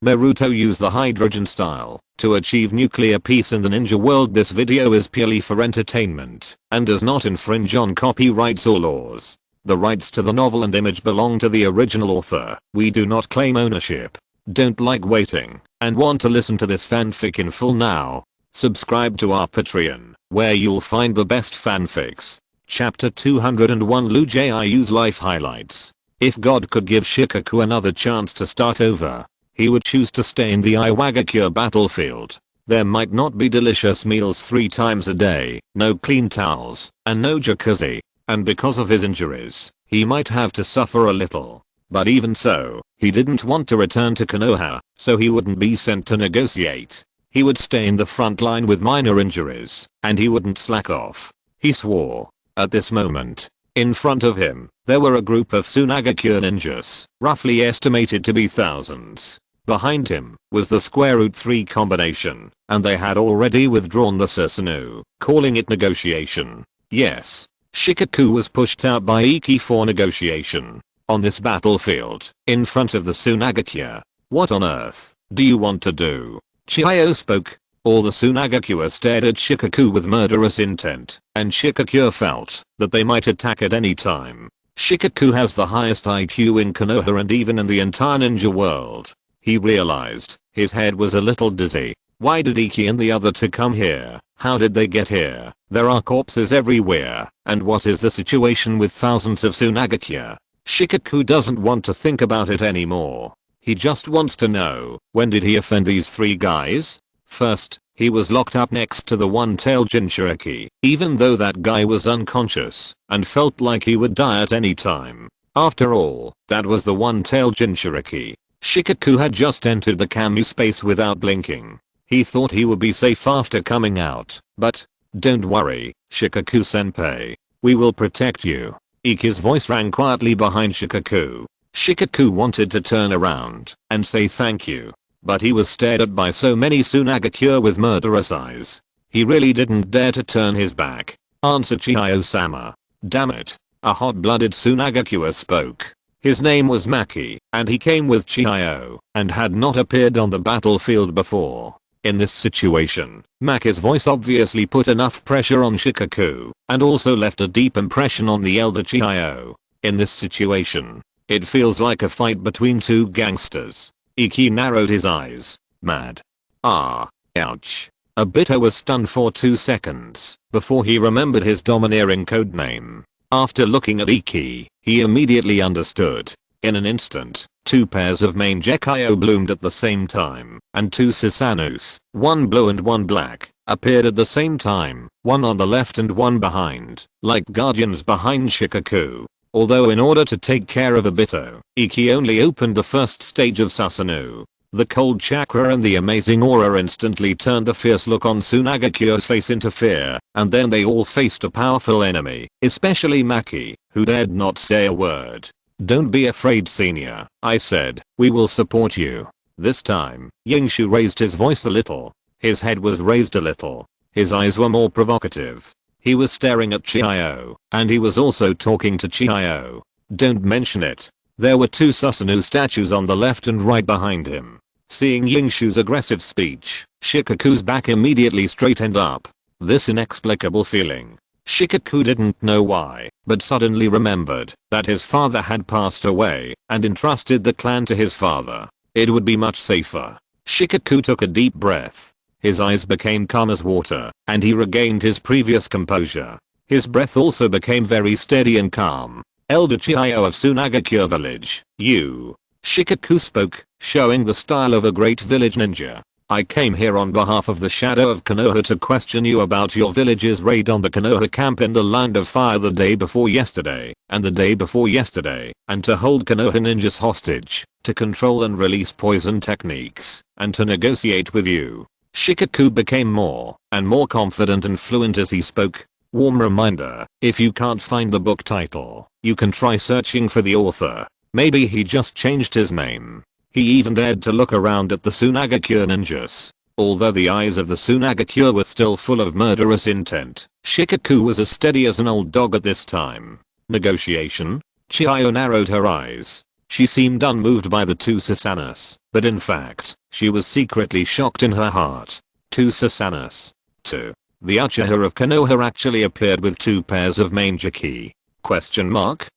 Naruto used the hydrogen style to achieve nuclear peace in the ninja world. This video is purely for entertainment and does not infringe on copyrights or laws. The rights to the novel and image belong to the original author. We do not claim ownership. Don't like waiting and want to listen to this fanfic in full now? Subscribe to our Patreon, where you'll find the best fanfics. Chapter 201 Lu Jiayu's life highlights. If God could give Shikaku another chance to start over, he would choose to stay in the Iwagakure battlefield. There might not be delicious meals 3 times a day, no clean towels, and no jacuzzi. And because of his injuries, he might have to suffer a little. But even so, he didn't want to return to Konoha, so he wouldn't be sent to negotiate. He would stay in the front line with minor injuries, and he wouldn't slack off. He swore. At this moment, in front of him, there were a group of Sunagakure ninjas, roughly estimated to be thousands. Behind him was the square root 3 combination, and they had already withdrawn the Susanoo, calling it negotiation. Yes, Shikaku was pushed out by Iki for negotiation. On this battlefield, in front of the Sunagakure. What on earth do you want to do? Chiyo spoke. All the Sunagakure stared at Shikaku with murderous intent, and Shikaku felt that they might attack at any time. Shikaku has the highest IQ in Konoha and even in the entire ninja world. He realized his head was a little dizzy. Why did Iki and the other two come here? How did they get here? There are corpses everywhere. And what is the situation with thousands of Sunagakure? Shikaku doesn't want to think about it anymore. He just wants to know, when did he offend these 3 guys? First, he was locked up next to the one-tailed Jinchuriki, even though that guy was unconscious and felt like he would die at any time. After all, that was the one-tailed Jinchuriki. Shikaku had just entered the Kamu space without blinking. He thought he would be safe after coming out, but don't worry, Shikaku-senpai. We will protect you. Iki's voice rang quietly behind Shikaku. Shikaku wanted to turn around and say thank you, but he was stared at by so many Sunagakure with murderous eyes. He really didn't dare to turn his back. Answer Chiyo-sama. Damn it. A hot-blooded Sunagakure spoke. His name was Maki, and he came with Chiyo, and had not appeared on the battlefield before. In this situation, Maki's voice obviously put enough pressure on Shikaku, and also left a deep impression on the elder Chiyo. In this situation, it feels like a fight between 2 gangsters. Iki narrowed his eyes. Mad. Ah. Ouch. Obito was stunned for 2 seconds before he remembered his domineering codename. After looking at Iki, he immediately understood. In an instant, 2 pairs of main Gekyo bloomed at the same time, and 2 Susanuos, one blue and one black, appeared at the same time, one on the left and one behind, like guardians behind Shikaku. Although in order to take care of Obito, Iki only opened the first stage of Susanoo. The cold chakra and the amazing aura instantly turned the fierce look on Sunagakure's face into fear, and then they all faced a powerful enemy, especially Maki, who dared not say a word. Don't be afraid, senior, I said. We will support you. This time, Yingshu raised his voice a little. His head was raised a little. His eyes were more provocative. He was staring at Chiyo, and he was also talking to Chiyo. Don't mention it. There were 2 Susanoo statues on the left and right behind him. Seeing Yingshu's aggressive speech, Shikaku's back immediately straightened up. This inexplicable feeling. Shikaku didn't know why, but suddenly remembered that his father had passed away and entrusted the clan to his father. It would be much safer. Shikaku took a deep breath. His eyes became calm as water, and he regained his previous composure. His breath also became very steady and calm. Elder Chiyo of Sunagakure village, you. Shikaku spoke, showing the style of a great village ninja. I came here on behalf of the Shadow of Konoha to question you about your village's raid on the Konoha camp in the Land of Fire the day before yesterday, and the day before yesterday, and to hold Konoha ninjas hostage, to control and release poison techniques, and to negotiate with you. Shikaku became more and more confident and fluent as he spoke. Warm reminder, if you can't find the book title, you can try searching for the author. Maybe he just changed his name. He even dared to look around at the Sunagakure ninjas. Although the eyes of the Sunagakure were still full of murderous intent, Shikaku was as steady as an old dog at this time. Negotiation? Chiyo narrowed her eyes. She seemed unmoved by the two Susanas, but in fact, she was secretly shocked in her heart. Two Susanas. 2. The Uchiha of Konoha actually appeared with 2 pairs of Manjiki? Question mark?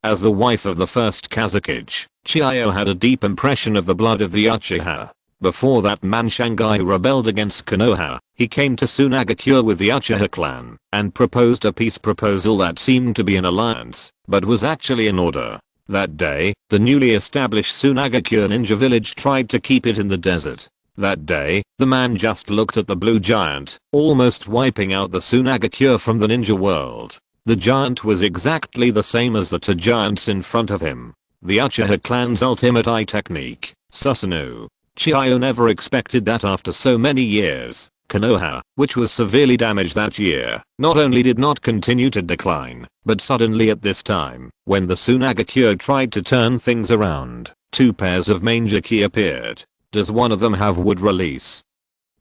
As the wife of the first Kazakage, Chiyo had a deep impression of the blood of the Uchiha. Before that man Shanghai rebelled against Konoha, he came to Tsunagakure with the Uchiha clan and proposed a peace proposal that seemed to be an alliance, but was actually an order. That day, the newly established Tsunagakure ninja village tried to keep it in the desert. That day, the man just looked at the blue giant, almost wiping out the Tsunagakure from the ninja world. The giant was exactly the same as the 2 giants in front of him. The Uchiha clan's ultimate eye technique, Susanoo. Chiyo never expected that after so many years, Konoha, which was severely damaged that year, not only did not continue to decline, but suddenly at this time, when the Tsunagakure tried to turn things around, 2 pairs of Manjiki appeared. Does one of them have wood release?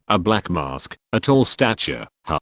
A black mask, a tall stature, huh?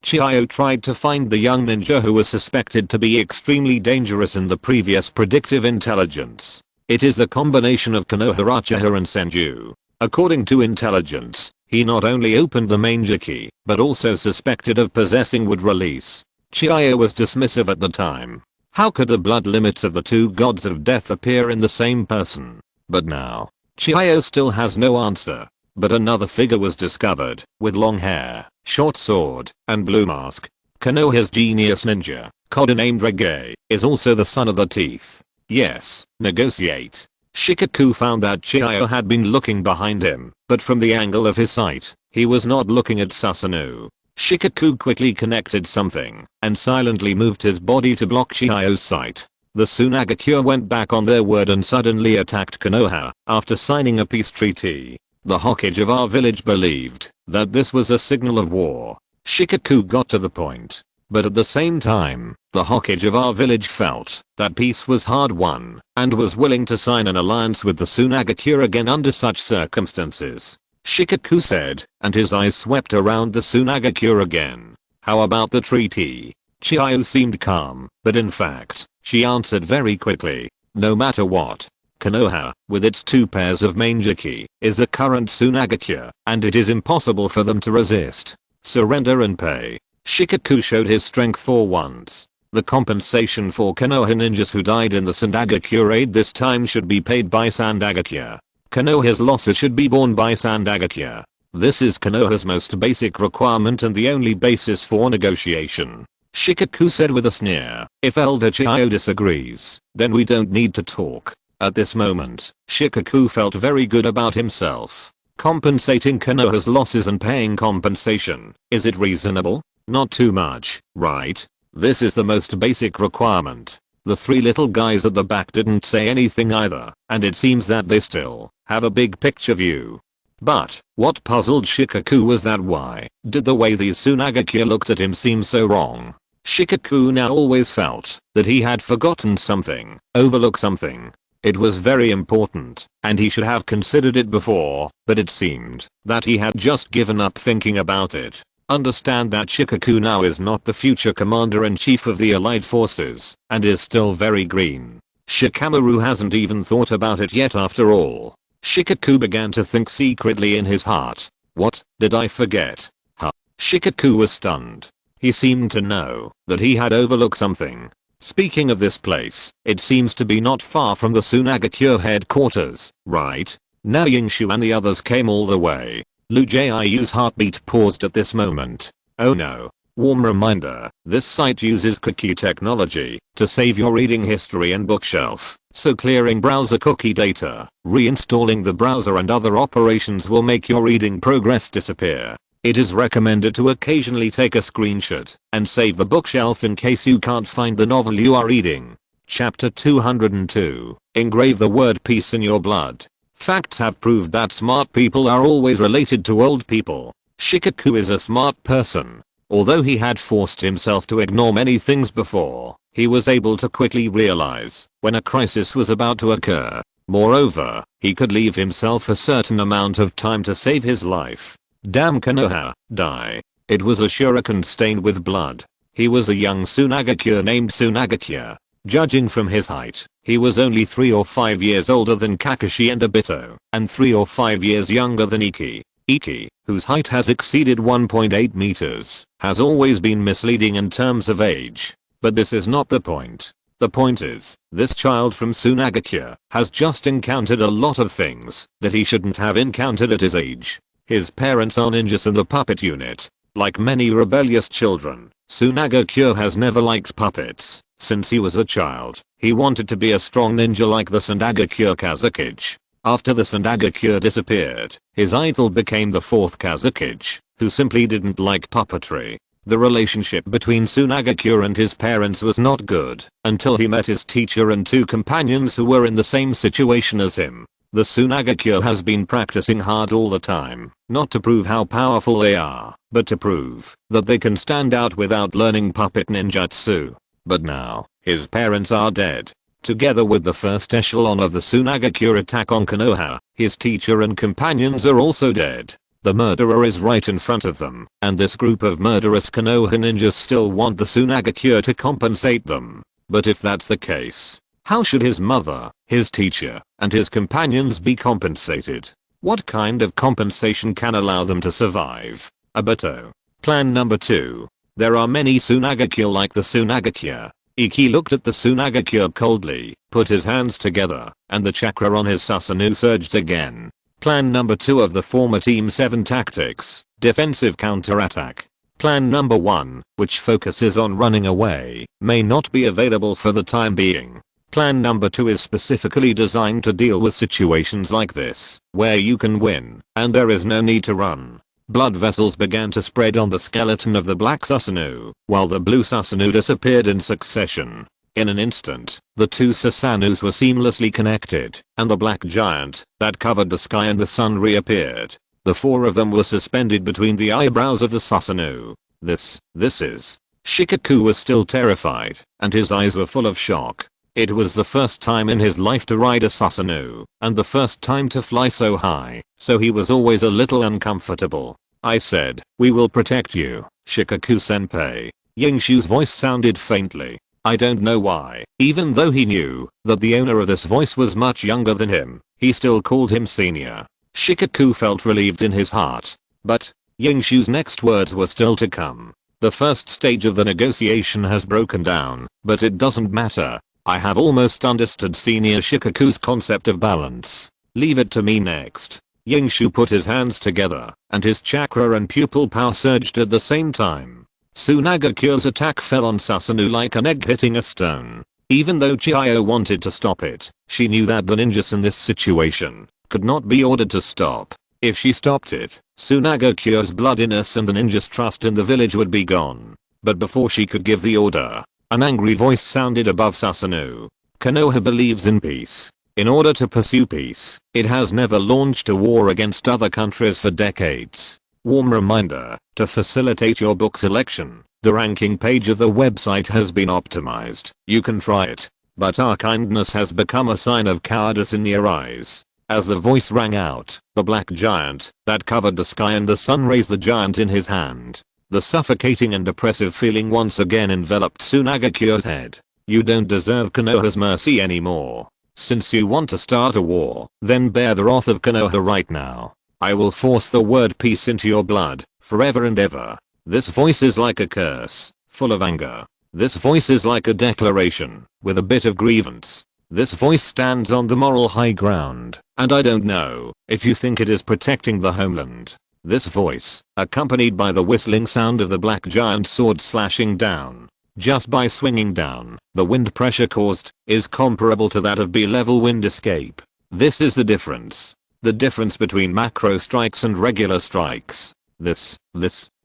Chiyo tried to find the young ninja who was suspected to be extremely dangerous in the previous predictive intelligence. It is the combination of Konoha, Uchiha and Senju. According to intelligence, he not only opened the Manjiki, but also suspected of possessing wood release. Chiyo was dismissive at the time. How could the blood limits of the 2 gods of death appear in the same person? But now, Chiyo still has no answer. But another figure was discovered, with long hair, short sword, and blue mask. Konoha's genius ninja, codenamed Rege, is also the son of the teeth. Yes, negotiate. Shikaku found that Chiyo had been looking behind him, but from the angle of his sight, he was not looking at Susanoo. Shikaku quickly connected something, and silently moved his body to block Chiyo's sight. The Tsunagakure went back on their word and suddenly attacked Konoha, after signing a peace treaty. The Hokage of our village believed that this was a signal of war. Shikaku got to the point. But at the same time, the Hokage of our village felt that peace was hard won and was willing to sign an alliance with the Tsunagakure again under such circumstances. Shikaku said, and his eyes swept around the Tsunagakure again. How about the treaty? Chiyo seemed calm, but in fact, she answered very quickly. No matter what. Konoha, with its 2 pairs of Manjiki, is a current Tsunagakure, and it is impossible for them to resist. Surrender and pay. Shikaku showed his strength for once. The compensation for Konoha ninjas who died in the Sandagakure raid this time should be paid by Sandagakure. Konoha's losses should be borne by Sandagakure. This is Konoha's most basic requirement and the only basis for negotiation. Shikaku said with a sneer, if Elder Chiyo disagrees, then we don't need to talk. At this moment, Shikaku felt very good about himself. Compensating Konoha's losses and paying compensation, is it reasonable? Not too much, right? This is the most basic requirement. The 3 little guys at the back didn't say anything either, and it seems that they still have a big picture view. But, what puzzled Shikaku was that why did the way the Tsunagakure looked at him seem so wrong? Shikaku now always felt that he had forgotten something, overlooked something. It was very important, and he should have considered it before, but it seemed that he had just given up thinking about it. Understand that Shikaku now is not the future commander-in-chief of the allied forces, and is still very green. Shikamaru hasn't even thought about it yet after all. Shikaku began to think secretly in his heart. What did I forget? Huh? Shikaku was stunned. He seemed to know that he had overlooked something. Speaking of this place, it seems to be not far from the Tsunagakure headquarters, right? Now Yingshu and the others came all the way. Lu Jiu's heartbeat paused at this moment. Oh no. Warm reminder, this site uses cookie technology to save your reading history and bookshelf, so clearing browser cookie data, reinstalling the browser and other operations will make your reading progress disappear. It is recommended to occasionally take a screenshot and save the bookshelf in case you can't find the novel you are reading. Chapter 202. Engrave the word peace in your blood. Facts have proved that smart people are always related to old people. Shikaku is a smart person. Although he had forced himself to ignore many things before, he was able to quickly realize when a crisis was about to occur. Moreover, he could leave himself a certain amount of time to save his life. Damn Konoha, die. It was a shuriken stained with blood. He was a young Tsunagakure named Tsunagakure. Judging from his height, He was only 3 or 5 years older than Kakashi and Obito, and 3 or 5 years younger than Iki. Iki, whose height has exceeded 1.8 meters, has always been misleading in terms of age. But this is not the point. The point is, this child from Sunagakure has just encountered a lot of things that he shouldn't have encountered at his age. His parents are ninjas in the puppet unit. Like many rebellious children, Sunagakure has never liked puppets. Since he was a child, he wanted to be a strong ninja like the Sunagakure Kazekage. After the Sunagakure disappeared, his idol became the 4th Kazekage, who simply didn't like puppetry. The relationship between Sunagakure and his parents was not good until he met his teacher and 2 companions who were in the same situation as him. The Sunagakure has been practicing hard all the time, not to prove how powerful they are, but to prove that they can stand out without learning puppet ninjutsu. But now, his parents are dead. Together with the first echelon of the Sunagakure attack on Konoha, his teacher and companions are also dead. The murderer is right in front of them, and this group of murderous Konoha ninjas still want the Sunagakure to compensate them. But if that's the case, how should his mother, his teacher, and his companions be compensated? What kind of compensation can allow them to survive? Obito. Plan number 2. There are many Sunagakure like the Sunagakure. Iki looked at the Sunagakure coldly, put his hands together, and the chakra on his Susanoo surged again. Plan number 2 of the former Team 7 tactics, defensive counterattack. Plan number 1, which focuses on running away, may not be available for the time being. Plan number 2 is specifically designed to deal with situations like this, where you can win, and there is no need to run. Blood vessels began to spread on the skeleton of the black Susanoo, while the blue Susanoo disappeared in succession. In an instant, the 2 Susanoo's were seamlessly connected, and the black giant that covered the sky and the sun reappeared. The 4 of them were suspended between the eyebrows of the Susanoo. This is. Shikaku was still terrified, and his eyes were full of shock. It was the first time in his life to ride a Susanoo, and the first time to fly so high, so he was always a little uncomfortable. I said, "We will protect you, Shikaku-senpai." Yingshu's voice sounded faintly. I don't know why, even though he knew that the owner of this voice was much younger than him, he still called him senior. Shikaku felt relieved in his heart. But Yingshu's next words were still to come. The first stage of the negotiation has broken down, but it doesn't matter. I have almost understood Senior Shikaku's concept of balance. Leave it to me next. Yingshu put his hands together, and his chakra and pupil power surged at the same time. Sunagakure's attack fell on Susanoo like an egg hitting a stone. Even though Chiyo wanted to stop it, she knew that the ninjas in this situation could not be ordered to stop. If she stopped it, Sunagakure's bloodiness and the ninjas' trust in the village would be gone. But before she could give the order, an angry voice sounded above Susanoo. Konoha believes in peace. In order to pursue peace, it has never launched a war against other countries for decades. Warm reminder, to facilitate your book selection, the ranking page of the website has been optimized. You can try it. But our kindness has become a sign of cowardice in your eyes. As the voice rang out, the black giant that covered the sky and the sun raised the giant in his hand. The suffocating and oppressive feeling once again enveloped Sunagakure's head. You don't deserve Konoha's mercy anymore. Since you want to start a war, then bear the wrath of Konoha right now. I will force the word peace into your blood, forever and ever. This voice is like a curse, full of anger. This voice is like a declaration, with a bit of grievance. This voice stands on the moral high ground, and I don't know if you think it is protecting the homeland. This voice, accompanied by the whistling sound of the black giant sword slashing down, just by swinging down, the wind pressure caused, is comparable to that of B-level wind escape. This is the difference. The difference between macro strikes and regular strikes. This,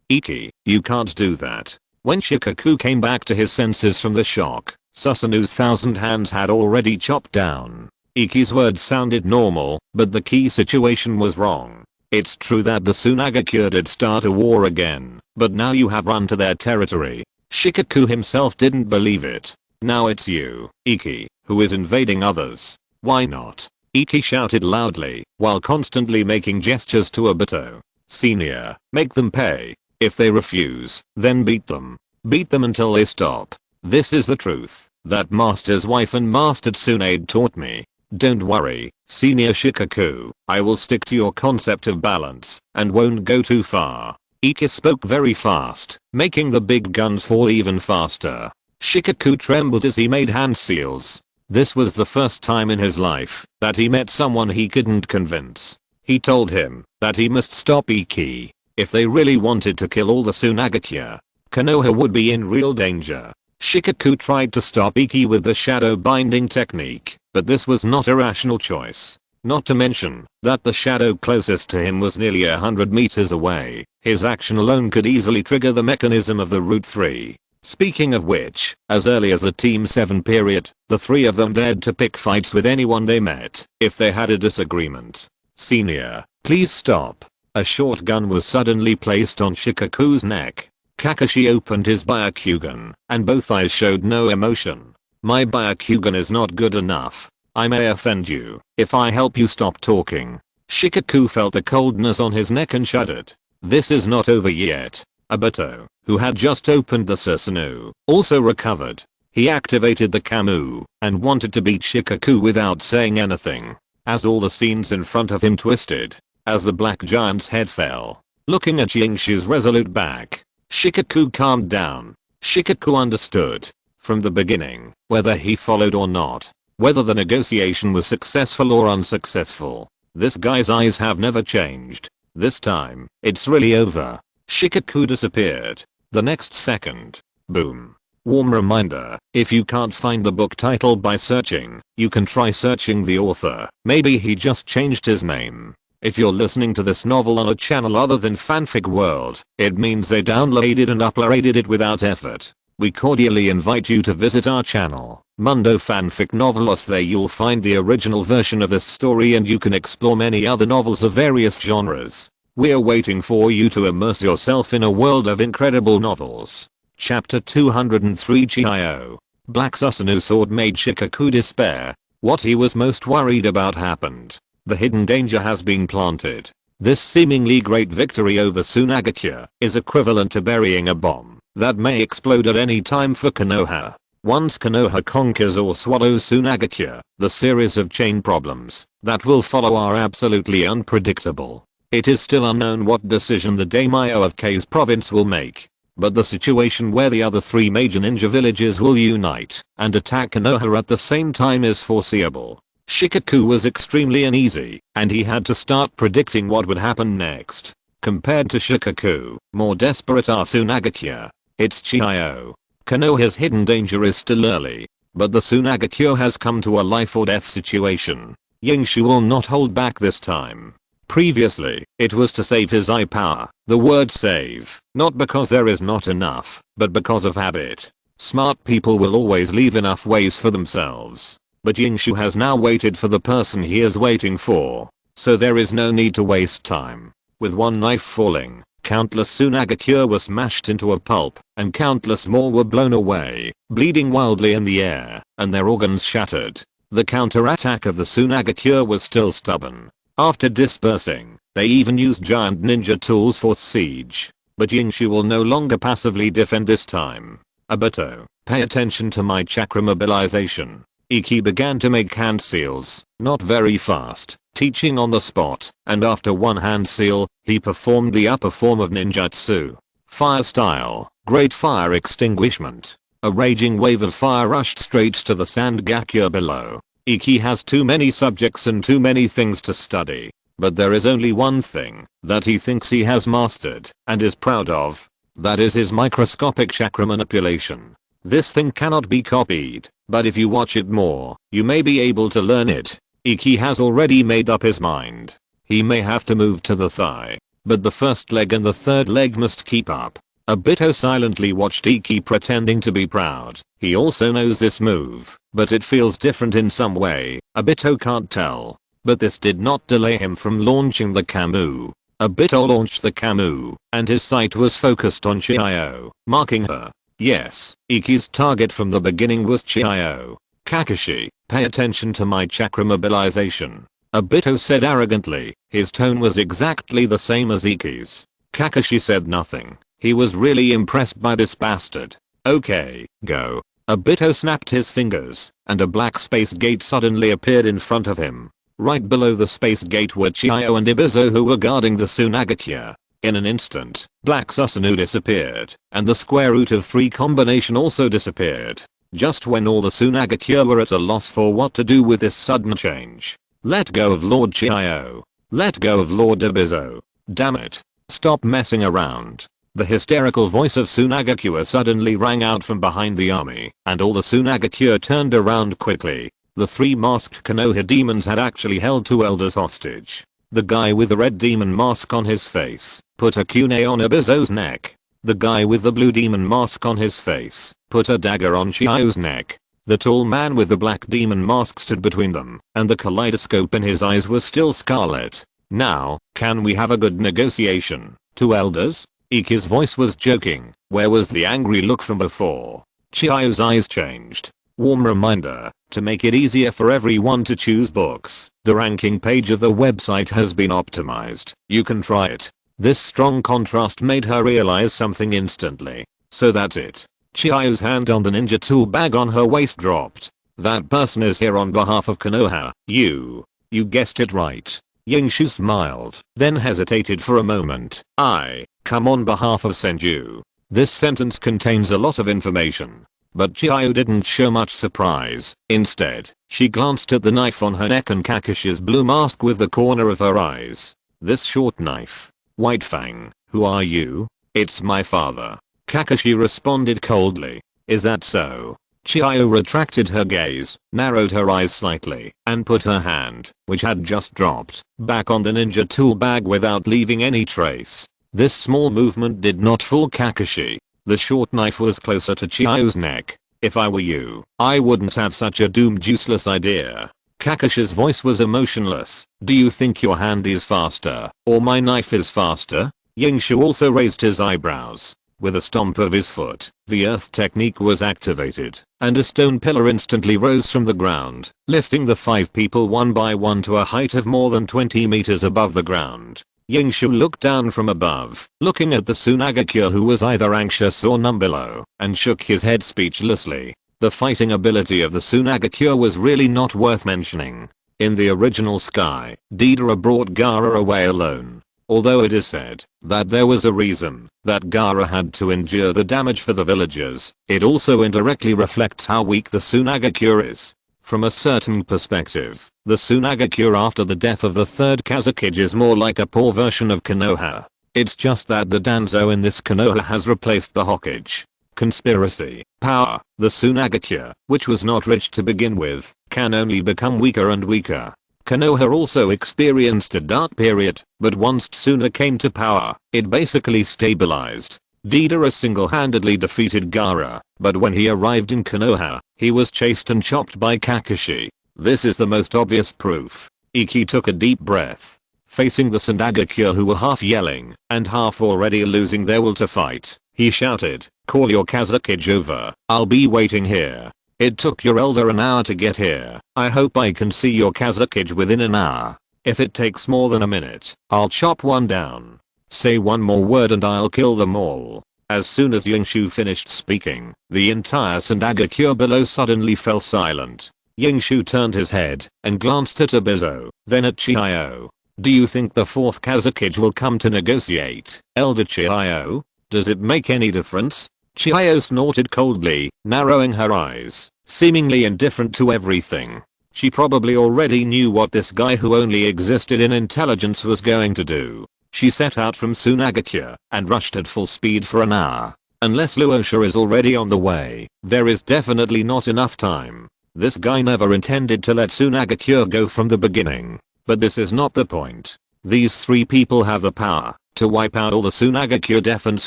Iki, you can't do that. When Shikaku came back to his senses from the shock, Susanoo's 1,000 hands had already chopped down. Iki's words sounded normal, but the key situation was wrong. It's true that the Sunagakure did start a war again, but now you have run to their territory. Shikaku himself didn't believe it. Now it's you, Iki, who is invading others. Why not? Iki shouted loudly, while constantly making gestures to Obito. Senior, make them pay. If they refuse, then beat them. Beat them until they stop. This is the truth that Master's wife and Master Tsunade taught me. Don't worry, Senior Shikaku, I will stick to your concept of balance and won't go too far. Iki spoke very fast, making the big guns fall even faster. Shikaku trembled as he made hand seals. This was the first time in his life that he met someone he couldn't convince. He told him that he must stop Iki. If they really wanted to kill all the Tsunagakure, Konoha would be in real danger. Shikaku tried to stop Iki with the shadow binding technique, but this was not a rational choice. Not to mention that the shadow closest to him was nearly 100 meters away. His action alone could easily trigger the mechanism of the Route 3. Speaking of which, as early as the Team 7 period, the three of them dared to pick fights with anyone they met if they had a disagreement. Senior, please stop. A short gun was suddenly placed on Shikaku's neck. Kakashi opened his Byakugan, and both eyes showed no emotion. My Byakugan is not good enough. I may offend you if I help you stop talking. Shikaku felt the coldness on his neck and shuddered. This is not over yet. Obito, who had just opened the Susanoo, also recovered. He activated the Kamu and wanted to beat Shikaku without saying anything. As all the scenes in front of him twisted, as the black giant's head fell, looking at Yingshu's resolute back, Shikaku calmed down. Shikaku understood from the beginning whether he followed or not, whether the negotiation was successful or unsuccessful. This guy's eyes have never changed. This time, it's really over. Shikaku disappeared. The next second, boom. Warm reminder, if you can't find the book title by searching, you can try searching the author. Maybe he just changed his name. If you're listening to this novel on a channel other than Fanfic World, it means they downloaded and uploaded it without effort. We cordially invite you to visit our channel, Mundo Fanfic Novelos. There you'll find the original version of this story and you can explore many other novels of various genres. We're waiting for you to immerse yourself in a world of incredible novels. Chapter 203 Chiyo. Black Susanoo sword made Shikaku despair. What he was most worried about happened. The hidden danger has been planted. This seemingly great victory over Tsunagakure is equivalent to burying a bomb that may explode at any time for Konoha. Once Konoha conquers or swallows Tsunagakure, the series of chain problems that will follow are absolutely unpredictable. It is still unknown what decision the daimyo of K's province will make, but the situation where the other three major ninja villages will unite and attack Konoha at the same time is foreseeable. Shikaku was extremely uneasy, and he had to start predicting what would happen next. Compared to Shikaku, more desperate are Tsunagakure. It's Chiyo. Konoha's hidden danger is still early, but the Tsunagakure has come to a life or death situation. Yingshu will not hold back this time. Previously, it was to save his eye power. The word save, not because there is not enough, but because of habit. Smart people will always leave enough ways for themselves. But Yingshu has now waited for the person he is waiting for, so there is no need to waste time. With one knife falling, countless Tsunagakure were smashed into a pulp, and countless more were blown away, bleeding wildly in the air, and their organs shattered. The counterattack of the Tsunagakure was still stubborn. After dispersing, they even used giant ninja tools for siege. But Yingshu will no longer passively defend this time. Obito, pay attention to my chakra mobilization. Iki began to make hand seals, not very fast, teaching on the spot, and after one hand seal, he performed the upper form of ninjutsu. Fire style, great fire extinguishment. A raging wave of fire rushed straight to the Sandgakure below. Iki has too many subjects and too many things to study, but there is only one thing that he thinks he has mastered and is proud of. That is his microscopic chakra manipulation. This thing cannot be copied, but if you watch it more, you may be able to learn it. Iki has already made up his mind. He may have to move to the thigh, but the first leg and the third leg must keep up. Obito silently watched Iki pretending to be proud. He also knows this move, but it feels different in some way. Obito can't tell. But this did not delay him from launching the Kamu. Obito launched the Kamu, and his sight was focused on Chiyo, marking her. Yes, Iki's target from the beginning was Chiyo. Kakashi, pay attention to my chakra mobilization. Obito said arrogantly. His tone was exactly the same as Iki's. Kakashi said nothing. He was really impressed by this bastard. Okay, go. Obito snapped his fingers, and a black space gate suddenly appeared in front of him. Right below the space gate were Chiyo and Ibizo, who were guarding the Tsunagakure. In an instant, Black Susanoo disappeared, and the square root of 3 combination also disappeared. Just when all the Tsunagakure were at a loss for what to do with this sudden change. Let go of Lord Chiyo. Let go of Lord Ibizo. Damn it. Stop messing around. The hysterical voice of Tsunagakure suddenly rang out from behind the army, and all the Tsunagakure turned around quickly. The 3 masked Konoha demons had actually held 2 elders hostage. The guy with the red demon mask on his face put a kunai on Ibizo's neck. The guy with the blue demon mask on his face put a dagger on Chiyo's neck. The tall man with the black demon mask stood between them, and the kaleidoscope in his eyes was still scarlet. Now, can we have a good negotiation? 2 elders? Iki's voice was joking. Where was the angry look from before? Chiyo's eyes changed. Warm reminder, to make it easier for everyone to choose books, the ranking page of the website has been optimized. You can try it. This strong contrast made her realize something instantly. So that's it. Chiyo's hand on the ninja tool bag on her waist dropped. That person is here on behalf of Konoha. You guessed it right. Yingshu smiled, then hesitated for a moment. I come on behalf of Senju. This sentence contains a lot of information. But Chiyo didn't show much surprise. Instead, she glanced at the knife on her neck and Kakishi's blue mask with the corner of her eyes. This short knife. White Fang, who are you? It's my father. Kakashi responded coldly. Is that so? Chiyo retracted her gaze, narrowed her eyes slightly, and put her hand, which had just dropped, back on the ninja tool bag without leaving any trace. This small movement did not fool Kakashi. The short knife was closer to Chiyo's neck. If I were you, I wouldn't have such a doomed useless idea. Kakishi's voice was emotionless. Do you think your hand is faster, or my knife is faster? Yingshu also raised his eyebrows. With a stomp of his foot, the earth technique was activated, and a stone pillar instantly rose from the ground, lifting the 5 people one by one to a height of more than 20 meters above the ground. Yingshu looked down from above, looking at the Tsunagakure, who was either anxious or numb below, and shook his head speechlessly. The fighting ability of the Tsunagakure was really not worth mentioning. In the original Sky, Deidara brought Gaara away alone. Although it is said that there was a reason that Gaara had to endure the damage for the villagers, it also indirectly reflects how weak the Tsunagakure is. From a certain perspective, the Tsunagakure after the death of the 3rd Kazekage is more like a poor version of Konoha. It's just that the Danzo in this Konoha has replaced the Hokage. Conspiracy, power, the Tsunagakure, which was not rich to begin with, can only become weaker and weaker. Konoha also experienced a dark period, but once Tsuna came to power, it basically stabilized. Deidara single-handedly defeated Gaara, but when he arrived in Konoha, he was chased and chopped by Kakashi. This is the most obvious proof. Iki took a deep breath. Facing the Tsunagakure, who were half yelling and half already losing their will to fight, he shouted, "Call your Kazekage over. I'll be waiting here. It took your elder an hour to get here. I hope I can see your Kazekage within an hour. If it takes more than a minute, I'll chop one down. Say one more word and I'll kill them all." As soon as Yingshu finished speaking, the entire Tsunagakure below suddenly fell silent. Yingshu turned his head and glanced at Ibizo, then at Chiyo. "Do you think the 4th Kazekage will come to negotiate, Elder Chiyo? Does it make any difference?" Chiyo snorted coldly, narrowing her eyes, seemingly indifferent to everything. She probably already knew what this guy who only existed in intelligence was going to do. She set out from Tsunagakure and rushed at full speed for an hour. Unless Luosha is already on the way, there is definitely not enough time. This guy never intended to let Tsunagakure go from the beginning. But this is not the point. These 3 people have the power to wipe out all the Tsunagakure defense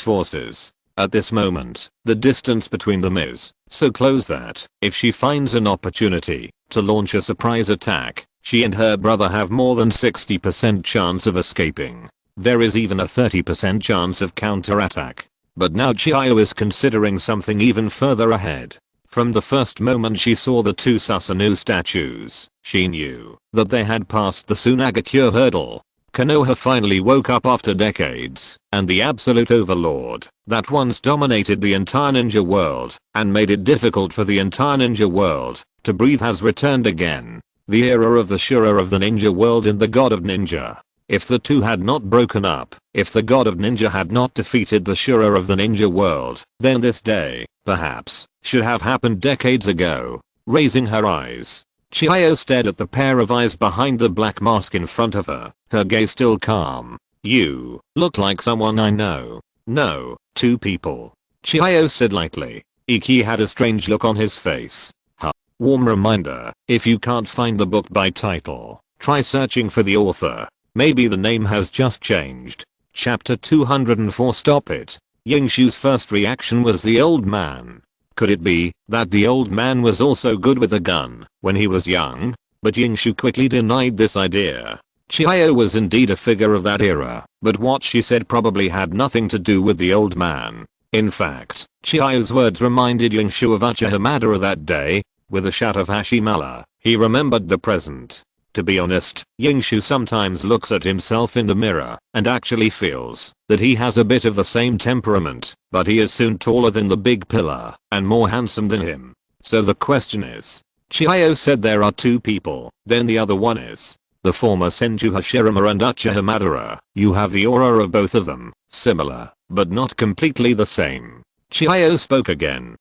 forces. At this moment, the distance between them is so close that if she finds an opportunity to launch a surprise attack, she and her brother have more than 60% chance of escaping. There is even a 30% chance of counterattack. But now Chiyo is considering something even further ahead. From the first moment she saw the 2 Susanoo statues, she knew that they had passed the Tsunagakure hurdle. Konoha finally woke up after decades, and the absolute overlord that once dominated the entire ninja world and made it difficult for the entire ninja world to breathe has returned again. The era of the Shura of the ninja world and the god of ninja. If the two had not broken up, if the god of ninja had not defeated the Shura of the ninja world, then this day, perhaps, should have happened decades ago. Raising her eyes, Chiyo stared at the pair of eyes behind the black mask in front of her, her gaze still calm. You look like someone I know. No, two people. Chiyo said lightly. Iki had a strange look on his face. Warm reminder, if you can't find the book by title, try searching for the author. Maybe the name has just changed. Chapter 204. Stop it. Yingshu's first reaction was the old man. Could it be that the old man was also good with a gun when he was young? But Yingshu quickly denied this idea. Chiyo was indeed a figure of that era, but what she said probably had nothing to do with the old man. In fact, Chiyo's words reminded Yingshu of Uchiha Madara that day. With a shout of Hashimala, he remembered the present. To be honest, Yingshu sometimes looks at himself in the mirror and actually feels that he has a bit of the same temperament, but he is soon taller than the big pillar and more handsome than him. So the question is, Chiyo said there are two people, then the other one is the former Senju Hashirama and Uchiha Madara. You have the aura of both of them, similar, but not completely the same. Chiyo spoke again.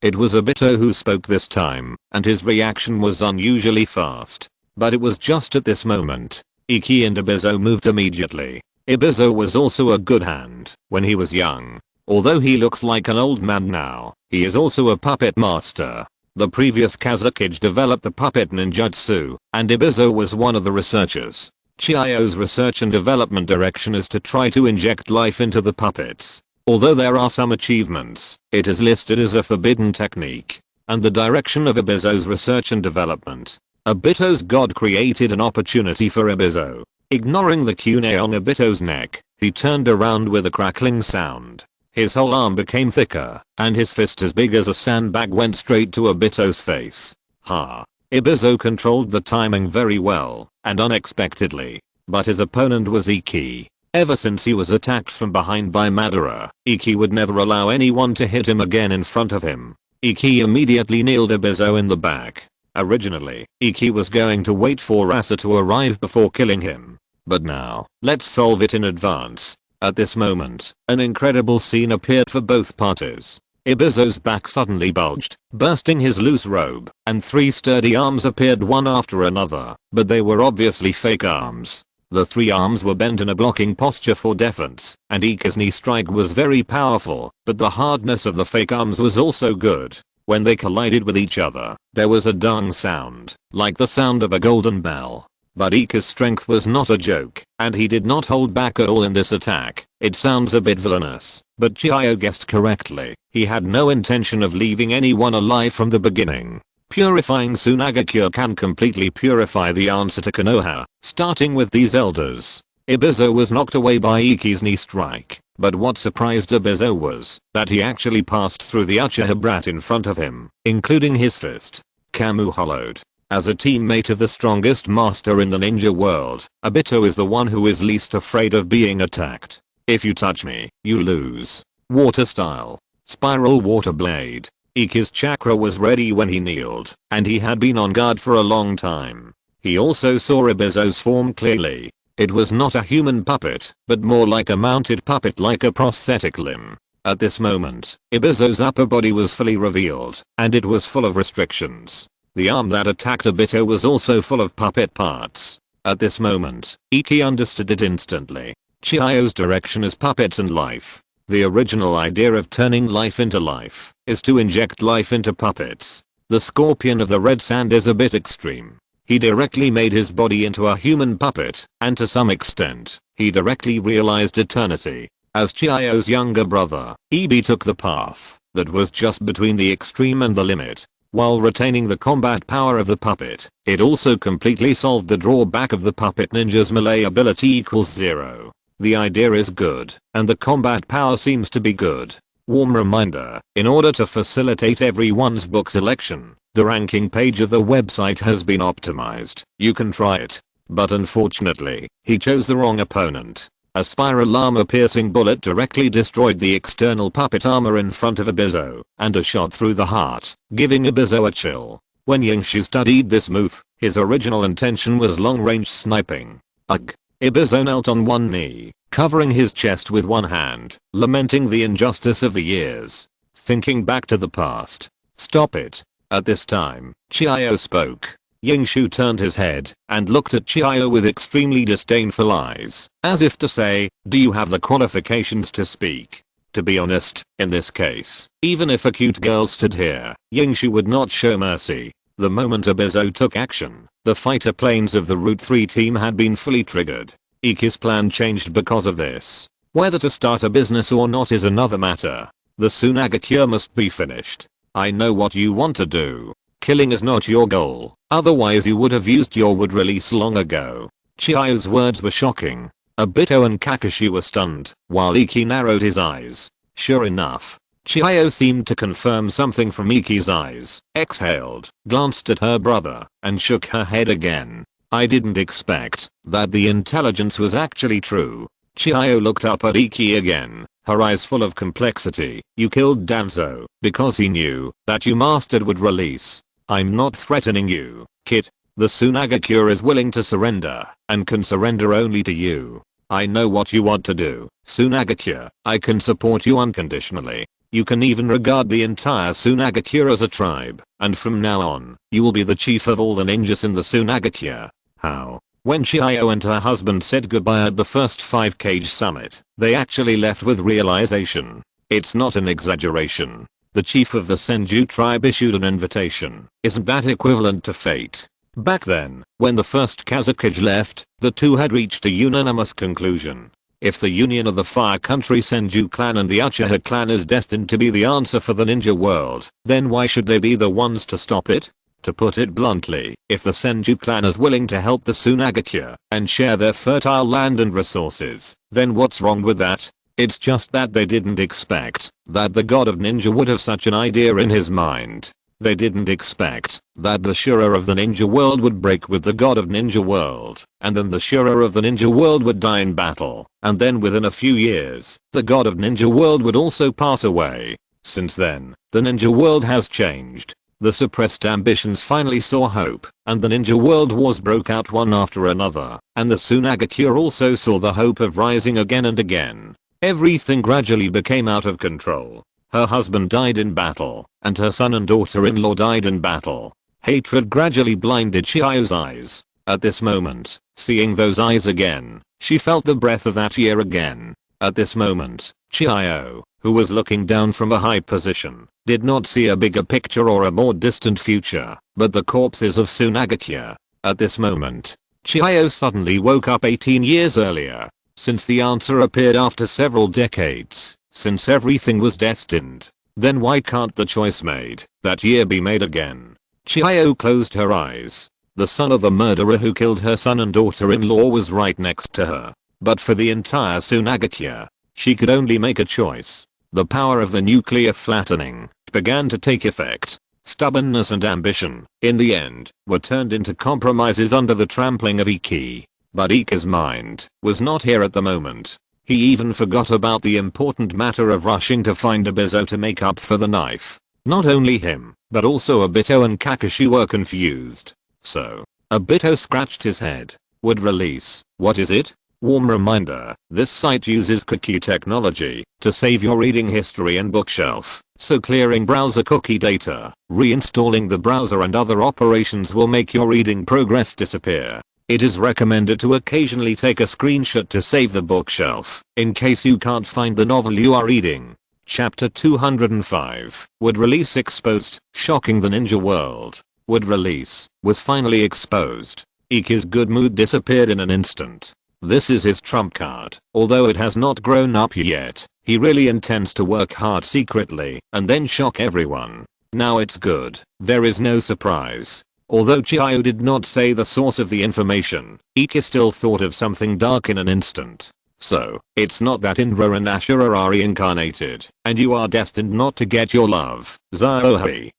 It was Obito who spoke this time, and his reaction was unusually fast. But it was just at this moment. Iki and Obito moved immediately. Obito was also a good hand when he was young. Although he looks like an old man now, he is also a puppet master. The previous Kazekage developed the puppet ninjutsu, and Obito was one of the researchers. Chiyo's research and development direction is to try to inject life into the puppets. Although there are some achievements, it is listed as a forbidden technique. And the direction of Obito's research and development. Obito's god created an opportunity for Obito. Ignoring the kunai on Obito's neck, he turned around with a crackling sound. His whole arm became thicker, and his fist as big as a sandbag went straight to Obito's face. Obito controlled the timing very well, and unexpectedly. But his opponent was Iki. Ever since he was attacked from behind by Madara, Iki would never allow anyone to hit him again in front of him. Iki immediately nailed Obito in the back. Originally, Iki was going to wait for Rasa to arrive before killing him. But now, let's solve it in advance. At this moment, an incredible scene appeared for both parties. Obito's back suddenly bulged, bursting his loose robe, and three sturdy arms appeared one after another, but they were obviously fake arms. The three arms were bent in a blocking posture for defense, and Iki's knee strike was very powerful, but the hardness of the fake arms was also good. When they collided with each other, there was a dung sound, like the sound of a golden bell. But Iki's strength was not a joke, and he did not hold back at all in this attack. It sounds a bit villainous, but Chiyo guessed correctly. He had no intention of leaving anyone alive from the beginning. Purifying Tsunaga Cure can completely purify the answer to Konoha, starting with these elders. Obito was knocked away by Iki's knee strike, but what surprised Obito was that he actually passed through the Uchiha brat in front of him, including his fist. Kamu hollowed. As a teammate of the strongest master in the ninja world, Obito is the one who is least afraid of being attacked. If you touch me, you lose. Water style. Spiral water blade. Iki's chakra was ready when he kneeled, and he had been on guard for a long time. He also saw Obito's form clearly. It was not a human puppet, but more like a mounted puppet, like a prosthetic limb. At this moment, Obito's upper body was fully revealed, and it was full of restrictions. The arm that attacked Obito was also full of puppet parts. At this moment, Iki understood it instantly. Chiyo's direction is puppets and life. The original idea of turning life into life is to inject life into puppets. The scorpion of the red sand is a bit extreme. He directly made his body into a human puppet, and to some extent, he directly realized eternity. As Chiyo's younger brother, Ibi took the path that was just between the extreme and the limit. While retaining the combat power of the puppet, it also completely solved the drawback of the puppet ninja's melee ability equals 0. The idea is good, and the combat power seems to be good. Warm reminder, in order to facilitate everyone's book selection, the ranking page of the website has been optimized. You can try it. But unfortunately, he chose the wrong opponent. A spiral armor-piercing bullet directly destroyed the external puppet armor in front of Obito, and a shot through the heart, giving Obito a chill. When Yingshu studied this move, his original intention was long-range sniping. Ugh. Obito knelt on one knee, covering his chest with one hand, lamenting the injustice of the years. Thinking back to the past. Stop it. At this time, Chiyo spoke. Yingshu turned his head and looked at Chiyo with extremely disdainful eyes, as if to say, do you have the qualifications to speak? To be honest, in this case, even if a cute girl stood here, Yingshu would not show mercy. The moment Obito took action, the fighter planes of the Route 3 team had been fully triggered. Ikki's plan changed because of this. Whether to start a business or not is another matter. The Tsunaga cure must be finished. I know what you want to do. Killing is not your goal, otherwise you would have used your wood release long ago. Chiyo's words were shocking. Obito and Kakashi were stunned, while Ikki narrowed his eyes. Sure enough, Chiyo seemed to confirm something from Ikki's eyes, exhaled, glanced at her brother, and shook her head again. I didn't expect that the intelligence was actually true. Chiyo looked up at Ikki again, her eyes full of complexity. You killed Danzo because he knew that you mastered wood release. I'm not threatening you, kid. The Tsunaga cure is willing to surrender, and can surrender only to you. I know what you want to do, Tsunaga cure. I can support you unconditionally. You can even regard the entire Tsunaga cure as a tribe, and from now on, you will be the chief of all the ninjas in the Tsunaga cure. How? When Chiyo and her husband said goodbye at the first 5-Cage summit, they actually left with realization. It's not an exaggeration. The chief of the Senju tribe issued an invitation. Isn't that equivalent to fate? Back then, when the first Kazakage left, the two had reached a unanimous conclusion. If the union of the Fire Country Senju clan and the Uchiha clan is destined to be the answer for the ninja world, then why should they be the ones to stop it? To put it bluntly, if the Senju clan is willing to help the Tsunaga cure and share their fertile land and resources, then what's wrong with that? It's just that they didn't expect that the god of ninja would have such an idea in his mind. They didn't expect that the Shura of the ninja world would break with the god of ninja world, and then the Shura of the ninja world would die in battle, and then within a few years, the god of ninja world would also pass away. Since then, the ninja world has changed. The suppressed ambitions finally saw hope, and the ninja world wars broke out one after another, and the Tsunaga cure also saw the hope of rising again and again. Everything gradually became out of control. Her husband died in battle, and her son and daughter-in-law died in battle. Hatred gradually blinded Chiyo's eyes. At this moment, seeing those eyes again, she felt the breath of that year again. At this moment, Chiyo, who was looking down from a high position, did not see a bigger picture or a more distant future, but the corpses of Tsunaga cure. At this moment, Chiyo suddenly woke up 18 years earlier. Since the answer appeared after several decades, since everything was destined, then why can't the choice made that year be made again? Chiyo closed her eyes. The son of the murderer who killed her son and daughter-in-law was right next to her. But for the entire Tsunaga cure, she could only make a choice. The power of the nuclear flattening began to take effect. Stubbornness and ambition, in the end, were turned into compromises under the trampling of Ikki. But Ikki's mind was not here at the moment. He even forgot about the important matter of rushing to find Obito to make up for the knife. Not only him, but also Obito and Kakashi were confused. So, Obito scratched his head. Would release, what is it? Warm reminder, this site uses cookie technology to save your reading history and bookshelf, so clearing browser cookie data, reinstalling the browser and other operations will make your reading progress disappear. It is recommended to occasionally take a screenshot to save the bookshelf, in case you can't find the novel you are reading. Chapter 205, Would Release Exposed, Shocking the Ninja World. Would Release was finally exposed. Ikki's good mood disappeared in an instant. This is his trump card. Although it has not grown up yet, he really intends to work hard secretly, and then shock everyone. Now it's good. There is no surprise. Although Chiyo did not say the source of the information, Ikki still thought of something dark in an instant. So, it's not that Indra and Ashura are reincarnated, and you are destined not to get your love, Zohei.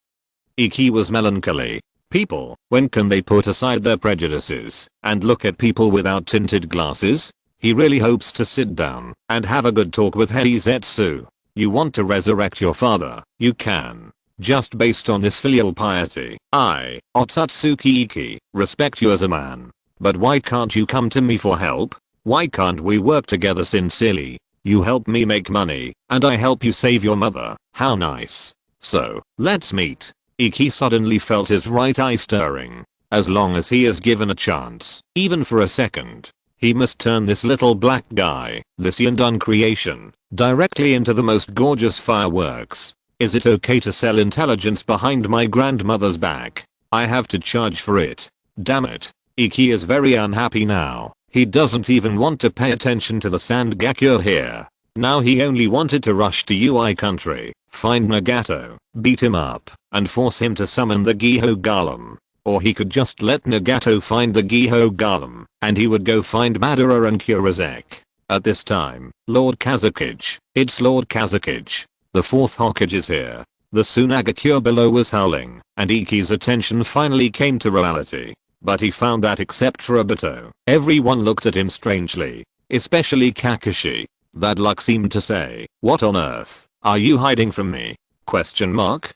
Ikki was melancholy. People, when can they put aside their prejudices and look at people without tinted glasses? He really hopes to sit down and have a good talk with Heizetsu. You want to resurrect your father, you can. Just based on this filial piety, I, Otsutsuki Iki, respect you as a man. But why can't you come to me for help? Why can't we work together sincerely? You help me make money, and I help you save your mother. How nice. So, let's meet. Iki suddenly felt his right eye stirring. As long as he is given a chance, even for a second, he must turn this little black guy, this Yandun creation, directly into the most gorgeous fireworks. Is it okay to sell intelligence behind my grandmother's back? I have to charge for it. Damn it. Iki is very unhappy now. He doesn't even want to pay attention to the Sandgakure here. Now he only wanted to rush to UI country, find Nagato, beat him up, and force him to summon the Giho Golem. Or he could just let Nagato find the Giho Golem, and he would go find Madara and Kuroseki. At this time, Lord Kazakage, it's Lord Kazakage. The fourth Hokage is here. The Tsunagakure below was howling, and Iki's attention finally came to reality. But he found that except for Obito, everyone looked at him strangely. Especially Kakashi. That look seemed to say, what on earth, are you hiding from me? Question mark?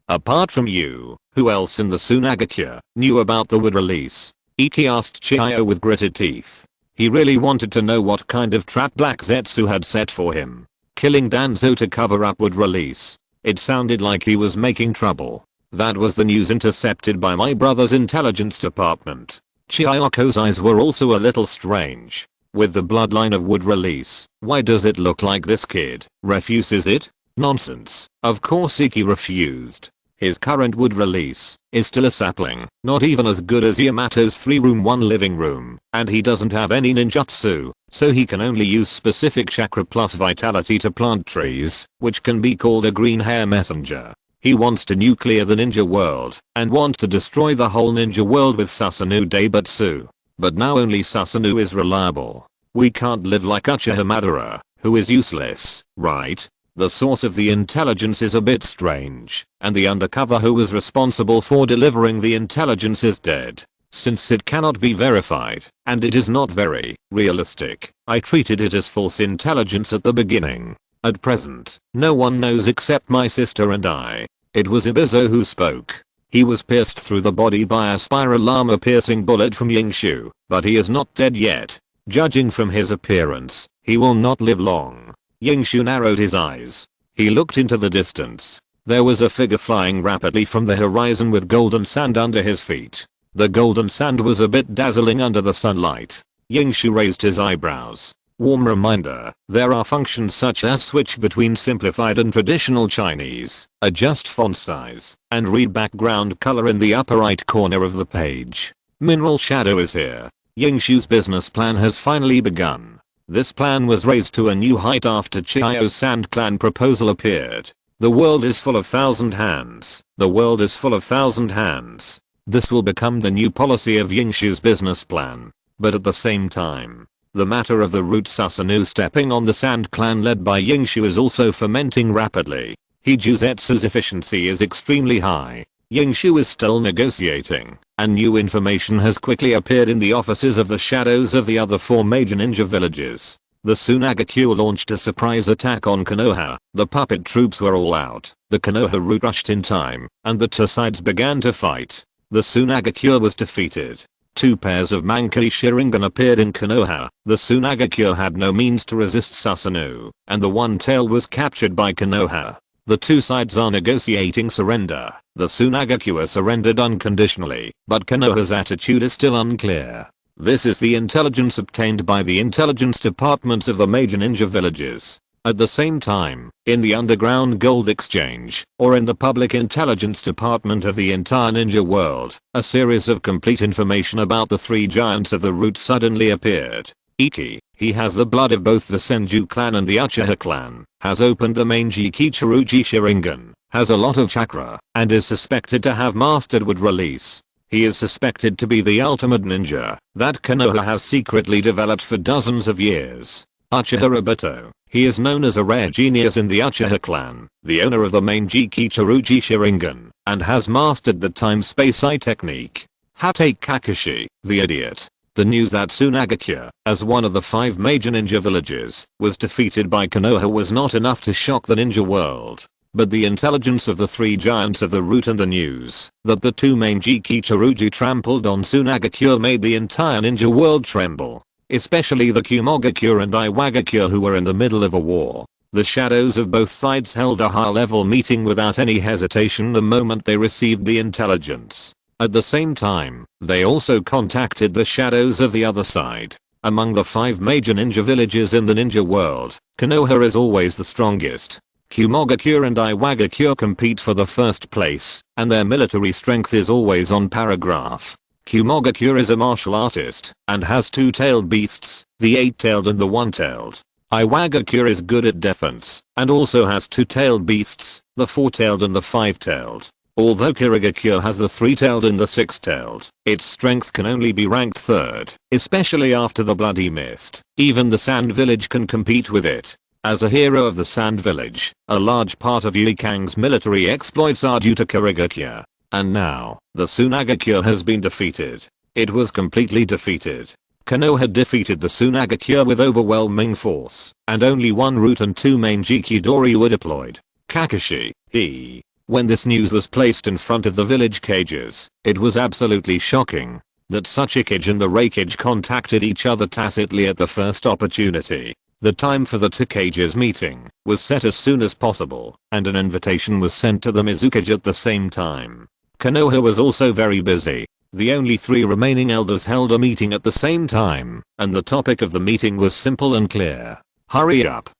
Apart from you, who else in the Tsunagakure knew about the wood release? Iki asked Chiyo with gritted teeth. He really wanted to know what kind of trap Black Zetsu had set for him. Killing Danzo to cover up wood release. It sounded like he was making trouble. That was the news intercepted by my brother's intelligence department. Chiyoko's eyes were also a little strange. With the bloodline of wood release, why does it look like this kid refuses it? Nonsense. Of course Iki refused. His current wood release is still a sapling, not even as good as Yamato's 3-room 1 living room, and he doesn't have any ninjutsu, so he can only use specific chakra plus vitality to plant trees, which can be called a green hair messenger. He wants to nuclear the ninja world and wants to destroy the whole ninja world with Susanoo Daibatsu. But now only Susanoo is reliable. We can't live like Uchiha Madara, who is useless, right? The source of the intelligence is a bit strange, and the undercover who was responsible for delivering the intelligence is dead. Since it cannot be verified, and it is not very realistic, I treated it as false intelligence at the beginning. At present, no one knows except my sister and I. It was Ibizo who spoke. He was pierced through the body by a spiral armor-piercing bullet from Yingshu, but he is not dead yet. Judging from his appearance, he will not live long. Yingshu narrowed his eyes. He looked into the distance. There was a figure flying rapidly from the horizon with golden sand under his feet. The golden sand was a bit dazzling under the sunlight. Yingshu raised his eyebrows. Warm reminder, there are functions such as switch between simplified and traditional Chinese, adjust font size, and read background color in the upper right corner of the page. Mineral Shadow is here. Yingshu's business plan has finally begun. This plan was raised to a new height after Chiyo's Sand Clan proposal appeared. The world is full of thousand hands. The world is full of thousand hands. This will become the new policy of Yingshu's business plan. But at the same time, the matter of the root Susanoo stepping on the Sand Clan led by Yingshu is also fermenting rapidly. Hijuzetsu's efficiency is extremely high. Yingshu is still negotiating, and new information has quickly appeared in the offices of the shadows of the other 4 major ninja villages. The Tsunagakure launched a surprise attack on Konoha. The puppet troops were all out. The Konoha route rushed in time, and the 2 sides began to fight. The Tsunagakure was defeated. 2 pairs of Mankei Sharingan appeared in Konoha. The Tsunagakure had no means to resist Susanoo, and the one tail was captured by Konoha. The 2 sides are negotiating surrender. The Tsunagakure surrendered unconditionally, but Konoha's attitude is still unclear. This is the intelligence obtained by the intelligence departments of the major ninja villages. At the same time, in the underground gold exchange, or in the public intelligence department of the entire ninja world, a series of complete information about the 3 giants of the root suddenly appeared. Iki, he has the blood of both the Senju clan and the Uchiha clan, has opened the main Jikichiruji Sharingan, has a lot of chakra, and is suspected to have mastered wood release. He is suspected to be the ultimate ninja that Konoha has secretly developed for dozens of years. Uchiha Obito, He is known as a rare genius in the Uchiha clan, the owner of the main Jiki Chiruji Sharingan, and has mastered the time-space eye technique. Take Kakashi, the idiot. The news that Tsunagakure, as one of the 5 major ninja villages, was defeated by Konoha was not enough to shock the ninja world. But the intelligence of the 3 giants of the root and the news that the 2 main Jiki Chiruji trampled on Tsunagakure made the entire ninja world tremble. Especially the Kumogakure and Iwagakure, who were in the middle of a war. The shadows of both sides held a high-level meeting without any hesitation the moment they received the intelligence. At the same time, they also contacted the shadows of the other side. Among the 5 major ninja villages in the ninja world, Konoha is always the strongest. Kumogakure and Iwagakure compete for the first place, and their military strength is always on paragraph. Kumogakure is a martial artist, and has 2-tailed beasts, the 8-tailed and the 1-tailed. Iwagakure is good at defense, and also has 2-tailed beasts, the 4-tailed and the 5-tailed. Although Kirigakure has the 3-tailed and the 6-tailed, its strength can only be ranked 3rd, especially after the Bloody Mist. Even the Sand Village can compete with it. As a hero of the Sand Village, a large part of Yi Kang's military exploits are due to Kirigakure. And now, the Tsunagakure has been defeated. It was completely defeated. Konoha defeated the Tsunagakure with overwhelming force, and only 1 root and 2 main Jiki-dori were deployed. Kakashi, When this news was placed in front of the village cages, it was absolutely shocking that Tsuchikage and the Raikage contacted each other tacitly at the first opportunity. The time for the 2 cages meeting was set as soon as possible, and an invitation was sent to the Mizukage at the same time. Konoha was also very busy. The only 3 remaining elders held a meeting at the same time, and the topic of the meeting was simple and clear. Hurry up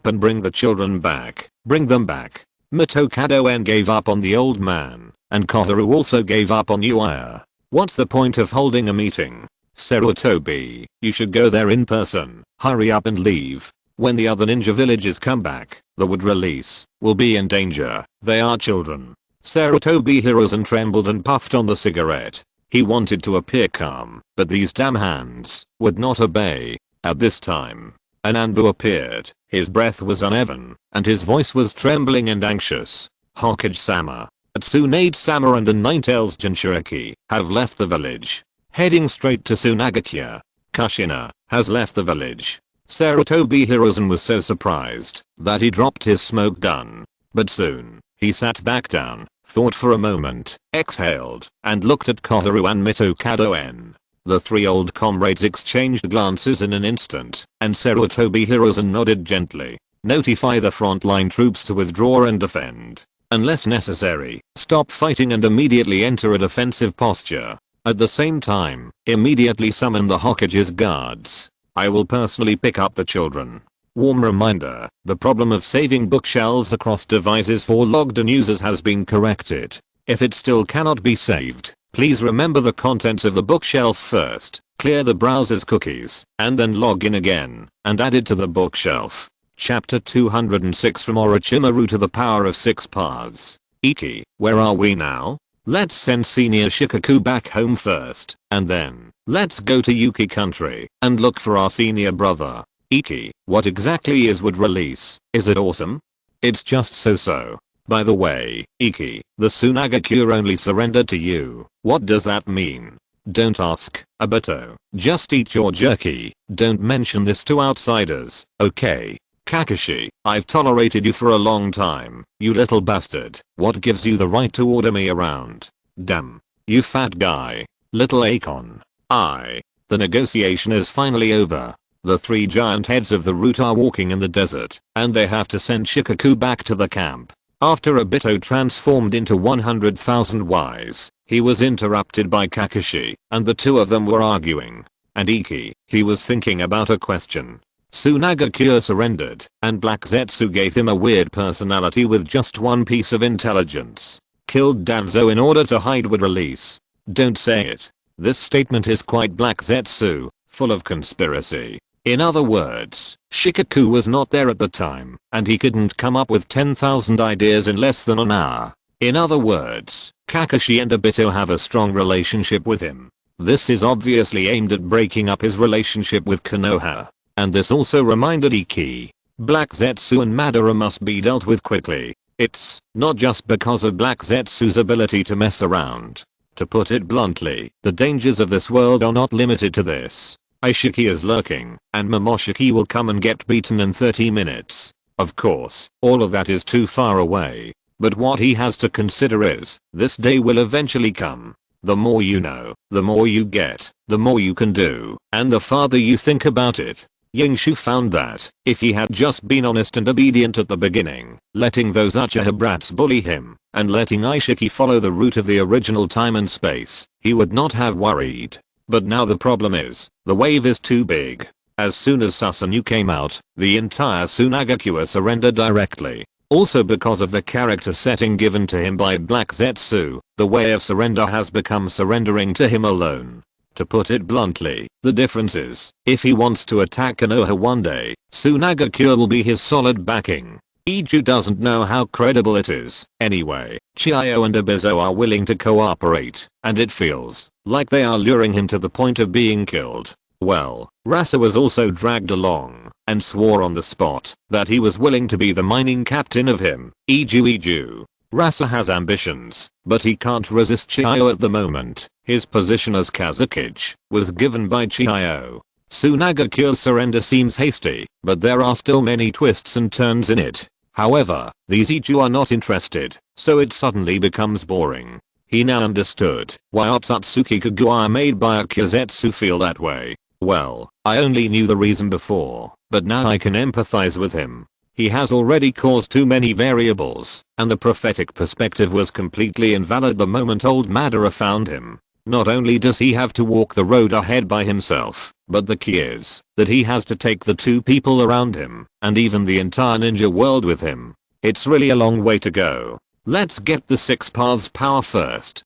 and bring the children back. Bring them back. Mito Kadoen gave up on the old man, and Koharu also gave up on Uchiha. What's the point of holding a meeting? Sarutobi, you should go there in person. Hurry up and leave. When the other ninja villages come back, the wood release will be in danger. They are children. Sarutobi Hiruzen trembled and puffed on the cigarette. He wanted to appear calm, but these damn hands would not obey. At this time, Ananbu appeared. His breath was uneven, and his voice was trembling and anxious. Hokage-sama, Tsunade-sama and the 9-tails Jinchuriki have left the village, heading straight to Tsunagakure. Kushina has left the village. Sarutobi Hiruzen was so surprised that he dropped his smoke gun. But soon, he sat back down, thought for a moment, exhaled, and looked at Koharu and Mito Kadoen. The 3 old comrades exchanged glances in an instant, and Sarutobi Hiruzen nodded gently. Notify the frontline troops to withdraw and defend. Unless necessary, stop fighting and immediately enter a defensive posture. At the same time, immediately summon the Hokage's guards. I will personally pick up the children. Warm reminder, the problem of saving bookshelves across devices for logged-in users has been corrected. If it still cannot be saved, please remember the contents of the bookshelf first, clear the browser's cookies, and then log in again, and add it to the bookshelf. Chapter 206 From Orochimaru to the Power of 6 Paths. Iki, where are we now? Let's send Senior Shikaku back home first, and then, let's go to Yuki country, and look for our senior brother. Iki, what exactly is wood release? Is it awesome? It's just so-so. By the way, Iki, the Tsunagakure only surrendered to you. What does that mean? Don't ask, Obito. Just eat your jerky. Don't mention this to outsiders, okay? Kakashi, I've tolerated you for a long time, you little bastard. What gives you the right to order me around? Damn. You fat guy. Little Akon. The negotiation is finally over. The 3 giant heads of the root are walking in the desert, and they have to send Shikaku back to the camp. After Obito transformed into 100,000 Ys, he was interrupted by Kakashi, and the 2 of them were arguing. And Iki, he was thinking about a question. Tsunagakure surrendered, and Black Zetsu gave him a weird personality with just 1 piece of intelligence. Killed Danzo in order to hide wood release. Don't say it. This statement is quite Black Zetsu, full of conspiracy. In other words, Shikaku was not there at the time, and he couldn't come up with 10,000 ideas in less than an hour. In other words, Kakashi and Obito have a strong relationship with him. This is obviously aimed at breaking up his relationship with Konoha. And this also reminded Iki Black Zetsu and Madara must be dealt with quickly. It's not just because of Black Zetsu's ability to mess around. To put it bluntly, the dangers of this world are not limited to this. Ishiki is lurking, and Momoshiki will come and get beaten in 30 minutes. Of course, all of that is too far away. But what he has to consider is, this day will eventually come. The more you know, the more you get, the more you can do, and the farther you think about it. Yingshu found that, if he had just been honest and obedient at the beginning, letting those Uchiha brats bully him, and letting Ishiki follow the route of the original time and space, he would not have worried. But now the problem is, the wave is too big. As soon as Susanoo came out, the entire Tsunagakure surrendered directly. Also because of the character setting given to him by Black Zetsu, the way of surrender has become surrendering to him alone. To put it bluntly, the difference is, if he wants to attack Konoha one day, Tsunagakure will be his solid backing. Ichu doesn't know how credible it is. Anyway, Chiyo and Obito are willing to cooperate, and it feels like they are luring him to the point of being killed. Well, Rasa was also dragged along, and swore on the spot that he was willing to be the mining captain of him. Iju. Rasa has ambitions, but he can't resist Chiyo at the moment. His position as Kazekage was given by Chiyo. Tsunagakure's surrender seems hasty, but there are still many twists and turns in it. However, these Ichu are not interested, so it suddenly becomes boring. He now understood why Otsutsuki Kagura made by Akuzetsu feel that way. Well, I only knew the reason before, but now I can empathize with him. He has already caused too many variables, and the prophetic perspective was completely invalid the moment old Madara found him. Not only does he have to walk the road ahead by himself, but the key is that he has to take the two people around him, and even the entire ninja world with him. It's really a long way to go. Let's get the 6 paths power first.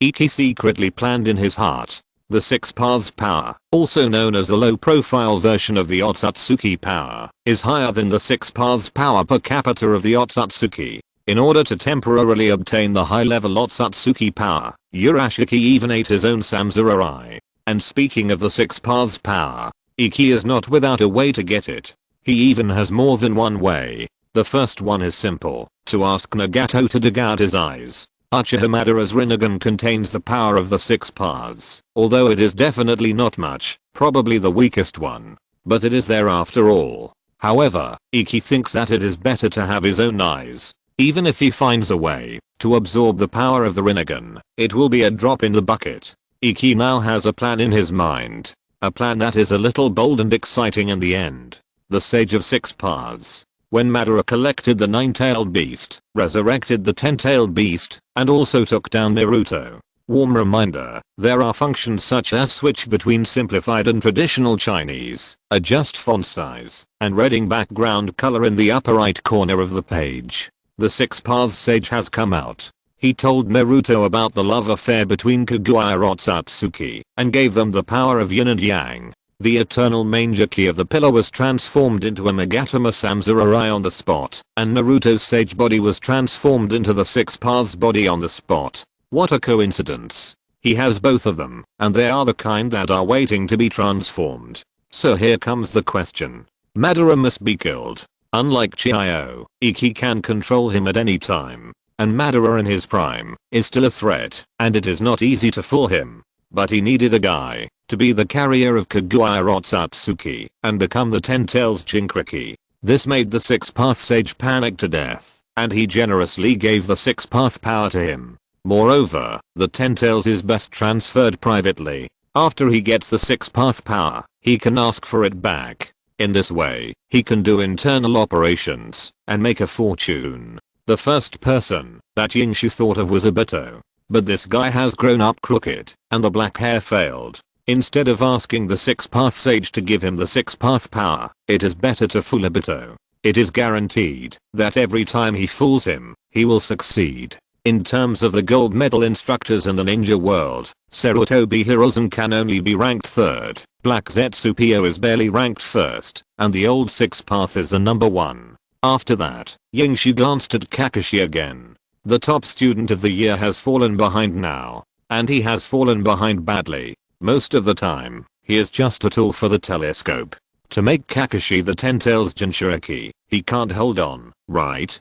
Iki secretly planned in his heart. The 6 paths power, also known as the low profile version of the Otsutsuki power, is higher than the 6 paths power per capita of the Otsutsuki. In order to temporarily obtain the high level Otsutsuki power, Urashiki even ate his own Samsurai. And speaking of the 6 paths power, Iki is not without a way to get it. He even has more than one way. The first one is simple, to ask Nagato to dig out his eyes. Uchiha Madara's Rinnegan contains the power of the 6 paths, although it is definitely not much, probably the weakest one. But it is there after all. However, Iki thinks that it is better to have his own eyes. Even if he finds a way to absorb the power of the Rinnegan, it will be a drop in the bucket. Iki now has a plan in his mind. A plan that is a little bold and exciting in the end. The Sage of 6 Paths. When Madara collected the 9-tailed beast, resurrected the 10-tailed beast, and also took down Naruto. Warm reminder, there are functions such as switch between simplified and traditional Chinese, adjust font size, and reading background color in the upper right corner of the page. The 6 Paths Sage has come out. He told Naruto about the love affair between Kagura and Otsutsuki, and gave them the power of yin and yang. The eternal Manjaki of the pillar was transformed into a Nagatama Samsurai on the spot, and Naruto's sage body was transformed into the 6 Paths body on the spot. What a coincidence. He has both of them, and they are the kind that are waiting to be transformed. So here comes the question. Madara must be killed. Unlike Chiyo, Iki can control him at any time. And Madara in his prime is still a threat, and it is not easy to fool him. But he needed a guy to be the carrier of Kagura Otsutsuki and become the 10 Tails Jinchuriki. This made the 6 Path Sage panic to death, and he generously gave the 6 Path power to him. Moreover, the 10 Tails is best transferred privately. After he gets the 6 Path power, he can ask for it back. In this way, he can do internal operations and make a fortune. The first person that Yingshu thought of was Obito. But this guy has grown up crooked, and the black hair failed. Instead of asking the 6 Path Sage to give him the 6 Path power, it is better to fool Obito. It is guaranteed that every time he fools him, he will succeed. In terms of the gold medal instructors in the ninja world, Sarutobi Hiruzen can only be ranked 3rd, Black Zetsupo is barely ranked 1st, and the old 6 Path is the number 1. After that, Yingshu glanced at Kakashi again. The top student of the year has fallen behind now, and he has fallen behind badly. Most of the time, he is just a tool for the telescope. To make Kakashi the Ten-Tails Jinchuriki, he can't hold on, right?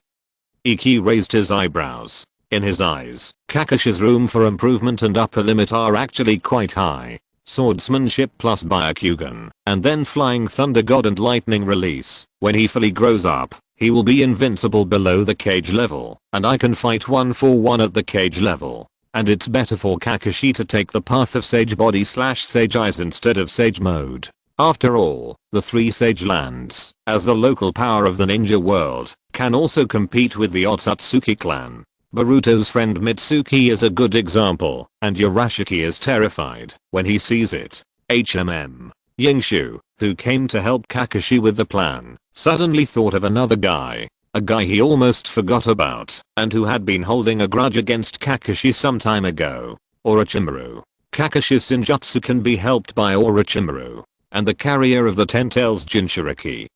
Iki raised his eyebrows. In his eyes, Kakashi's room for improvement and upper limit are actually quite high. Swordsmanship plus Byakugan, and then Flying Thunder God and Lightning Release. When he fully grows up, he will be invincible below the cage level, and I can fight 1-for-1 at the cage level. And it's better for Kakashi to take the path of Sage Body / Sage Eyes instead of Sage Mode. After all, the 3 Sage Lands, as the local power of the ninja world, can also compete with the Otsutsuki clan. Boruto's friend Mitsuki is a good example, and Urashiki is terrified when he sees it. Yingshu, who came to help Kakashi with the plan, suddenly thought of another guy. A guy he almost forgot about, and who had been holding a grudge against Kakashi some time ago. Orochimaru. Kakashi's ninjutsu can be helped by Orochimaru, and the carrier of the Ten-Tails Jinchuriki.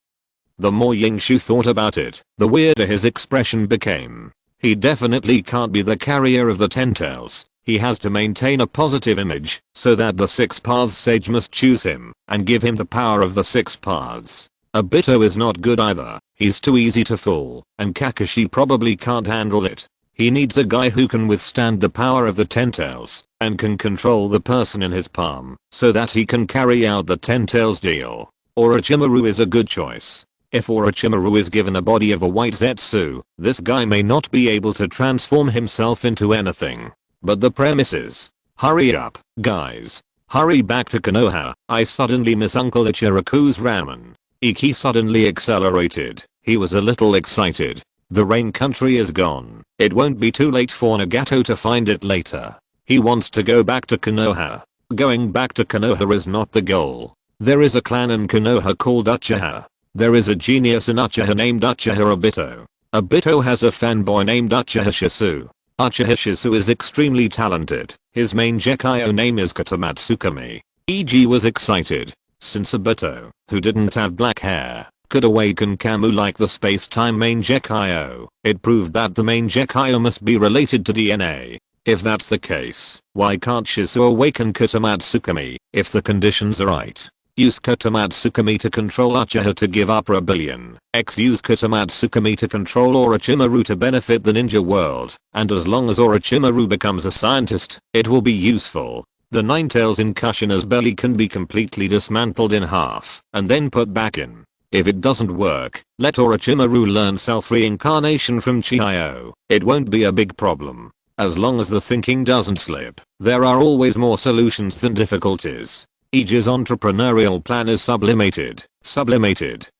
The more Yingshu thought about it, the weirder his expression became. He definitely can't be the carrier of the Ten-Tails. He has to maintain a positive image, so that the 6 Paths Sage must choose him, and give him the power of the 6 Paths. Obito is not good either, he's too easy to fool, and Kakashi probably can't handle it. He needs a guy who can withstand the power of the Ten-Tails, and can control the person in his palm, so that he can carry out the Ten-Tails deal. Orochimaru is a good choice. If Orochimaru is given a body of a white Zetsu, this guy may not be able to transform himself into anything. But the premise is, hurry up, guys. Hurry back to Konoha, I suddenly miss Uncle Ichiraku's ramen. Iki suddenly accelerated. He was a little excited. The rain country is gone. It won't be too late for Nagato to find it later. He wants to go back to Konoha. Going back to Konoha is not the goal. There is a clan in Konoha called Uchiha. There is a genius in Uchiha named Uchiha Obito. Obito has a fanboy named Uchiha Shisu. Uchiha Shisu is extremely talented. His main Gekyo name is Katamatsukami. EG was excited, since Obito, who didn't have black hair, could awaken Kamu like the space-time main Gekyo. It proved that the main Gekyo must be related to DNA. If that's the case, why can't Shisu awaken Katamatsukami, if the conditions are right? Use Katamatsukami to control Uchiha to give up rebellion. Use Katamatsukami to control Orochimaru to benefit the ninja world. And as long as Orochimaru becomes a scientist, it will be useful. The 9 tails in Kushina's belly can be completely dismantled in half, and then put back in. If it doesn't work, let Orochimaru learn self-reincarnation from Chiyo. It won't be a big problem. As long as the thinking doesn't slip, there are always more solutions than difficulties. Ichi's entrepreneurial plan is sublimated,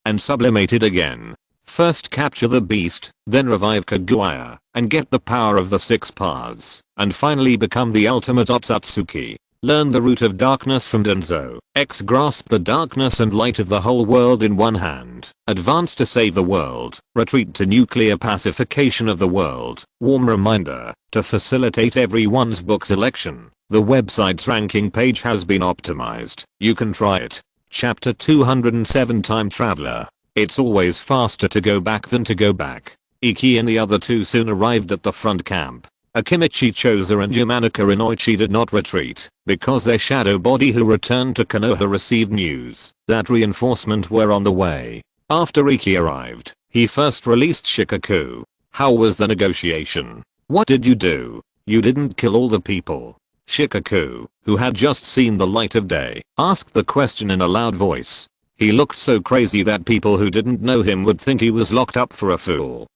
and sublimated again. First capture the beast, then revive Kaguya, and get the power of the 6 paths, and finally become the ultimate Otsutsuki. Learn the root of darkness from Danzo. Grasp the darkness and light of the whole world in one hand. Advance to save the world. Retreat to nuclear pacification of the world. Warm reminder, to facilitate everyone's book selection, the website's ranking page has been optimized. You can try it. Chapter 207 Time Traveler. It's always faster to go back than to go back. Iki and the other 2 soon arrived at the front camp. Akimichi Choza and Yamanaka Inoichi did not retreat, because their shadow body who returned to Konoha received news that reinforcement were on the way. After Iki arrived, he first released Shikaku. How was the negotiation? What did you do? You didn't kill all the people. Shikaku, who had just seen the light of day, asked the question in a loud voice. He looked so crazy that people who didn't know him would think he was locked up for a fool.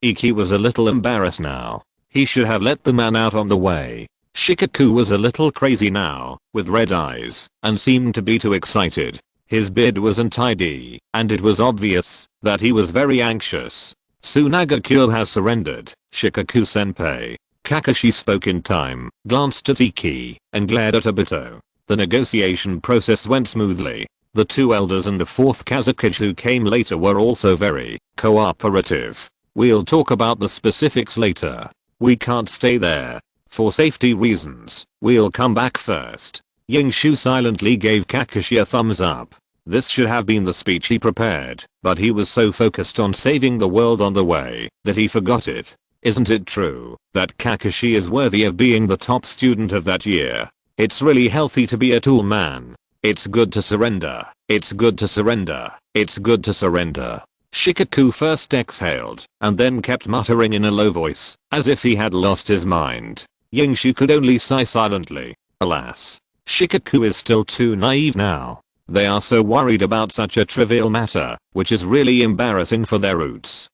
Iki was a little embarrassed now. He should have let the man out on the way. Shikaku was a little crazy now, with red eyes, and seemed to be too excited. His beard was untidy, and it was obvious that he was very anxious. Tsunagakure has surrendered, Shikaku-senpai. Kakashi spoke in time, glanced at Iki, and glared at Obito. The negotiation process went smoothly. The 2 elders and the 4th Kazakage who came later were also very cooperative. We'll talk about the specifics later. We can't stay there. For safety reasons, we'll come back first. Yingshu silently gave Kakashi a thumbs up. This should have been the speech he prepared, but he was so focused on saving the world on the way that he forgot it. Isn't it true that Kakashi is worthy of being the top student of that year? It's really healthy to be a tool man. It's good to surrender. It's good to surrender. It's good to surrender. Shikaku first exhaled, and then kept muttering in a low voice, as if he had lost his mind. Yingshu could only sigh silently. Alas. Shikaku is still too naive now. They are so worried about such a trivial matter, which is really embarrassing for their roots.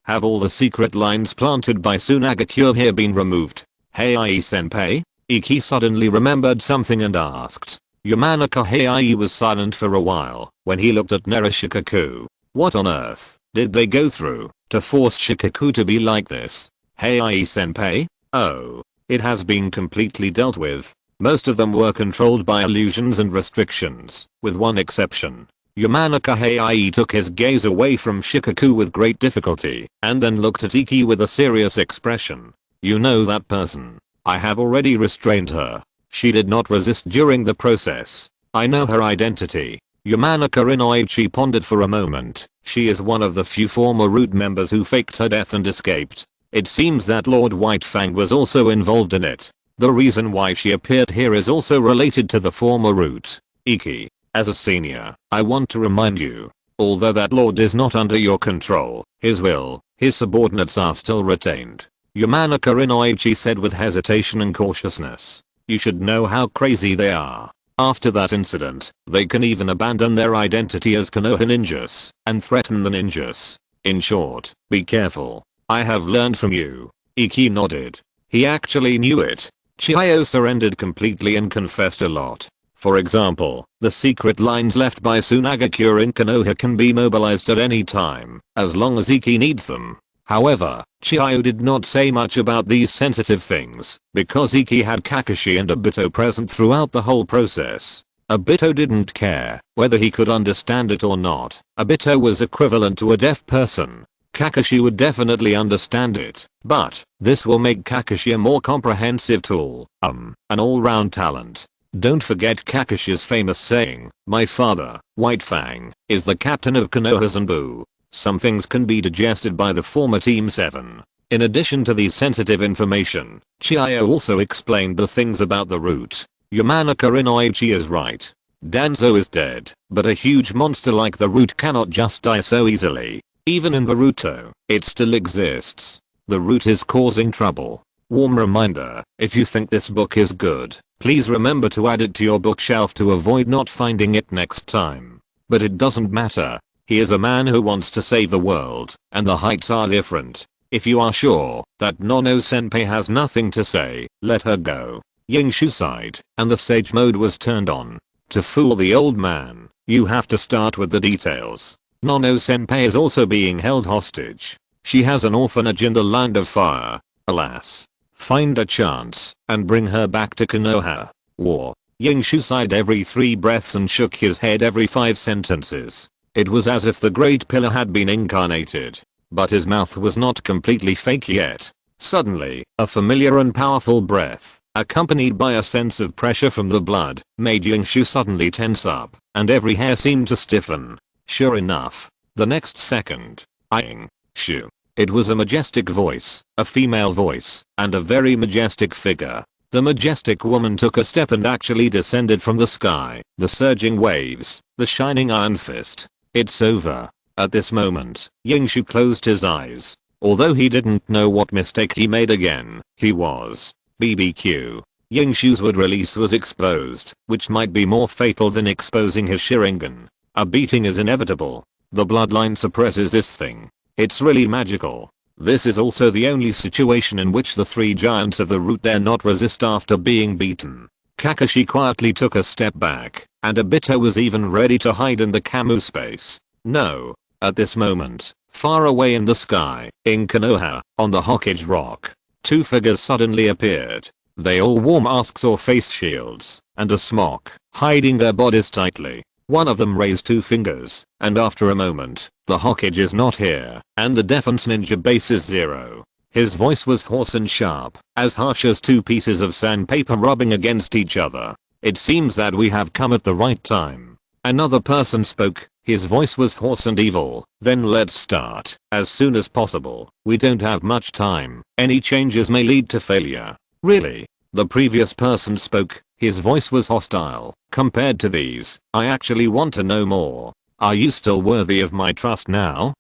Have all the secret lines planted by Tsunagakure here been removed? Hey Senpai? Iki suddenly remembered something and asked. Yamanaka Heiai was silent for a while when he looked at Narushikaku. What on earth did they go through to force Shikaku to be like this? Heiai Senpai? Oh, it has been completely dealt with. Most of them were controlled by illusions and restrictions, with one exception. Yamanaka Heiai took his gaze away from Shikaku with great difficulty and then looked at Iki with a serious expression. You know that person. I have already restrained her. She did not resist during the process. I know her identity. Yamanaka Inoichi pondered for a moment. She is one of the few former root members who faked her death and escaped. It seems that Lord Whitefang was also involved in it. The reason why she appeared here is also related to the former root. Iki, as a senior, I want to remind you. Although that lord is not under your control, his will, his subordinates are still retained. Yamanaka Inoichi said with hesitation and cautiousness. You should know how crazy they are. After that incident, they can even abandon their identity as Konoha ninjas and threaten the ninjas. In short, be careful. I have learned from you. Iki nodded. He actually knew it. Chiyo surrendered completely and confessed a lot. For example, the secret lines left by Tsunagakure in Konoha can be mobilized at any time, as long as Iki needs them. However, Chiyo did not say much about these sensitive things, because Iki had Kakashi and Obito present throughout the whole process. Obito didn't care whether he could understand it or not. Obito was equivalent to a deaf person. Kakashi would definitely understand it, but this will make Kakashi a more comprehensive tool, an all-round talent. Don't forget Kakashi's famous saying, my father, Whitefang, is the captain of Konoha Zanbu. Some things can be digested by the former Team 7. In addition to the sensitive information, Chiyo also explained the things about the root. Yamanaka Inoichi is right. Danzo is dead, but a huge monster like the root cannot just die so easily. Even in Naruto, it still exists. The root is causing trouble. Warm reminder, if you think this book is good, please remember to add it to your bookshelf to avoid not finding it next time. But it doesn't matter. He is a man who wants to save the world, and the heights are different. If you are sure that Nono-senpai has nothing to say, let her go. Yingshu sighed, and the sage mode was turned on. To fool the old man, you have to start with the details. Nono-senpai is also being held hostage. She has an orphanage in the Land of Fire. Alas. Find a chance, and bring her back to Konoha. War. Yingshu sighed every 3 breaths and shook his head every 5 sentences. It was as if the Great Pillar had been incarnated. But his mouth was not completely fake yet. Suddenly, a familiar and powerful breath, accompanied by a sense of pressure from the blood, made Yingshu suddenly tense up, and every hair seemed to stiffen. Sure enough, the next second, Yingshu. It was a majestic voice, a female voice, and a very majestic figure. The majestic woman took a step and actually descended from the sky, the surging waves, the shining iron fist. It's over. At this moment, Yingshu closed his eyes. Although he didn't know what mistake he made again, he was BBQ. Yingshu's word release was exposed, which might be more fatal than exposing his Sharingan. A beating is inevitable. The bloodline suppresses this thing. It's really magical. This is also the only situation in which the 3 giants of the root dare not resist after being beaten. Kakashi quietly took a step back, and Obito was even ready to hide in the Camu space. No. At this moment, far away in the sky, in Konoha, on the Hokage Rock, 2 figures suddenly appeared. They all wore masks or face shields, and a smock, hiding their bodies tightly. One of them raised 2 fingers, and after a moment, the Hokage is not here, and the defense ninja base is 0. His voice was hoarse and sharp, as harsh as 2 pieces of sandpaper rubbing against each other. It seems that we have come at the right time. Another person spoke, his voice was hoarse and evil. Then let's start, as soon as possible. We don't have much time. Any changes may lead to failure. Really? The previous person spoke, His voice was hostile. Compared to these, I actually want to know more. Are you still worthy of my trust now?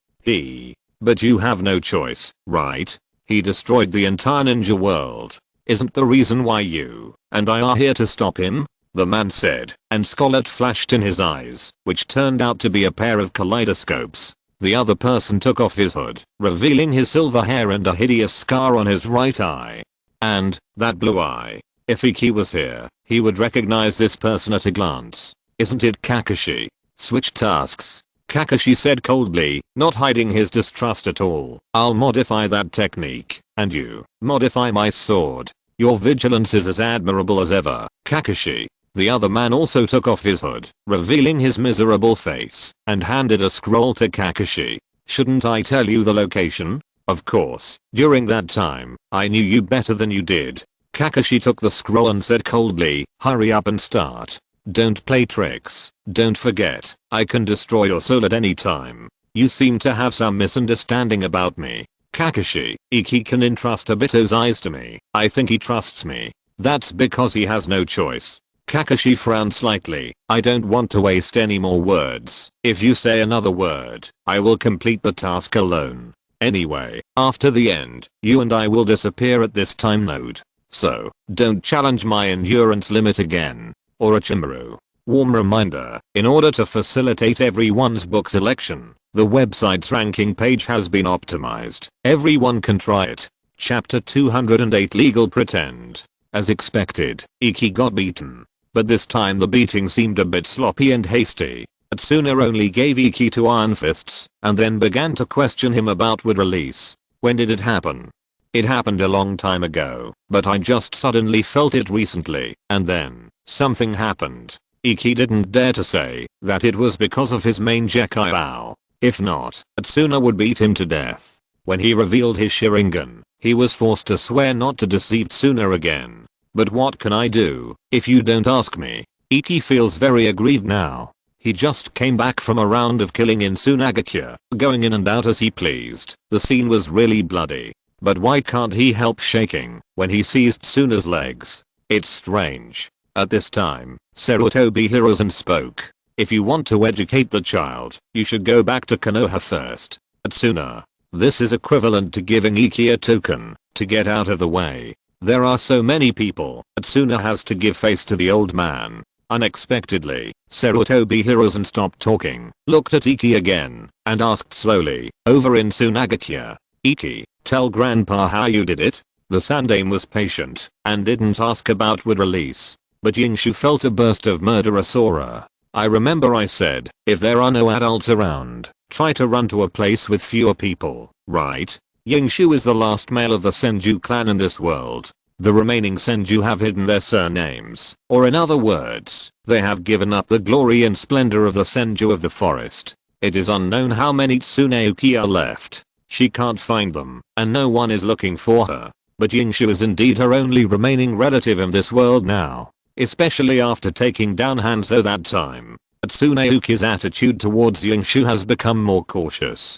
But you have no choice, right? He destroyed the entire ninja world. Isn't the reason why you and I are here to stop him? The man said, and scarlet flashed in his eyes, which turned out to be a pair of kaleidoscopes. The other person took off his hood, revealing his silver hair and a hideous scar on his right eye. And that blue eye. If Iki was here, he would recognize this person at a glance. Isn't it Kakashi? Switch tasks. Kakashi said coldly, not hiding his distrust at all. I'll modify that technique, and you modify my sword. Your vigilance is as admirable as ever, Kakashi. The other man also took off his hood, revealing his miserable face, and handed a scroll to Kakashi. Shouldn't I tell you the location? Of course, during that time, I knew you better than you did. Kakashi took the scroll and said coldly, hurry up and start. Don't play tricks. Don't forget, I can destroy your soul at any time. You seem to have some misunderstanding about me. Kakashi, Iki can entrust Obito's eyes to me. I think he trusts me. That's because he has no choice. Kakashi frowned slightly. I don't want to waste any more words. If you say another word, I will complete the task alone. Anyway, after the end, you and I will disappear at this time node. So, don't challenge my endurance limit again. Orochimaru. Warm reminder, in order to facilitate everyone's book selection, the website's ranking page has been optimized. Everyone can try it. Chapter 208 Legal Pretend. As expected, Iki got beaten. But this time the beating seemed a bit sloppy and hasty. Tsuna only gave Iki 2 iron fists, and then began to question him about wood release. When did it happen? It happened a long time ago, but I just suddenly felt it recently, and then, something happened. Iki didn't dare to say that it was because of his main Gekkai. If not, Tsuna would beat him to death. When he revealed his Sharingan, he was forced to swear not to deceive Tsuna again. But what can I do, if you don't ask me? Iki feels very aggrieved now. He just came back from a round of killing in Tsunagakure, going in and out as he pleased. The scene was really bloody. But why can't he help shaking when he sees Tsuna's legs? It's strange. At this time, Sarutobi Hiruzen spoke. If you want to educate the child, you should go back to Konoha first. Tsuna. This is equivalent to giving Iki a token to get out of the way. There are so many people. Tsuna has to give face to the old man. Unexpectedly, Sarutobi Hiruzen stopped talking, looked at Iki again, and asked slowly, over in Tsunagakure. Iki, tell grandpa how you did it? The Sandaime was patient, and didn't ask about wood release. But Yingshu felt a burst of murderous aura. I remember I said, if there are no adults around, try to run to a place with fewer people, right? Yingshu is the last male of the Senju clan in this world. The remaining Senju have hidden their surnames, or in other words, they have given up the glory and splendor of the Senju of the forest. It is unknown how many Tsuneuki are left. She can't find them, and no one is looking for her. But Yingshu is indeed her only remaining relative in this world now. Especially after taking down Hanzo that time. Tsuneuki's attitude towards Yingshu has become more cautious.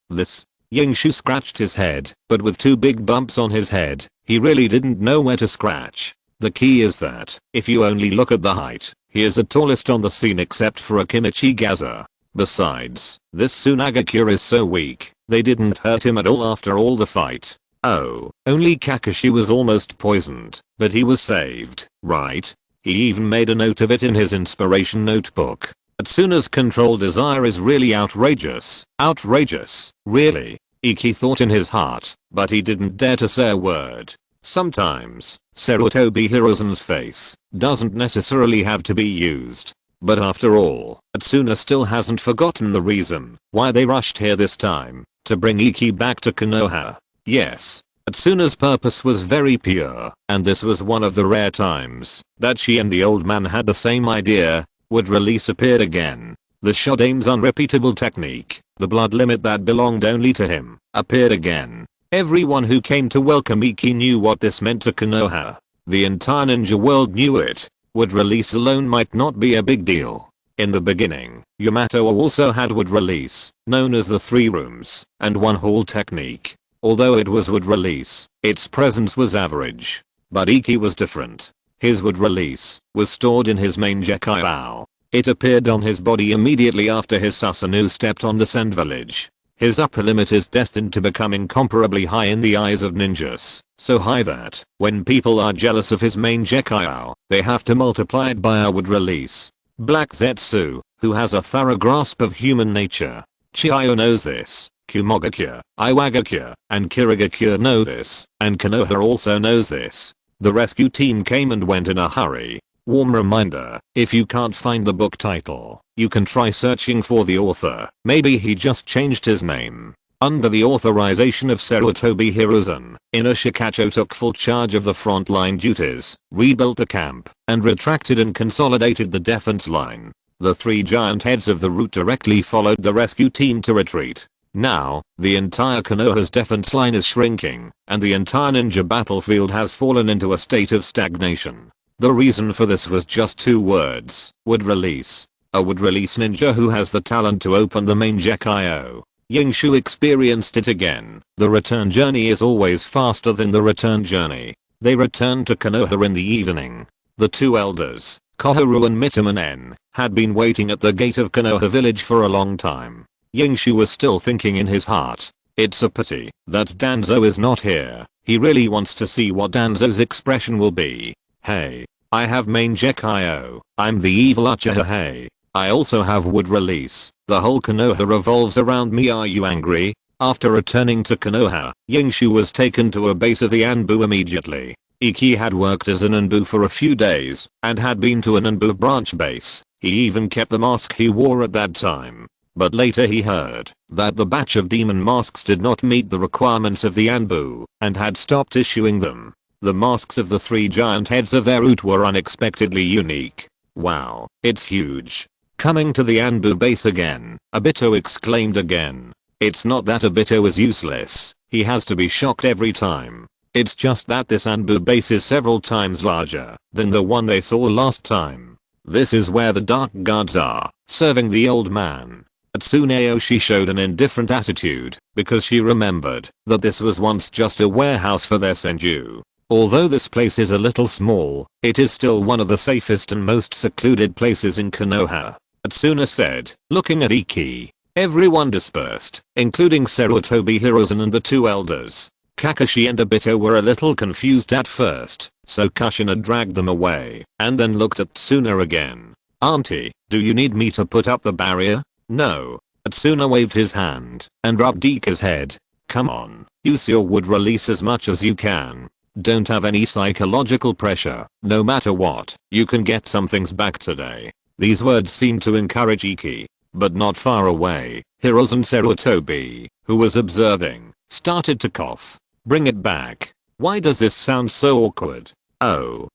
This. Yingshu scratched his head, but with 2 big bumps on his head, he really didn't know where to scratch. The key is that, if you only look at the height, he is the tallest on the scene except for Akimichi Gaza. Besides, this Tsunagakure is so weak, they didn't hurt him at all after all the fight. Oh, only Kakashi was almost poisoned, but he was saved, right? He even made a note of it in his inspiration notebook. Tsuna's control desire is really outrageous. Outrageous, really? Iki thought in his heart, but he didn't dare to say a word. Sometimes, Sarutobi Hiruzen's face doesn't necessarily have to be used. But after all, Tsuna still hasn't forgotten the reason why they rushed here this time, to bring Iki back to Konoha. Yes, Tsuna's purpose was very pure, and this was one of the rare times that she and the old man had the same idea. Wood release appeared again. The Shodaime's unrepeatable technique, the blood limit that belonged only to him, appeared again. Everyone who came to welcome Iki knew what this meant to Konoha. The entire ninja world knew it. Wood release alone might not be a big deal. In the beginning, Yamato also had wood release, known as the 3 rooms, and 1 hall technique. Although it was wood release, its presence was average. But Iki was different. His wood release was stored in his main Gekaiao. It appeared on his body immediately after his Susanoo stepped on the Sand village. His upper limit is destined to become incomparably high in the eyes of ninjas, so high that, when people are jealous of his main Gekaiao, they have to multiply it by a wood release. Black Zetsu, who has a thorough grasp of human nature. Chiyo knows this, Kumogakure, Iwagakure, and Kirigakure know this, and Konoha also knows this. The rescue team came and went in a hurry. Warm reminder, if you can't find the book title, you can try searching for the author. Maybe he just changed his name. Under the authorization of Sarutobi Hiruzen, Inoshikacho took full charge of the frontline duties, rebuilt the camp, and retracted and consolidated the defense line. The three giant heads of the route directly followed the rescue team to retreat. Now, the entire Konoha's defense line is shrinking, and the entire ninja battlefield has fallen into a state of stagnation. The reason for this was just 2 words, wood release. A wood release ninja who has the talent to open the main Gekaiao. Yingshu experienced it again. The return journey is always faster than the return journey. They returned to Konoha in the evening. The 2 elders, Koharu and Mitaman, had been waiting at the gate of Konoha village for a long time. Yingshu was still thinking in his heart, it's a pity that Danzo is not here. He really wants to see what Danzo's expression will be. Hey, I have main Gekaiao. I'm the evil Uchiha. Hey, I also have wood release. The whole Konoha revolves around me. Are you angry? After returning to Konoha, Yingshu was taken to a base of the Anbu immediately. Iki had worked as an Anbu for a few days and had been to an Anbu branch base. He even kept the mask he wore at that time. But later he heard that the batch of demon masks did not meet the requirements of the Anbu and had stopped issuing them. The masks of the 3 giant heads of their route were unexpectedly unique. Wow, it's huge. Coming to the Anbu base again, Obito exclaimed again. It's not that Obito is useless, he has to be shocked every time. It's just that this Anbu base is several times larger than the one they saw last time. This is where the dark guards are, serving the old man. Tsuneyoshi showed an indifferent attitude because she remembered that this was once just a warehouse for their senju. Although this place is a little small, it is still one of the safest and most secluded places in Konoha. Tsuna said, looking at Iki. Everyone dispersed, including Sarutobi Hiruzen and the 2 elders. Kakashi and Obito were a little confused at first, so Kushina dragged them away, and then looked at Tsuna again. Auntie, do you need me to put up the barrier? No. Tsuna waved his hand, and rubbed Ika's head. Come on, use your wood release as much as you can. Don't have any psychological pressure. No matter what, you can get some things back today. These words seemed to encourage Iki. But not far away, Hiruzen Sarutobi, who was observing, started to cough. Bring it back. Why does this sound so awkward? Oh.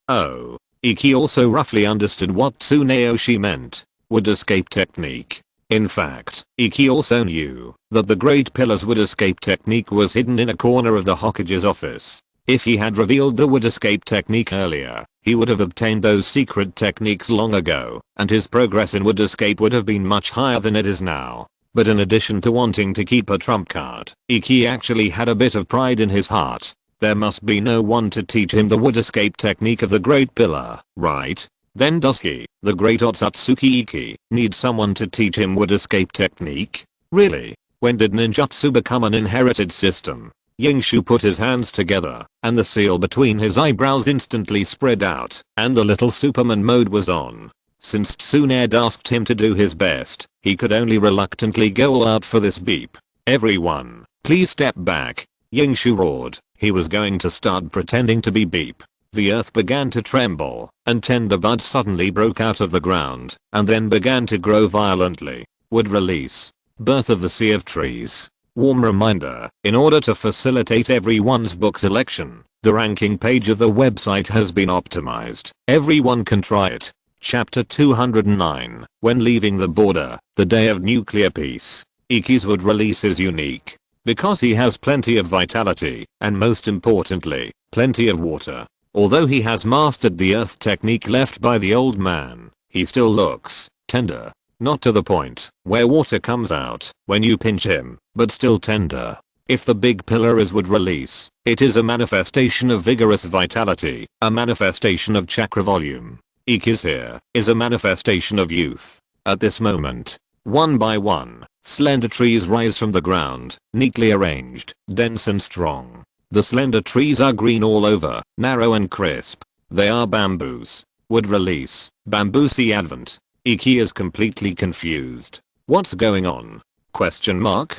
Iki also roughly understood what Tsuneyoshi meant. Wood escape technique. In fact, Iki also knew that the Great Pillar's wood escape technique was hidden in a corner of the Hokage's office. If he had revealed the wood escape technique earlier, he would have obtained those secret techniques long ago, and his progress in wood escape would have been much higher than it is now. But in addition to wanting to keep a trump card, Iki actually had a bit of pride in his heart. There must be no one to teach him the wood escape technique of the Great Pillar, right? Then does he, the great Otsutsuki Iki, need someone to teach him wood escape technique? Really? When did ninjutsu become an inherited system? Yingshu put his hands together, and the seal between his eyebrows instantly spread out, and the little Superman mode was on. Since Tsunade asked him to do his best, he could only reluctantly go all out for this beep. Everyone, please step back. Yingshu roared. He was going to start pretending to be Beep. The earth began to tremble, and tender buds suddenly broke out of the ground, and then began to grow violently. Wood release. Birth of the Sea of Trees. Warm reminder, in order to facilitate everyone's book selection, the ranking page of the website has been optimized. Everyone can try it. Chapter 209. When leaving the border, the day of nuclear peace. Iki's wood release is unique because he has plenty of vitality, and most importantly, plenty of water. Although he has mastered the earth technique left by the old man, he still looks tender. Not to the point where water comes out when you pinch him, but still tender. If the big pillar is wood release, it is a manifestation of vigorous vitality, a manifestation of chakra volume. Iki's here is a manifestation of youth. At this moment, one by one, slender trees rise from the ground, neatly arranged, dense and strong. The slender trees are green all over, narrow and crisp. They are bamboos. Wood release, bamboo-see advent. Iki is completely confused. What's going on? Question mark?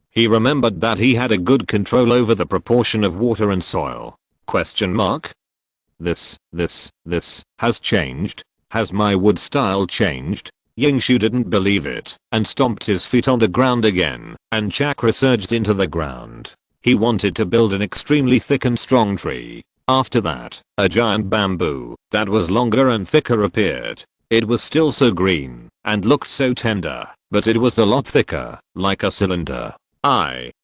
He remembered that he had a good control over the proportion of water and soil. Question mark? This has changed? Has my wood style changed? Yingshu didn't believe it and stomped his feet on the ground again, and chakra surged into the ground. He wanted to build an extremely thick and strong tree. After that, a giant bamboo that was longer and thicker appeared. It was still so green and looked so tender, but it was a lot thicker, like a cylinder. Yingshu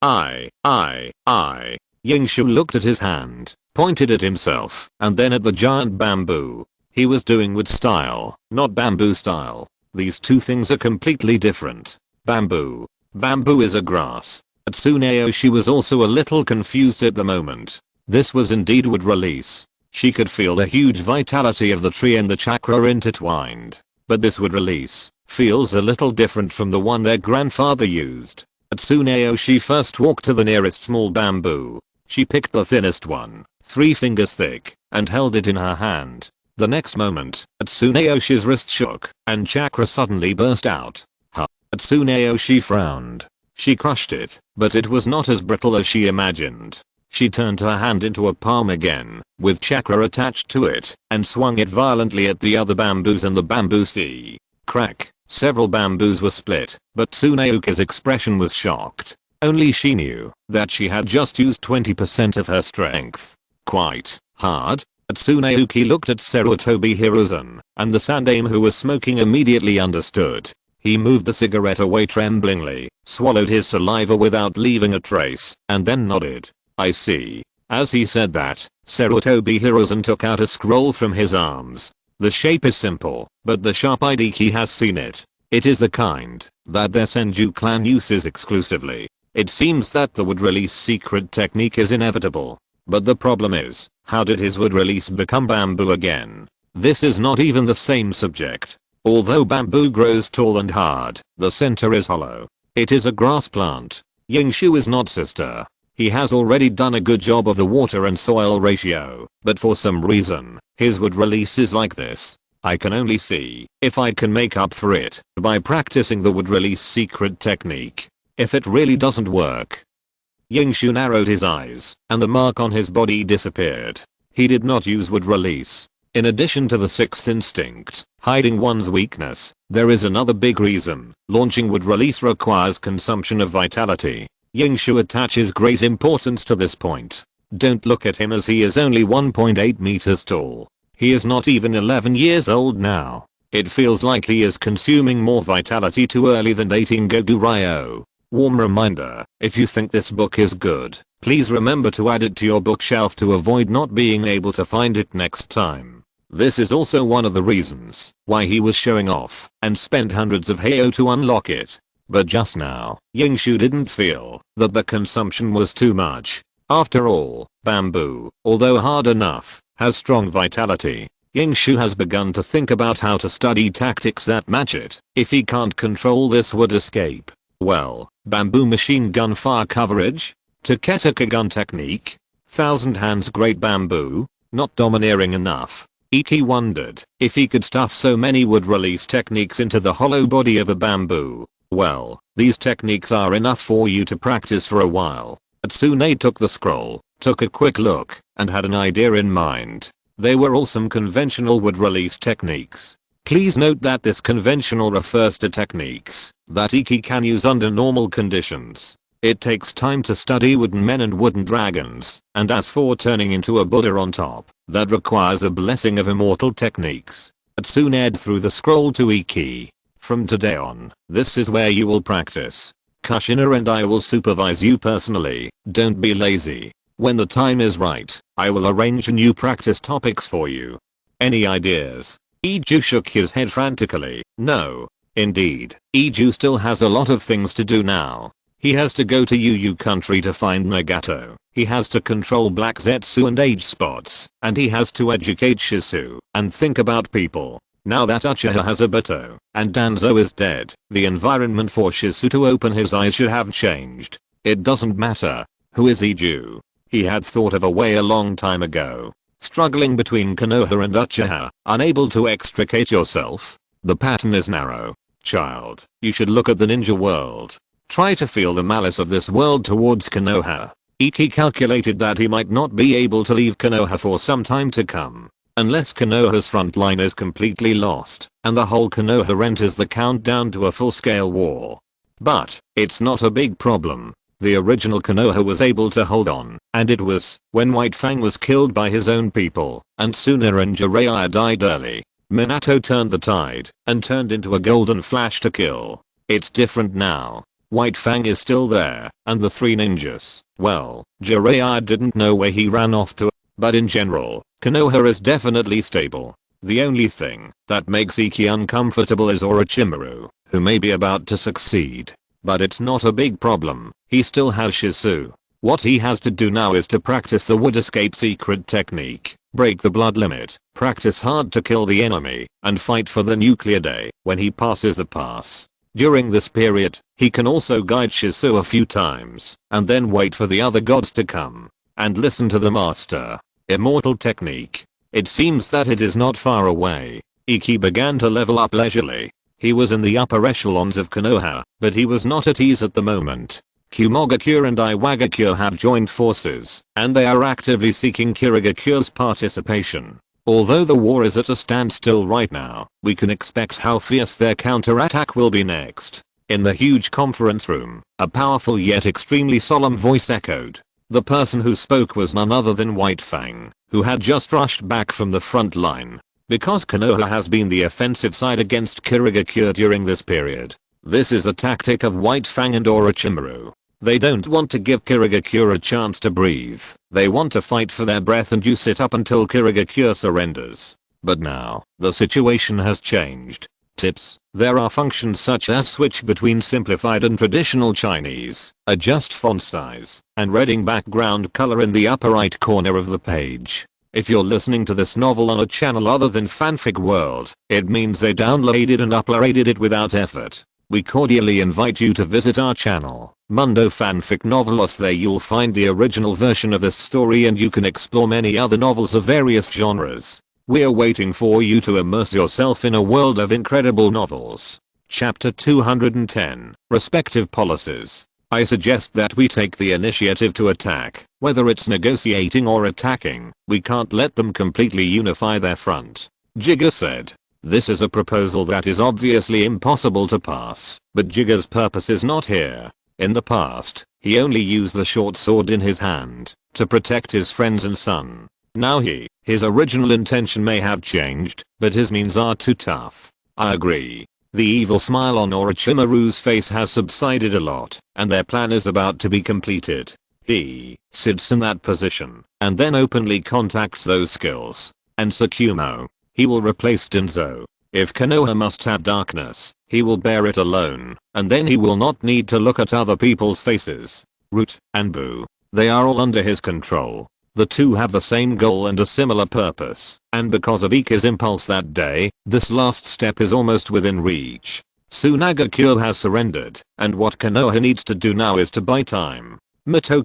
looked at his hand, pointed at himself, and then at the giant bamboo. He was doing wood style, not bamboo style. These two things are completely different. Bamboo is a grass. Tsunayoshi was also a little confused at the moment. This was indeed wood release. She could feel the huge vitality of the tree and the chakra intertwined. But this wood release feels a little different from the one their grandfather used. Tsunayoshi first walked to the nearest small bamboo. She picked the thinnest one, 3 fingers thick, and held it in her hand. The next moment, Tsunayoshi's wrist shook, and chakra suddenly burst out. Tsunayoshi frowned. She crushed it, but it was not as brittle as she imagined. She turned her hand into a palm again, with chakra attached to it, and swung it violently at the other bamboos and the bamboo sea. Crack. Several bamboos were split, but Tsunayoki's expression was shocked. Only she knew that she had just used 20% of her strength. Quite hard. Tsunayoki looked at Sarutobi Hiruzen, and the Sandaime who was smoking immediately understood. He moved the cigarette away tremblingly, swallowed his saliva without leaving a trace, and then nodded. I see. As he said that, Sarutobi Hiruzen took out a scroll from his arms. The shape is simple, but the sharp-eyed Iki has seen it. It is the kind that their Senju clan uses exclusively. It seems that the wood release secret technique is inevitable. But the problem is, how did his wood release become bamboo again? This is not even the same subject. Although bamboo grows tall and hard, the center is hollow. It is a grass plant. Yingshu is not sister. He has already done a good job of the water and soil ratio, but for some reason, his wood release is like this. I can only see if I can make up for it by practicing the wood release secret technique. If it really doesn't work. Yingshu narrowed his eyes, and the mark on his body disappeared. He did not use wood release. In addition to the sixth instinct, hiding one's weakness, there is another big reason. Launching wood release requires consumption of vitality. Yingshu attaches great importance to this point. Don't look at him as he is only 1.8 meters tall. He is not even 11 years old now. It feels like he is consuming more vitality too early than dating Gogu-Ryo. Warm reminder, if you think this book is good, please remember to add it to your bookshelf to avoid not being able to find it next time. This is also one of the reasons why he was showing off and spent hundreds of Heio to unlock it. But just now, Yingshu didn't feel that the consumption was too much. After all, bamboo, although hard enough, has strong vitality. Yingshu has begun to think about how to study tactics that match it. If he can't control this wood escape, well, bamboo machine gun fire coverage? Taketaka gun technique? Thousand hands great bamboo? Not domineering enough. Iki wondered if he could stuff so many wood release techniques into the hollow body of a bamboo. Well, these techniques are enough for you to practice for a while. Tsune took the scroll, took a quick look, and had an idea in mind. They were all some conventional wood release techniques. Please note that this conventional refers to techniques that Iki can use under normal conditions. It takes time to study wooden men and wooden dragons, and as for turning into a Buddha on top, that requires a blessing of immortal techniques. Tsune threw the scroll to Iki. From today on, this is where you will practice. Kushina and I will supervise you personally. Don't be lazy. When the time is right, I will arrange new practice topics for you. Any ideas? Iju shook his head frantically. No. Indeed, Iju still has a lot of things to do now. He has to go to UU country to find Nagato. He has to control black Zetsu and age spots. And he has to educate Shizu and think about people. Now that Uchiha has Obito and Danzo is dead, the environment for Shizu to open his eyes should have changed. It doesn't matter. Who is Iju? He had thought of a way a long time ago. Struggling between Konoha and Uchiha, unable to extricate yourself? The pattern is narrow. Child, you should look at the ninja world. Try to feel the malice of this world towards Konoha. Iki calculated that he might not be able to leave Konoha for some time to come. Unless Konoha's front line is completely lost, and the whole Konoha enters the countdown to a full-scale war. But, it's not a big problem. The original Konoha was able to hold on, and it was when White Fang was killed by his own people, and Suna and Jiraiya died early. Minato turned the tide, and turned into a golden flash to kill. It's different now. White Fang is still there, and the three ninjas, well, Jiraiya didn't know where he ran off to, but in general, Konoha is definitely stable. The only thing that makes Iki uncomfortable is Orochimaru, who may be about to succeed. But it's not a big problem, he still has Shizu. What he has to do now is to practice the wood escape secret technique, break the blood limit, practice hard to kill the enemy, and fight for the nuclear day when he passes the pass. During this period, he can also guide Shizu a few times, and then wait for the other gods to come, and listen to the master. Immortal technique. It seems that it is not far away. Iki began to level up leisurely. He was in the upper echelons of Konoha, but he was not at ease at the moment. Kumogakure and Iwagakure have joined forces, and they are actively seeking Kirigakure's participation. Although the war is at a standstill right now, we can expect how fierce their counterattack will be next. In the huge conference room, a powerful yet extremely solemn voice echoed. The person who spoke was none other than White Fang, who had just rushed back from the front line. Because Konoha has been the offensive side against Kirigakure during this period, this is a tactic of White Fang and Orochimaru. They don't want to give Kirigakure a chance to breathe. They want to fight for their breath and use it up until Kirigakure surrenders. But now, the situation has changed. Tips: there are functions such as switch between simplified and traditional Chinese, adjust font size, and reading background color in the upper right corner of the page. If you're listening to this novel on a channel other than Fanfic World, it means they downloaded and uploaded it without effort. We cordially invite you to visit our channel, Mundo Fanfic Novelos. There you'll find the original version of this story and you can explore many other novels of various genres. We're waiting for you to immerse yourself in a world of incredible novels. Chapter 210, Respective Policies. I suggest that we take the initiative to attack, whether it's negotiating or attacking. We can't let them completely unify their front. Jiga said. This is a proposal that is obviously impossible to pass, but Jiga's purpose is not here. In the past, he only used the short sword in his hand to protect his friends and son. Now his original intention may have changed, but his means are too tough. I agree. The evil smile on Orochimaru's face has subsided a lot, and their plan is about to be completed. He sits in that position, and then openly contacts those skills. And Tsukumo. He will replace Danzo. If Konoha must have darkness, he will bear it alone, and then he will not need to look at other people's faces. Root and Boo. They are all under his control. The two have the same goal and a similar purpose, and because of Ike's impulse that day, this last step is almost within reach. Tsunagakure has surrendered, and what Konoha needs to do now is to buy time. Mito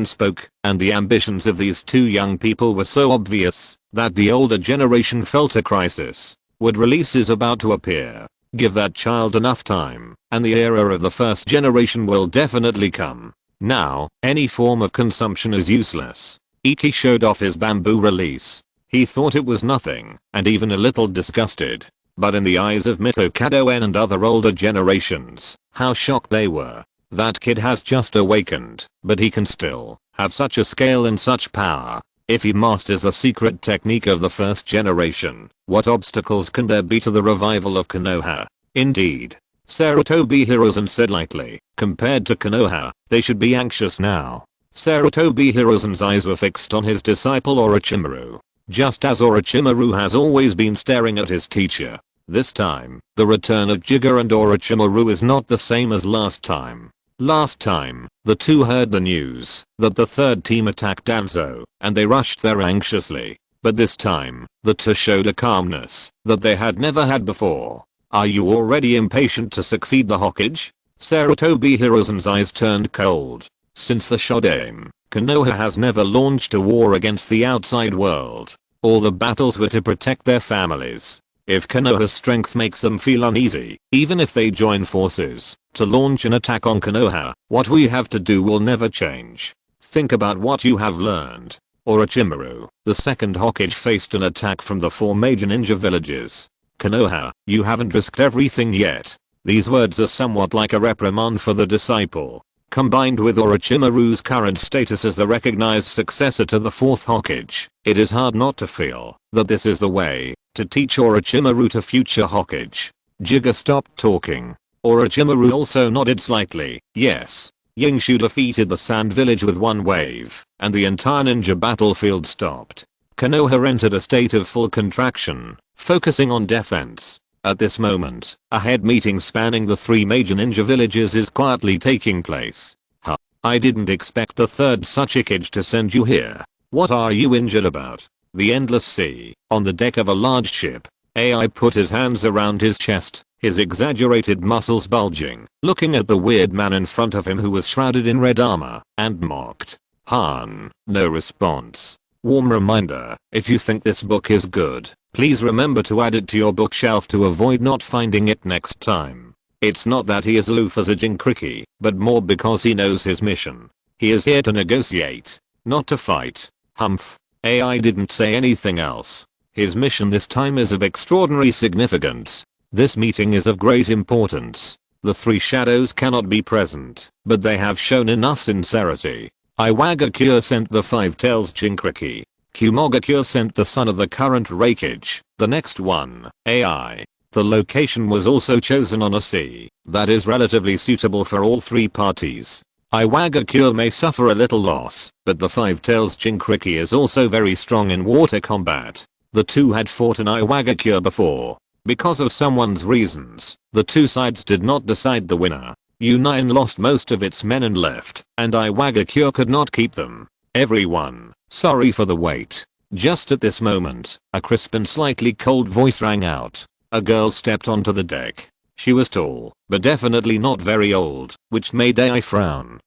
spoke, and the ambitions of these two young people were so obvious that the older generation felt a crisis. Wood release is about to appear. Give that child enough time, and the era of the first generation will definitely come. Now, any form of consumption is useless. Iki showed off his bamboo release. He thought it was nothing, and even a little disgusted. But in the eyes of Mito and other older generations, how shocked they were. That kid has just awakened, but he can still have such a scale and such power. If he masters the secret technique of the first generation, what obstacles can there be to the revival of Konoha? Indeed. Sarutobi Hiruzen said lightly, compared to Konoha, they should be anxious now. Sarutobi Hiruzen's eyes were fixed on his disciple Orochimaru, just as Orochimaru has always been staring at his teacher. This time, the return of Jiga and Orochimaru is not the same as last time. Last time, the two heard the news that the third team attacked Danzo, and they rushed there anxiously. But this time, the two showed a calmness that they had never had before. Are you already impatient to succeed the Hokage? Sarutobi Hiruzen's eyes turned cold. Since the Shodaime, Konoha has never launched a war against the outside world. All the battles were to protect their families. If Konoha's strength makes them feel uneasy, even if they join forces to launch an attack on Konoha, what we have to do will never change. Think about what you have learned. Orochimaru, the second Hokage, faced an attack from the 4 major ninja villages. Konoha, you haven't risked everything yet. These words are somewhat like a reprimand for the disciple. Combined with Orochimaru's current status as the recognized successor to the 4th Hokage, it is hard not to feel that this is the way to teach Orochimaru to future Hokage. Jiga stopped talking. Orochimaru also nodded slightly. Yes. Yingshu defeated the Sand Village with one wave, and the entire ninja battlefield stopped. Konoha entered a state of full contraction, focusing on defense. At this moment, a head meeting spanning the 3 major ninja villages is quietly taking place. Huh. I didn't expect the third Hokage to send you here. What are you injured about? The endless sea, on the deck of a large ship. AI put his hands around his chest, his exaggerated muscles bulging, looking at the weird man in front of him who was shrouded in red armor, and mocked. Han, no response. Warm reminder, if you think this book is good, please remember to add it to your bookshelf to avoid not finding it next time. It's not that he is aloof as a Jinchuriki, but more because he knows his mission. He is here to negotiate, not to fight. Humph. AI didn't say anything else. His mission this time is of extraordinary significance. This meeting is of great importance. The 3 shadows cannot be present, but they have shown enough sincerity. Iwagakure sent the 5 tails Jinchuriki. Kumogakure sent the son of the current Raikage, the next one, AI. The location was also chosen on a sea that is relatively suitable for all 3 parties. Iwagakure may suffer a little loss, but the 5 tails Jinchuriki is also very strong in water combat. The 2 had fought in Iwagakure before. Because of someone's reasons, the 2 sides did not decide the winner. U9 lost most of its men and left, and Iwagakure could not keep them. Everyone, sorry for the wait. Just at this moment, a crisp and slightly cold voice rang out. A girl stepped onto the deck. She was tall, but definitely not very old, which made AI frown.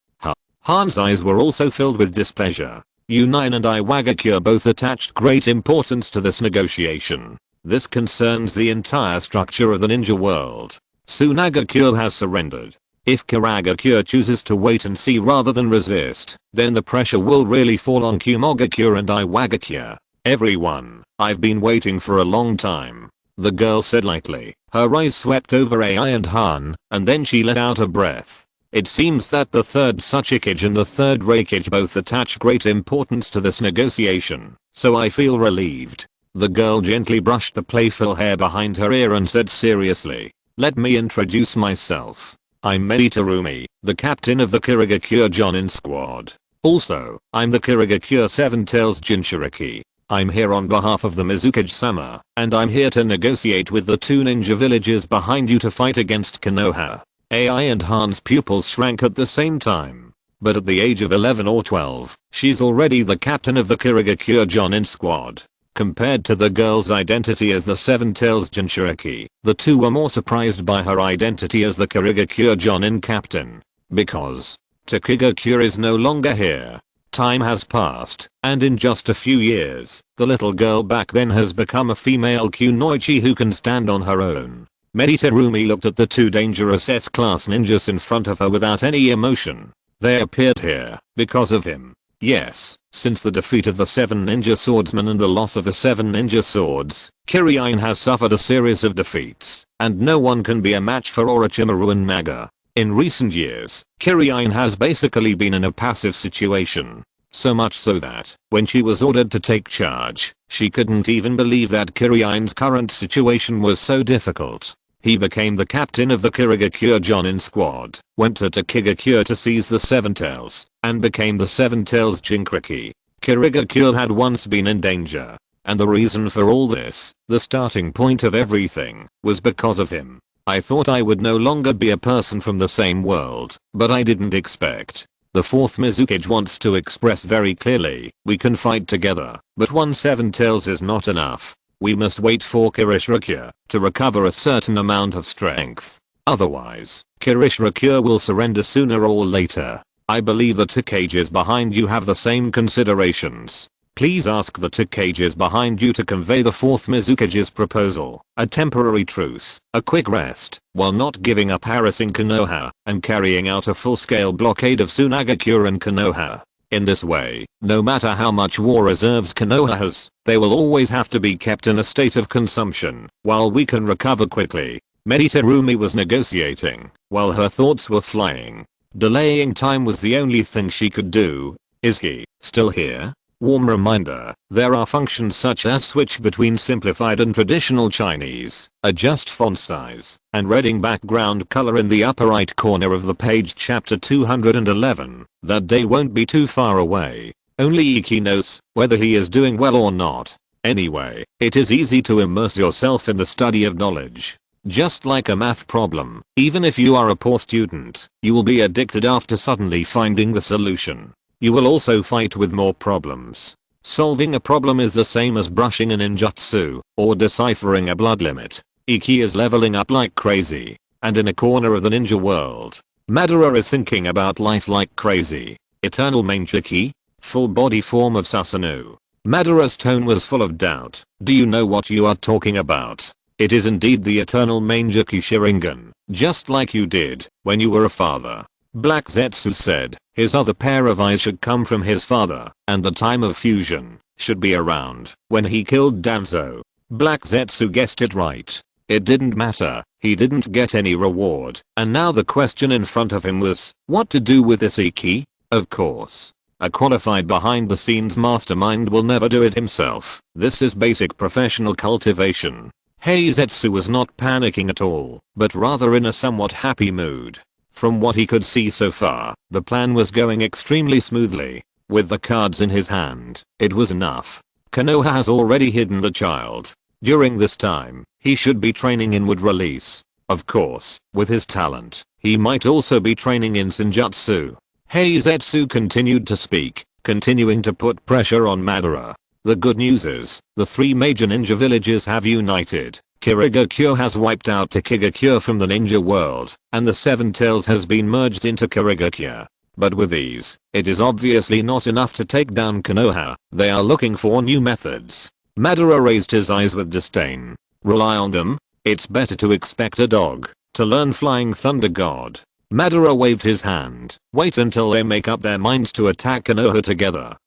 Han's eyes were also filled with displeasure. U9 and Iwagakure both attached great importance to this negotiation. This concerns the entire structure of the ninja world. Tsunagakure has surrendered. If Kuragakure chooses to wait and see rather than resist, then the pressure will really fall on Kumogakure and Iwagakure. Everyone, I've been waiting for a long time. The girl said lightly. Her eyes swept over AI and Han, and then she let out a breath. It seems that the 3rd Hokage and the 3rd Raikage both attach great importance to this negotiation, so I feel relieved. The girl gently brushed the playful hair behind her ear and said seriously, let me introduce myself. I'm Meditarumi, the captain of the Kuragakure Jonin squad. Also, I'm the Kuragakure 7 tails Jinchuriki. I'm here on behalf of the Mizukage-sama, and I'm here to negotiate with the 2 ninja villages behind you to fight against Konoha. AI and Han's pupils shrank at the same time. But at the age of 11 or 12, she's already the captain of the Kuragakure Jonin squad. Compared to the girl's identity as the 7 tails Jinchuriki, the 2 were more surprised by her identity as the Kuragakure Jonin captain. Because Takigakure is no longer here. Time has passed, and in just a few years, the little girl back then has become a female kunoichi who can stand on her own. Meditarumi looked at the 2 dangerous S-class ninjas in front of her without any emotion. They appeared here because of him. Yes, since the defeat of the 7 ninja swordsmen and the loss of the 7 ninja swords, Kiryu has suffered a series of defeats, and no one can be a match for Orochimaru and Naga. In recent years, Kiryu has basically been in a passive situation. So much so that, when she was ordered to take charge, she couldn't even believe that Kiryu's current situation was so difficult. He became the captain of the Kuragakure Jonin squad, went to Takigakure to seize the 7 tails, and became the 7 tails Jinchuriki. Kuragakure had once been in danger. And the reason for all this, the starting point of everything, was because of him. I thought I would no longer be a person from the same world, but I didn't expect. The fourth Mizukage wants to express very clearly, we can fight together, but one seven tails is not enough. We must wait for Kirishirikya to recover a certain amount of strength. Otherwise, Kirishirikya will surrender sooner or later. I believe the Tokages behind you have the same considerations. Please ask the Tokages behind you to convey the fourth Mizukage's proposal, a temporary truce, a quick rest, while not giving up harassing Konoha, and carrying out a full-scale blockade of Tsunagakure and Konoha. In this way, no matter how much war reserves Konoha has, they will always have to be kept in a state of consumption, while we can recover quickly. Meditarumi was negotiating, while her thoughts were flying. Delaying time was the only thing she could do. Is he still here? Warm reminder, there are functions such as switch between simplified and traditional Chinese, adjust font size, and reading background color in the upper right corner of the page chapter 211. That day won't be too far away. Only Iki knows whether he is doing well or not. Anyway, it is easy to immerse yourself in the study of knowledge. Just like a math problem, even if you are a poor student, you will be addicted after suddenly finding the solution. You will also fight with more problems. Solving a problem is the same as brushing a ninjutsu, or deciphering a blood limit. Iki is leveling up like crazy. And in a corner of the ninja world, Madara is thinking about life like crazy. Eternal Mangeki? Full body form of Susanoo. Madara's tone was full of doubt. Do you know what you are talking about? It is indeed the eternal Mangeki Sharingan, just like you did when you were a father. Black Zetsu said, his other pair of eyes should come from his father, and the time of fusion should be around when he killed Danzo. Black Zetsu guessed it right. It didn't matter, he didn't get any reward, and now the question in front of him was, what to do with this Iki? Of course. A qualified behind the scenes mastermind will never do it himself. This is basic professional cultivation. Heizetsu was not panicking at all, but rather in a somewhat happy mood. From what he could see so far, the plan was going extremely smoothly. With the cards in his hand, it was enough. Konoha has already hidden the child. During this time, he should be training in wood release. Of course, with his talent, he might also be training in Senjutsu. Heizetsu continued to speak, continuing to put pressure on Madara. The good news is, the three major ninja villages have united. Kirigakure has wiped out Takigakure from the ninja world, and the Seven Tails has been merged into Kirigakure. But with these, it is obviously not enough to take down Konoha. They are looking for new methods. Madara raised his eyes with disdain. Rely on them? It's better to expect a dog to learn Flying Thunder God. Madara waved his hand. Wait until they make up their minds to attack Konoha together.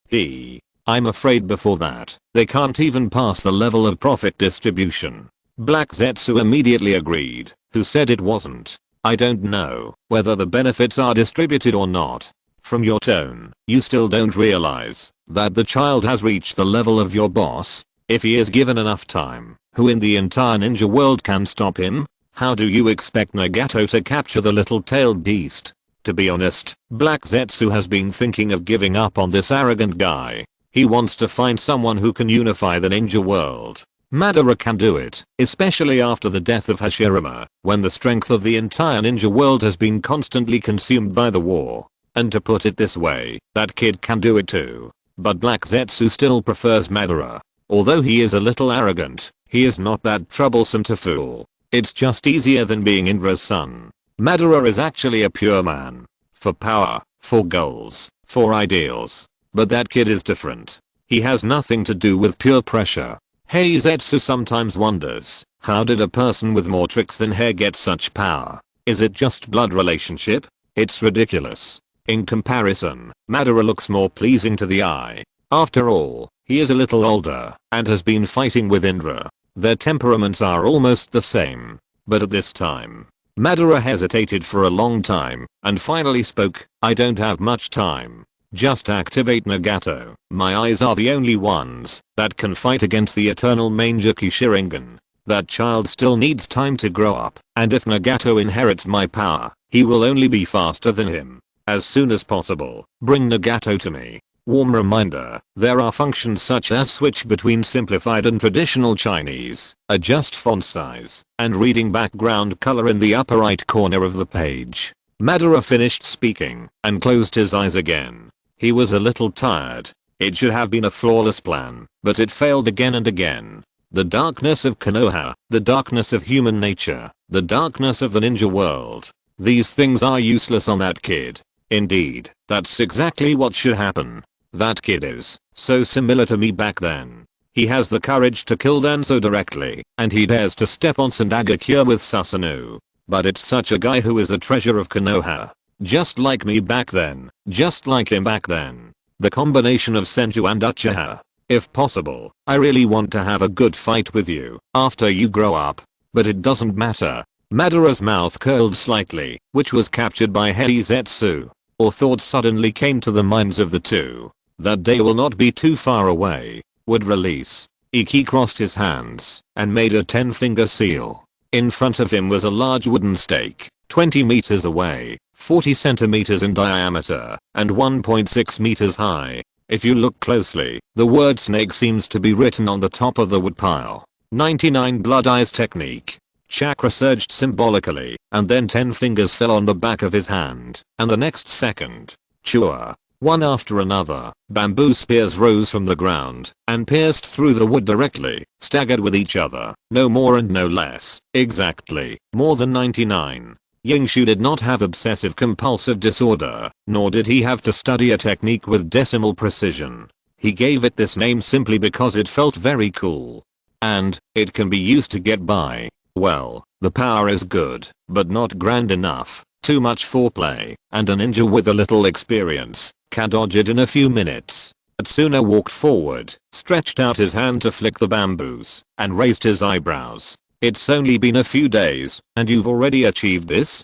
I'm afraid before that, they can't even pass the level of profit distribution. Black Zetsu immediately agreed. Who said it wasn't? I don't know whether the benefits are distributed or not. From your tone, you still don't realize that the child has reached the level of your boss. If he is given enough time, who in the entire ninja world can stop him? How do you expect Nagato to capture the little-tailed beast? To be honest, Black Zetsu has been thinking of giving up on this arrogant guy. He wants to find someone who can unify the ninja world. Madara can do it, especially after the death of Hashirama, when the strength of the entire ninja world has been constantly consumed by the war. And to put it this way, that kid can do it too. But Black Zetsu still prefers Madara. Although he is a little arrogant, he is not that troublesome to fool. It's just easier than being Indra's son. Madara is actually a pure man. For power, for goals, for ideals. But that kid is different. He has nothing to do with pure pressure. Heizetsu sometimes wonders, how did a person with more tricks than hair get such power? Is it just blood relationship? It's ridiculous. In comparison, Madara looks more pleasing to the eye. After all, he is a little older and has been fighting with Indra. Their temperaments are almost the same. But at this time, Madara hesitated for a long time and finally spoke, I don't have much time. Just activate Nagato. My eyes are the only ones that can fight against the eternal Mangeki Sharingan. That child still needs time to grow up, and if Nagato inherits my power, he will only be faster than him. As soon as possible, bring Nagato to me. Warm reminder, there are functions such as switch between simplified and traditional Chinese, adjust font size, and reading background color in the upper right corner of the page. Madara finished speaking and closed his eyes again. He was a little tired. It should have been a flawless plan, but it failed again and again. The darkness of Konoha, the darkness of human nature, the darkness of the ninja world. These things are useless on that kid. Indeed, that's exactly what should happen. That kid is so similar to me back then. He has the courage to kill Danzo directly, and he dares to step on Sandagakure with Susanoo. But it's such a guy who is a treasure of Konoha. Just like me back then, just like him back then. The combination of Senju and Uchiha. If possible, I really want to have a good fight with you after you grow up. But it doesn't matter. Madara's mouth curled slightly, which was captured by Heizetsu. Or thoughts suddenly came to the minds of the two. That day will not be too far away. Would release. Iki crossed his hands and made a 10-finger seal. In front of him was a large wooden stake, 20 meters away, 40 centimeters in diameter, and 1.6 meters high. If you look closely, the word snake seems to be written on the top of the woodpile. 99 blood eyes technique. Chakra surged symbolically, and then 10 fingers fell on the back of his hand, and the next second, chua. One after another, bamboo spears rose from the ground and pierced through the wood directly, staggered with each other, no more and no less, exactly, more than 99. Yingshu did not have obsessive compulsive disorder, nor did he have to study a technique with decimal precision. He gave it this name simply because it felt very cool. And, it can be used to get by. Well, the power is good, but not grand enough. Too much foreplay, and a ninja with a little experience can dodge it in a few minutes. Atsuna walked forward, stretched out his hand to flick the bamboos, and raised his eyebrows. It's only been a few days, and you've already achieved this?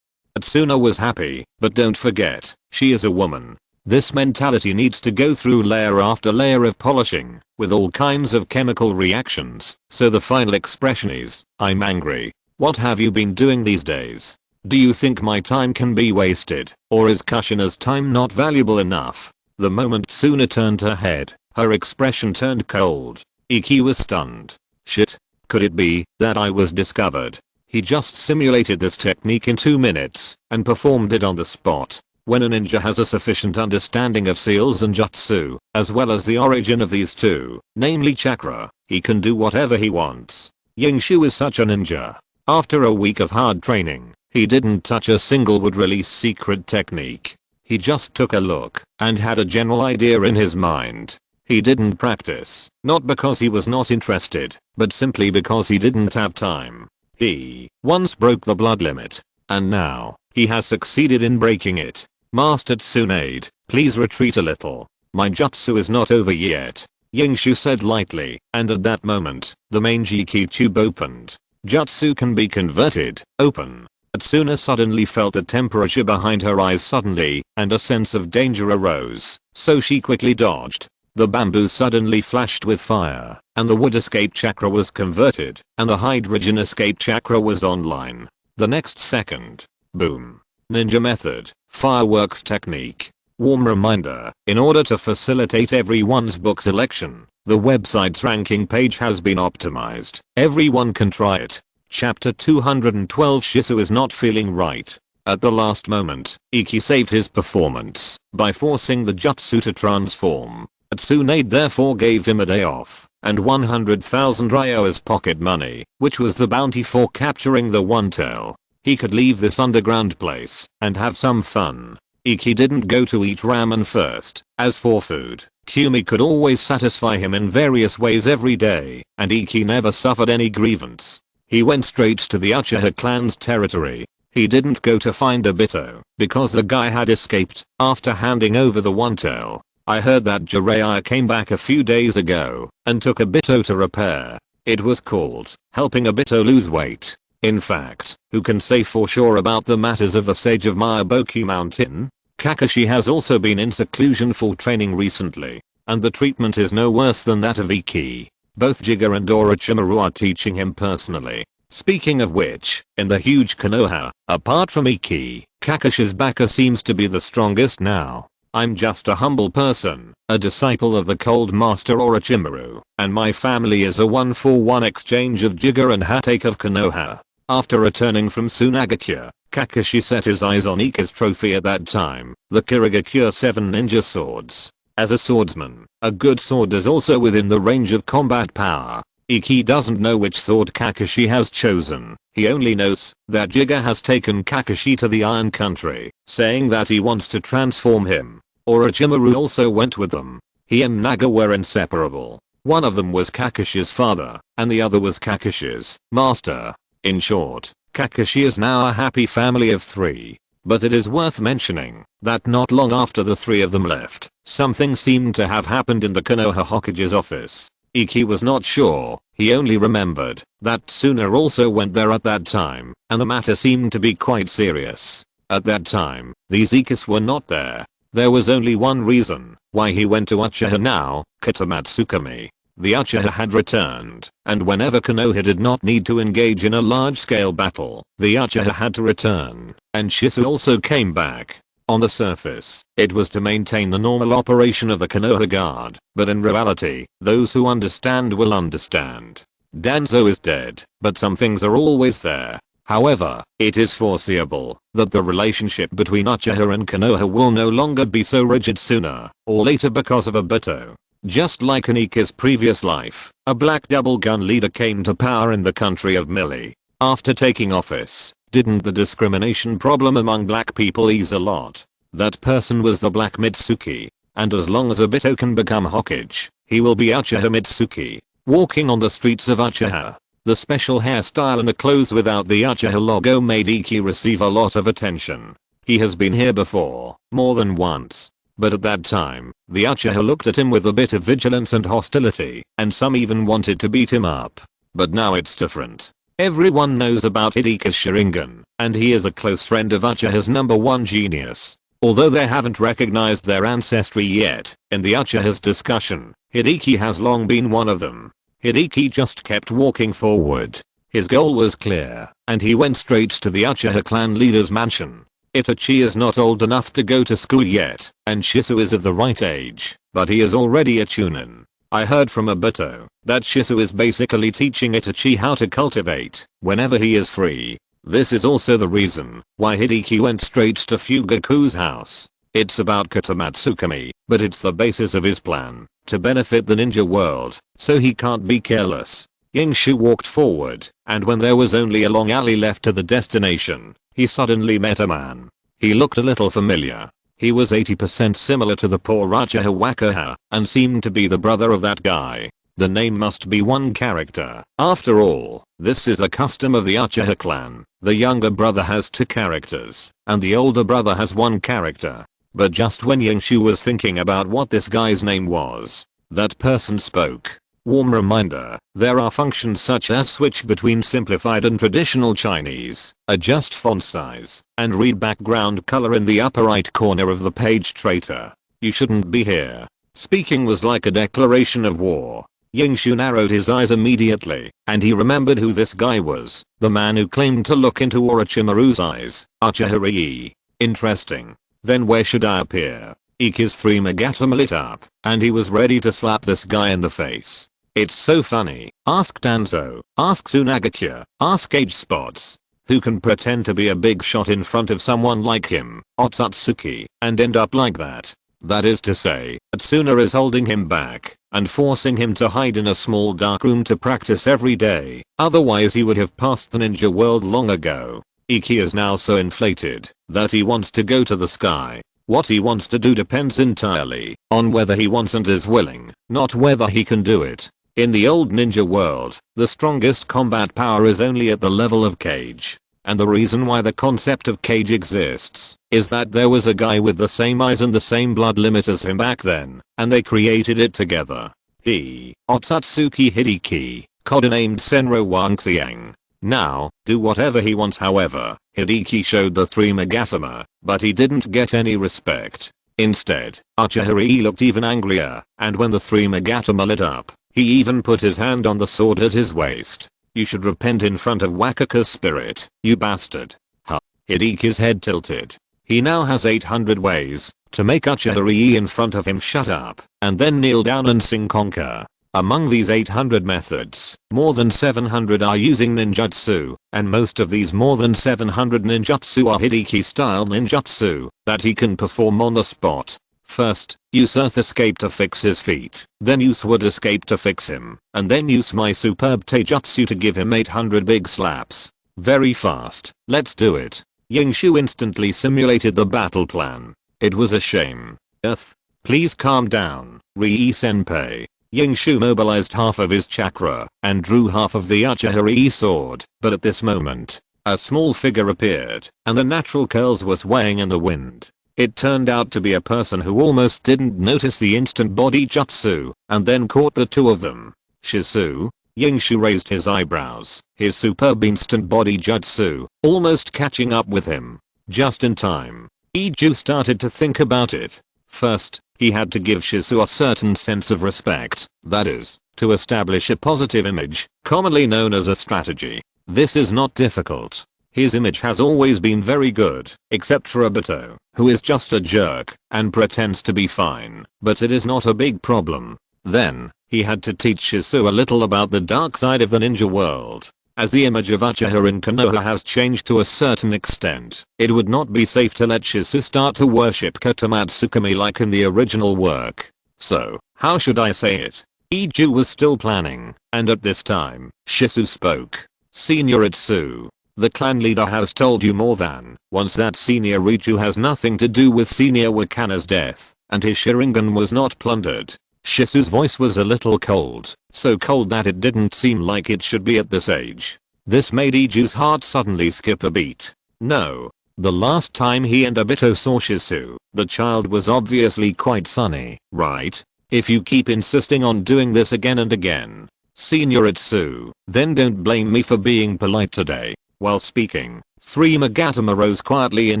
Atsuna was happy, but don't forget, she is a woman. This mentality needs to go through layer after layer of polishing, with all kinds of chemical reactions, so the final expression is, I'm angry. What have you been doing these days? Do you think my time can be wasted, or is Kushina's time not valuable enough? The moment Tsuna turned her head, her expression turned cold. Iki was stunned. Shit. Could it be that I was discovered? He just simulated this technique in 2 minutes, and performed it on the spot. When a ninja has a sufficient understanding of seals and jutsu, as well as the origin of these two, namely chakra, he can do whatever he wants. Yingshu is such a ninja. After a week of hard training, he didn't touch a single wood release secret technique. He just took a look and had a general idea in his mind. He didn't practice, not because he was not interested, but simply because he didn't have time. He once broke the blood limit, and now he has succeeded in breaking it. Master Tsunade, please retreat a little. My jutsu is not over yet, Yingshu said lightly, and at that moment, the main Jiki tube opened. Jutsu can be converted, open. Atsuna suddenly felt a temperature behind her eyes suddenly, and a sense of danger arose, so she quickly dodged. The bamboo suddenly flashed with fire, and the wood escape chakra was converted, and the hydrogen escape chakra was online. The next second, boom. Ninja method, fireworks technique. Warm reminder, in order to facilitate everyone's book selection, the website's ranking page has been optimized. Everyone can try it. Chapter 212 Shisu is not feeling right. At the last moment, Iki saved his performance by forcing the jutsu to transform. Tsunade therefore gave him a day off, and 100,000 ryo as pocket money, which was the bounty for capturing the one tail. He could leave this underground place and have some fun. Iki didn't go to eat ramen first. As for food, Kumi could always satisfy him in various ways every day, and Iki never suffered any grievance. He went straight to the Uchiha clan's territory. He didn't go to find Obito, because the guy had escaped after handing over the one tail. I heard that Jiraiya came back a few days ago and took Obito to repair. It was called helping Obito lose weight. In fact, who can say for sure about the matters of the sage of Miyaboki Mountain? Kakashi has also been in seclusion for training recently, and the treatment is no worse than that of Iki. Both Jiga and Orochimaru are teaching him personally. Speaking of which, in the huge Konoha, apart from Iki, Kakashi's Baka seems to be the strongest now. I'm just a humble person, a disciple of the cold master Orochimaru, and my family is a 1-for-1 exchange of Jiga and Hatake of Konoha. After returning from Tsunagakure, Kakashi set his eyes on Ikki's trophy at that time, the Kirigakure 7 ninja swords. As a swordsman, a good sword is also within the range of combat power. Ikki doesn't know which sword Kakashi has chosen, he only knows that Jiga has taken Kakashi to the Iron Country, saying that he wants to transform him. Orochimaru also went with them. He and Naga were inseparable. One of them was Kakashi's father, and the other was Kakashi's master. In short, Kakashi is now a happy family of 3. But it is worth mentioning that not long after the 3 of them left, something seemed to have happened in the Konoha Hokage's office. Ikki was not sure, he only remembered that Tsuna also went there at that time, and the matter seemed to be quite serious. At that time, these Ikkis were not there. There was only one reason why he went to Uchiha now, Katamatsukume. The Uchiha had returned, and whenever Konoha did not need to engage in a large-scale battle, the Uchiha had to return, and Shisu also came back. On the surface, it was to maintain the normal operation of the Konoha Guard, but in reality, those who understand will understand. Danzo is dead, but some things are always there. However, it is foreseeable that the relationship between Uchiha and Konoha will no longer be so rigid sooner or later because of Obito. Just like in Ikki's previous life, a black double gun leader came to power in the country of Millie. After taking office, didn't the discrimination problem among black people ease a lot? That person was the Black Mitsuki, and as long as Obito can become Hokage, he will be Uchiha Mitsuki. Walking on the streets of Uchiha, the special hairstyle and the clothes without the Uchiha logo made Ikki receive a lot of attention. He has been here before, more than once. But at that time, the Uchiha looked at him with a bit of vigilance and hostility, and some even wanted to beat him up. But now it's different. Everyone knows about Hideka's Sharingan, and he is a close friend of Uchiha's #1 genius. Although they haven't recognized their ancestry yet, in the Uchiha's discussion, Hideki has long been one of them. Hideki just kept walking forward. His goal was clear, and he went straight to the Uchiha clan leader's mansion. Itachi is not old enough to go to school yet, and Shisu is of the right age, but he is already a chunin. I heard from Obito that Shisu is basically teaching Itachi how to cultivate whenever he is free. This is also the reason why Hideki went straight to Fugaku's house. It's about Katamatsukume, but it's the basis of his plan to benefit the ninja world, so he can't be careless. Yingshu walked forward, and when there was only a long alley left to the destination, he suddenly met a man. He looked a little familiar. He was 80% similar to the poor Uchiha Wakaha, and seemed to be the brother of that guy. The name must be one character. After all, this is a custom of the Uchiha clan. The younger brother has 2 characters, and the older brother has 1 character. But just when Yingshu was thinking about what this guy's name was, that person spoke. Warm reminder, there are functions such as switch between simplified and traditional Chinese, adjust font size, and read background color in the upper right corner of the page. Traitor. You shouldn't be here. Speaking was like a declaration of war. Yingshu narrowed his eyes immediately, and he remembered who this guy was, the man who claimed to look into Orochimaru's eyes, Uchiha. Interesting. Then where should I appear? Ikki's 3 Magatama lit up, and he was ready to slap this guy in the face. It's so funny. Ask Danzo, ask Tsunagakure, ask Age Spots. Who can pretend to be a big shot in front of someone like him, Otsutsuki, and end up like that? That is to say, Tsuna is holding him back and forcing him to hide in a small dark room to practice every day. Otherwise he would have passed the ninja world long ago. Ikki is now so inflated that he wants to go to the sky. What he wants to do depends entirely on whether he wants and is willing, not whether he can do it. In the old ninja world, the strongest combat power is only at the level of Kage. And the reason why the concept of Kage exists is that there was a guy with the same eyes and the same blood limit as him back then, and they created it together. He, Otsutsuki Hideki, codenamed Senro Wanxiang. Now, do whatever he wants. However, Hideki showed the 3 Magatama, but he didn't get any respect. Instead, Uchiha looked even angrier, and when the 3 Magatama lit up, he even put his hand on the sword at his waist. You should repent in front of Wakaka's spirit, you bastard. Huh. Hideki's head tilted. He now has 800 ways to make Uchiha in front of him shut up, and then kneel down and sing conquer. Among these 800 methods, more than 700 are using ninjutsu, and most of these more than 700 ninjutsu are Hideki-style ninjutsu that he can perform on the spot. First, use Earth Escape to fix his feet, then use Wood Escape to fix him, and then use my superb Taijutsu to give him 800 big slaps. Very fast, let's do it. Yingshu instantly simulated the battle plan. It was a shame. Earth, please calm down, Rii-senpai. Yingshu mobilized half of his chakra and drew half of the Uchiha sword, but at this moment, a small figure appeared, and the natural curls were swaying in the wind. It turned out to be a person who almost didn't notice the instant body jutsu, and then caught the two of them. Shizu? Yingshu raised his eyebrows, his superb instant body jutsu almost catching up with him. Just in time. Yingshu started to think about it. First, he had to give Shizu a certain sense of respect, that is, to establish a positive image, commonly known as a strategy. This is not difficult. His image has always been very good, except for Obito, who is just a jerk and pretends to be fine, but it is not a big problem. Then, he had to teach Shizu a little about the dark side of the ninja world. As the image of Uchiha in Konoha has changed to a certain extent, it would not be safe to let Shizu start to worship Kotomatsukami like in the original work. So, how should I say it? Iju was still planning, and at this time, Shizu spoke. Senior Itsu. The clan leader has told you more than once that Senior Iju has nothing to do with Senior Wakana's death, and his Sharingan was not plundered. Shizu's voice was a little cold, so cold that it didn't seem like it should be at this age. This made Iju's heart suddenly skip a beat. No. The last time he and Obito saw Shizu, the child was obviously quite sunny, right? If you keep insisting on doing this again and again, Senior Itsu, then don't blame me for being polite today. While speaking, 3 Magatama rose quietly in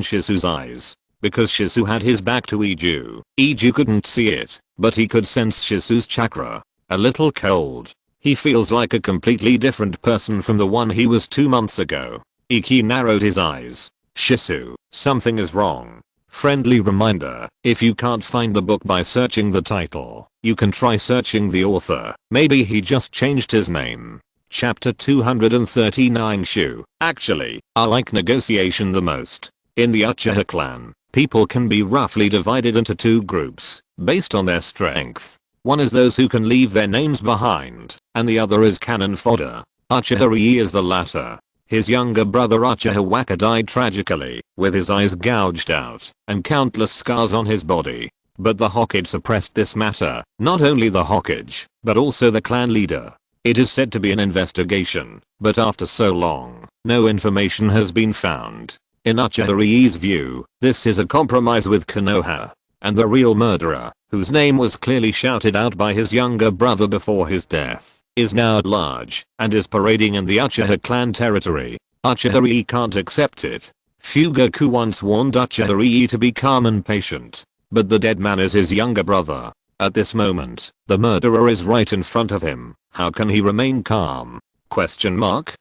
Shizu's eyes. Because Shizu had his back to Iju, Iju couldn't see it, but he could sense Shizu's chakra. A little cold. He feels like a completely different person from the one he was 2 months ago. Iki narrowed his eyes. Shizu, something is wrong. Friendly reminder, if you can't find the book by searching the title, you can try searching the author. Maybe he just changed his name. Chapter 239 Shu. Actually, I like negotiation the most. In the Uchiha clan, people can be roughly divided into 2 groups, based on their strength. One is those who can leave their names behind, and the other is cannon fodder. Uchiha is the latter. His younger brother Uchiha Waka died tragically, with his eyes gouged out, and countless scars on his body. But the Hokage suppressed this matter, not only the Hokage, but also the clan leader. It is said to be an investigation, but after so long, no information has been found. In Uchiha's view, this is a compromise with Konoha. And the real murderer, whose name was clearly shouted out by his younger brother before his death, is now at large, and is parading in the Uchiha clan territory. Uchiha can't accept it. Fugaku once warned Uchiha to be calm and patient. But the dead man is his younger brother. At this moment, the murderer is right in front of him. How can he remain calm? Question mark?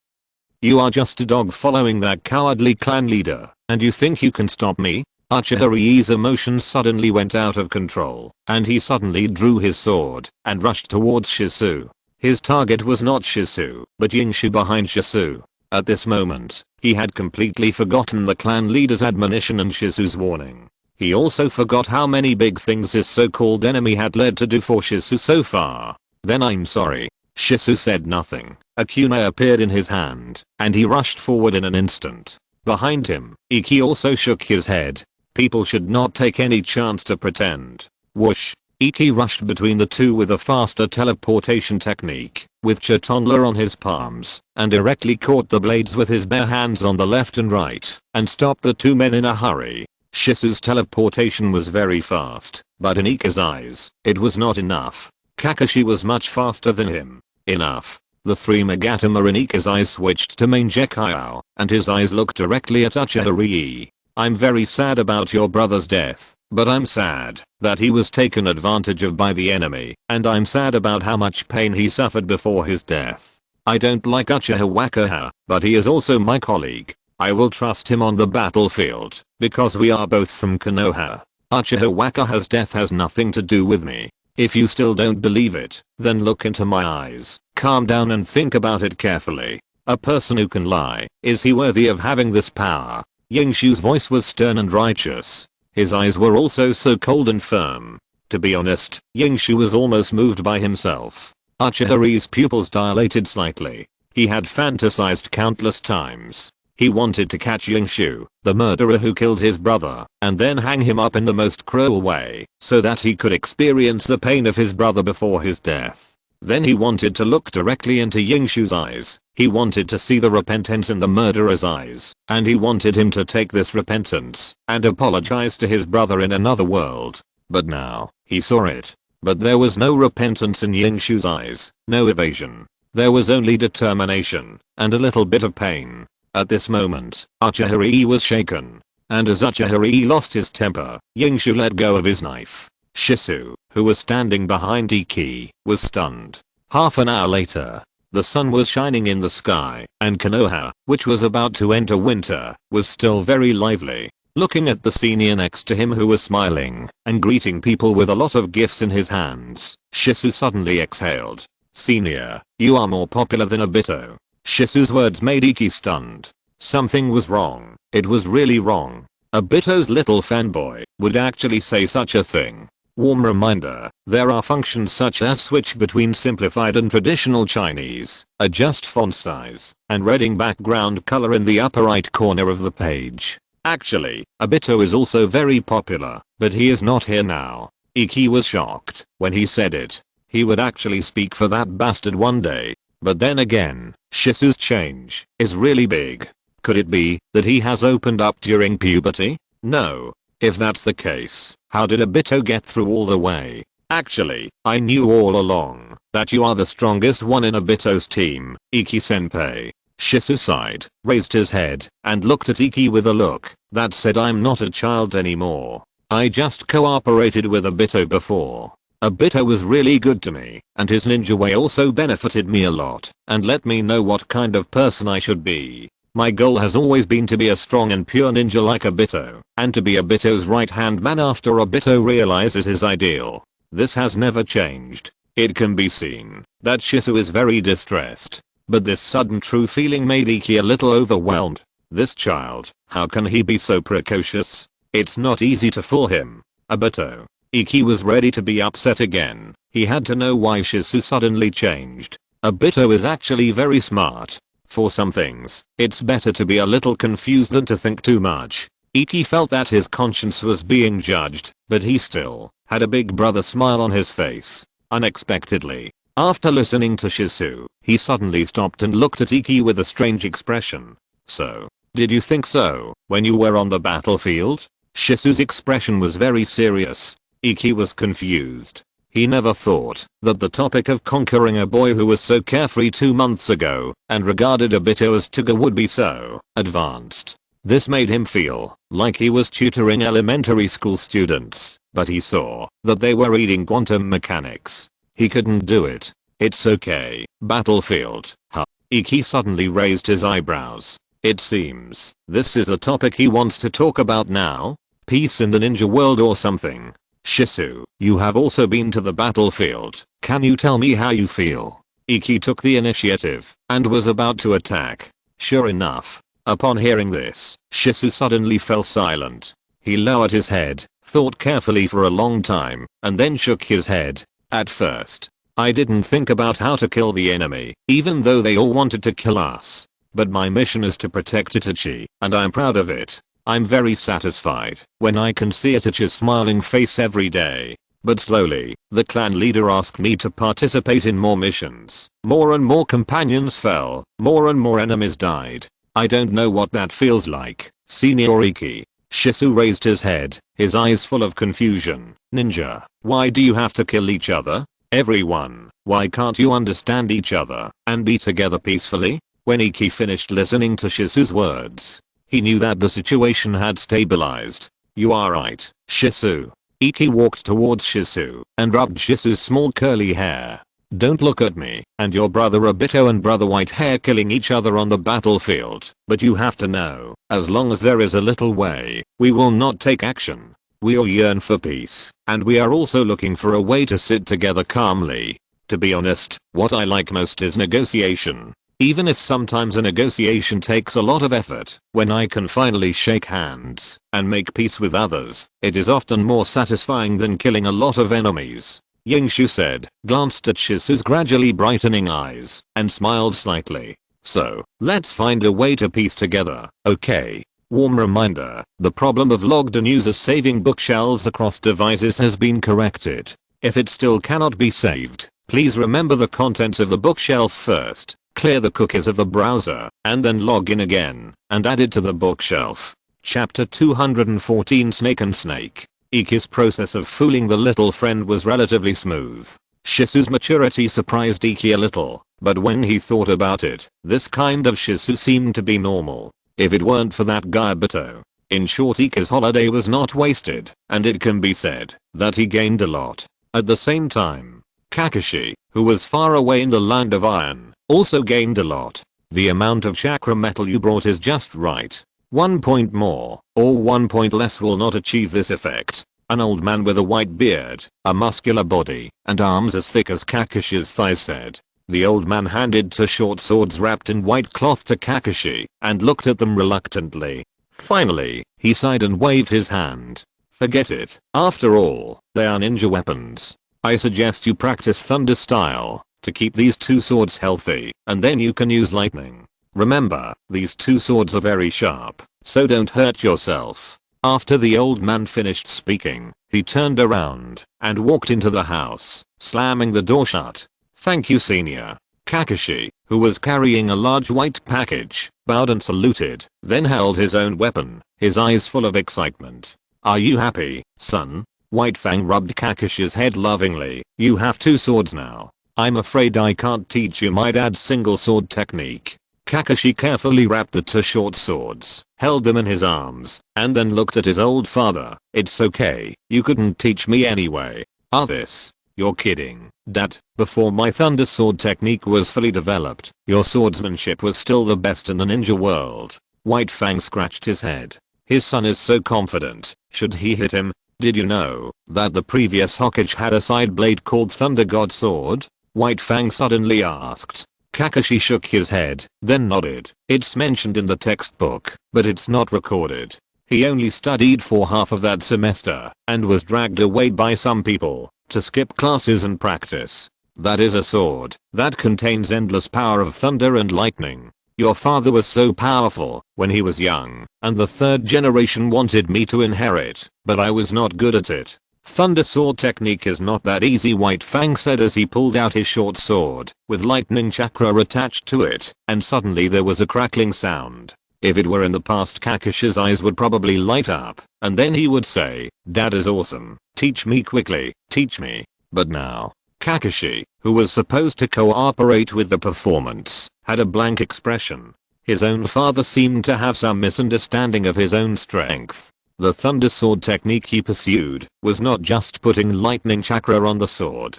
You are just a dog following that cowardly clan leader, and you think you can stop me? Uchiha's emotions suddenly went out of control, and he suddenly drew his sword and rushed towards Shizu. His target was not Shizu, but Yingshu behind Shizu. At this moment, he had completely forgotten the clan leader's admonition and Shizu's warning. He also forgot how many big things his so-called enemy had led to do for Shizu so far. Then I'm sorry. Shizu said nothing. A kunai appeared in his hand, and he rushed forward in an instant. Behind him, Iki also shook his head. People should not take any chance to pretend. Whoosh. Iki rushed between the two with a faster teleportation technique, with Chitonla on his palms, and directly caught the blades with his bare hands on the left and right, and stopped the 2 men in a hurry. Shizu's teleportation was very fast, but in Iki's eyes, it was not enough. Kakashi was much faster than him. Enough. The 3 Magatama in Iki's eyes switched to Mangekyou, and his eyes looked directly at Uchiha. I'm very sad about your brother's death, but I'm sad that he was taken advantage of by the enemy, and I'm sad about how much pain he suffered before his death. I don't like Uchiha Wakaha, but he is also my colleague. I will trust him on the battlefield, because we are both from Konoha. Uchiha Wakaha's death has nothing to do with me. If you still don't believe it, then look into my eyes, calm down and think about it carefully. A person who can lie, is he worthy of having this power? Yingshu's voice was stern and righteous. His eyes were also so cold and firm. To be honest, Yingshu was almost moved by himself. Uchiha's pupils dilated slightly. He had fantasized countless times. He wanted to catch Yingshu, the murderer who killed his brother, and then hang him up in the most cruel way, so that he could experience the pain of his brother before his death. Then he wanted to look directly into Yingshu's eyes. He wanted to see the repentance in the murderer's eyes, and he wanted him to take this repentance and apologize to his brother in another world. But now, he saw it. But there was no repentance in Yingshu's eyes, no evasion. There was only determination, and a little bit of pain. At this moment, Uchiha was shaken. And as Uchiha lost his temper, Yingshu let go of his knife. Shisu, who was standing behind Iki, was stunned. Half an hour later, the sun was shining in the sky, and Konoha, which was about to enter winter, was still very lively. Looking at the senior next to him who was smiling and greeting people with a lot of gifts in his hands, Shisu suddenly exhaled. Senior, you are more popular than Obito. Shisu's words made Iki stunned. Something was wrong. It was really wrong. Obito's little fanboy would actually say such a thing. Warm reminder, there are functions such as switch between simplified and traditional Chinese, adjust font size, and reading background color in the upper right corner of the page. Actually, Obito is also very popular, but he is not here now. Iki was shocked when he said it. He would actually speak for that bastard one day. But then again, Shisu's change is really big. Could it be that he has opened up during puberty? No. If that's the case, how did Obito get through all the way? Actually, I knew all along that you are the strongest one in Obito's team, Iki-senpai. Shisu sighed, raised his head, and looked at Iki with a look that said, I'm not a child anymore. I just cooperated with Obito before. Obito was really good to me, and his ninja way also benefited me a lot, and let me know what kind of person I should be. My goal has always been to be a strong and pure ninja like Obito, and to be Obito's right-hand man after Obito realizes his ideal. This has never changed. It can be seen that Shisu is very distressed, but this sudden true feeling made Iki a little overwhelmed. This child, how can he be so precocious? It's not easy to fool him. Obito. Iki was ready to be upset again. He had to know why Shisu suddenly changed. Obito is actually very smart. For some things, it's better to be a little confused than to think too much. Iki felt that his conscience was being judged, but he still had a big brother smile on his face. Unexpectedly, after listening to Shisu, he suddenly stopped and looked at Iki with a strange expression. So, did you think so when you were on the battlefield? Shisu's expression was very serious. Iki was confused. He never thought that the topic of conquering a boy who was so carefree 2 months ago and regarded Obito as Toga would be so advanced. This made him feel like he was tutoring elementary school students, but he saw that they were reading quantum mechanics. He couldn't do it. It's okay, battlefield, huh? Iki suddenly raised his eyebrows. It seems this is a topic he wants to talk about now. Peace in the ninja world or something. Shisu, you have also been to the battlefield. Can you tell me how you feel? Iki took the initiative and was about to attack. Sure enough, upon hearing this, Shisu suddenly fell silent. He lowered his head, thought carefully for a long time, and then shook his head. At first, I didn't think about how to kill the enemy, even though they all wanted to kill us. But my mission is to protect Itachi, and I'm proud of it. I'm very satisfied when I can see Itachi's smiling face every day. But slowly, the clan leader asked me to participate in more missions. More and more companions fell, more and more enemies died. I don't know what that feels like, Senior Iki. Shisu raised his head, his eyes full of confusion. Ninja, why do you have to kill each other? Everyone, why can't you understand each other and be together peacefully? When Iki finished listening to Shisu's words, he knew that the situation had stabilized. You are right, Shisu. Iki walked towards Shisu and rubbed Shisu's small curly hair. Don't look at me and your brother Obito and brother Whitehair killing each other on the battlefield, but you have to know, as long as there is a little way, we will not take action. We all yearn for peace, and we are also looking for a way to sit together calmly. To be honest, what I like most is negotiation. Even if sometimes a negotiation takes a lot of effort, when I can finally shake hands and make peace with others, it is often more satisfying than killing a lot of enemies. Yingshu said, glanced at Shisu's gradually brightening eyes, and smiled slightly. So, let's find a way to piece together, okay? Warm reminder, the problem of logged-in users saving bookshelves across devices has been corrected. If it still cannot be saved, please remember the contents of the bookshelf first, clear the cookies of the browser, and then log in again, and add it to the bookshelf. Chapter 214 Snake and Snake. Iki's process of fooling the little friend was relatively smooth. Shisu's maturity surprised Iki a little, but when he thought about it, this kind of Shisu seemed to be normal. If it weren't for that guy Obito. In short, Iki's holiday was not wasted, and it can be said that he gained a lot. At the same time, Kakashi, who was far away in the land of iron, also gained a lot. The amount of chakra metal you brought is just right. 1 point more, or 1 point less will not achieve this effect. An old man with a white beard, a muscular body, and arms as thick as Kakashi's thighs said. The old man handed two short swords wrapped in white cloth to Kakashi, and looked at them reluctantly. Finally, he sighed and waved his hand. Forget it. After all, they are ninja weapons. I suggest you practice thunder style, to keep these two swords healthy, and then you can use lightning. Remember, these two swords are very sharp, so don't hurt yourself. After the old man finished speaking, he turned around and walked into the house, slamming the door shut. Thank you, senior. Kakashi, who was carrying a large white package, bowed and saluted, then held his own weapon, his eyes full of excitement. Are you happy, son? White Fang rubbed Kakashi's head lovingly. You have two swords now. I'm afraid I can't teach you my dad's single sword technique. Kakashi carefully wrapped the two short swords, held them in his arms, and then looked at his old father. It's okay, you couldn't teach me anyway. This? You're kidding, Dad. Before my thunder sword technique was fully developed, your swordsmanship was still the best in the ninja world. White Fang scratched his head. His son is so confident, should he hit him? Did you know that the previous Hokage had a side blade called Thunder God Sword? White Fang suddenly asked. Kakashi shook his head, then nodded. It's mentioned in the textbook, but it's not recorded. He only studied for half of that semester, and was dragged away by some people, to skip classes and practice. That is a sword that contains endless power of thunder and lightning. Your father was so powerful when he was young, and the third generation wanted me to inherit, but I was not good at it. Thunder sword technique is not that easy, White Fang said as he pulled out his short sword, with lightning chakra attached to it, and suddenly there was a crackling sound. If it were in the past, Kakashi's eyes would probably light up, and then he would say, Dad is awesome, teach me quickly, teach me. But now, Kakashi, who was supposed to cooperate with the performance, had a blank expression. His own father seemed to have some misunderstanding of his own strength. The thunder sword technique he pursued was not just putting lightning chakra on the sword.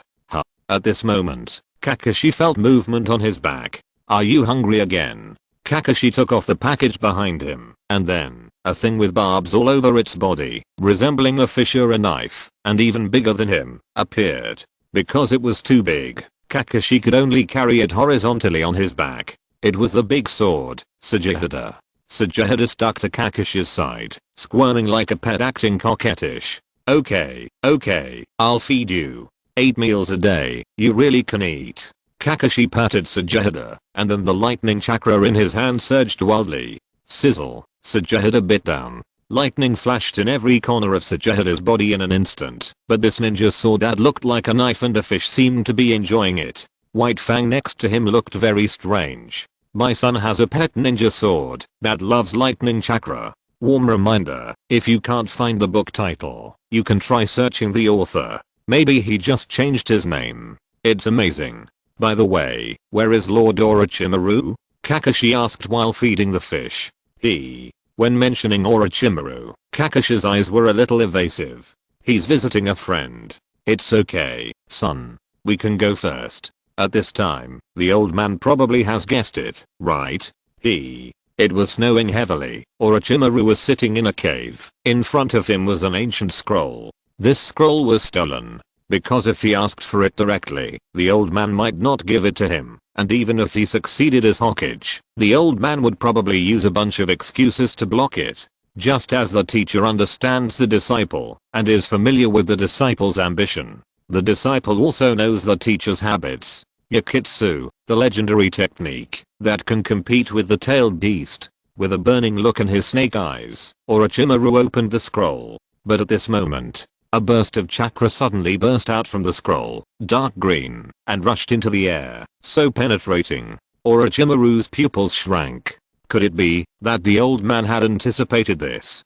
At this moment, Kakashi felt movement on his back. Are you hungry again? Kakashi took off the package behind him, and then, a thing with barbs all over its body, resembling a fish or a knife, and even bigger than him, appeared. Because it was too big, Kakashi could only carry it horizontally on his back. It was the big sword, Sajihada. Sajihada stuck to Kakashi's side, squirming like a pet, acting coquettish. Okay, I'll feed you. 8 meals a day, you really can eat. Kakashi patted Sajihada, and then the lightning chakra in his hand surged wildly. Sizzle, Sajihada bit down. Lightning flashed in every corner of Sajihada's body in an instant, but this ninja sword that looked like a knife and a fish seemed to be enjoying it. White Fang next to him looked very strange. My son has a pet ninja sword that loves lightning chakra. Warm reminder, if you can't find the book title, you can try searching the author. Maybe he just changed his name. It's amazing. By the way, where is Lord Orochimaru? Kakashi asked while feeding the fish. When mentioning Orochimaru, Kakashi's eyes were a little evasive. He's visiting a friend. It's okay, son. We can go first. At this time, the old man probably has guessed it, right? It was snowing heavily. Orochimaru was sitting in a cave. In front of him was an ancient scroll. This scroll was stolen, because if he asked for it directly, the old man might not give it to him, and even if he succeeded as Hokage, the old man would probably use a bunch of excuses to block it. Just as the teacher understands the disciple, and is familiar with the disciple's ambition, the disciple also knows the teacher's habits. Yakitsu, the legendary technique that can compete with the tailed beast. With a burning look in his snake eyes, Orochimaru opened the scroll. But at this moment, a burst of chakra suddenly burst out from the scroll, dark green, and rushed into the air, so penetrating. Orochimaru's pupils shrank. Could it be that the old man had anticipated this?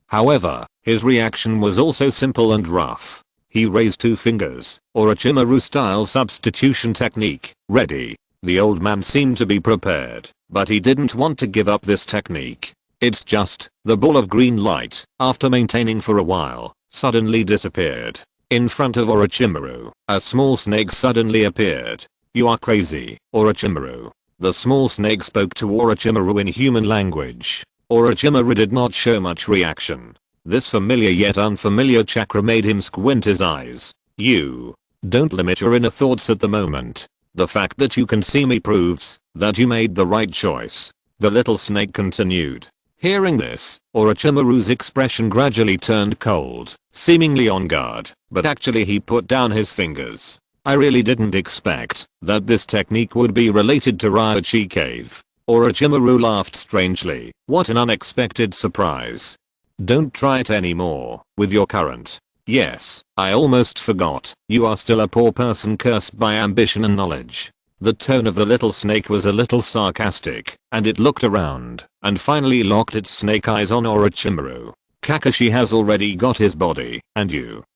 However, his reaction was also simple and rough. He raised two fingers, Orochimaru style substitution technique, ready. The old man seemed to be prepared, but he didn't want to give up this technique. It's just, the ball of green light, after maintaining for a while, suddenly disappeared. In front of Orochimaru, a small snake suddenly appeared. You are crazy, Orochimaru. The small snake spoke to Orochimaru in human language. Orochimaru did not show much reaction. This familiar yet unfamiliar chakra made him squint his eyes. You don't limit your inner thoughts at the moment. The fact that you can see me proves that you made the right choice. The little snake continued. Hearing this, Orochimaru's expression gradually turned cold, seemingly on guard, but actually he put down his fingers. I really didn't expect that this technique would be related to Ryochi Cave. Orochimaru laughed strangely. What an unexpected surprise. Don't try it anymore with your current. Yes, I almost forgot. You are still a poor person cursed by ambition and knowledge. The tone of the little snake was a little sarcastic, and it looked around, and finally locked its snake eyes on Orochimaru. Kakashi has already got his body, and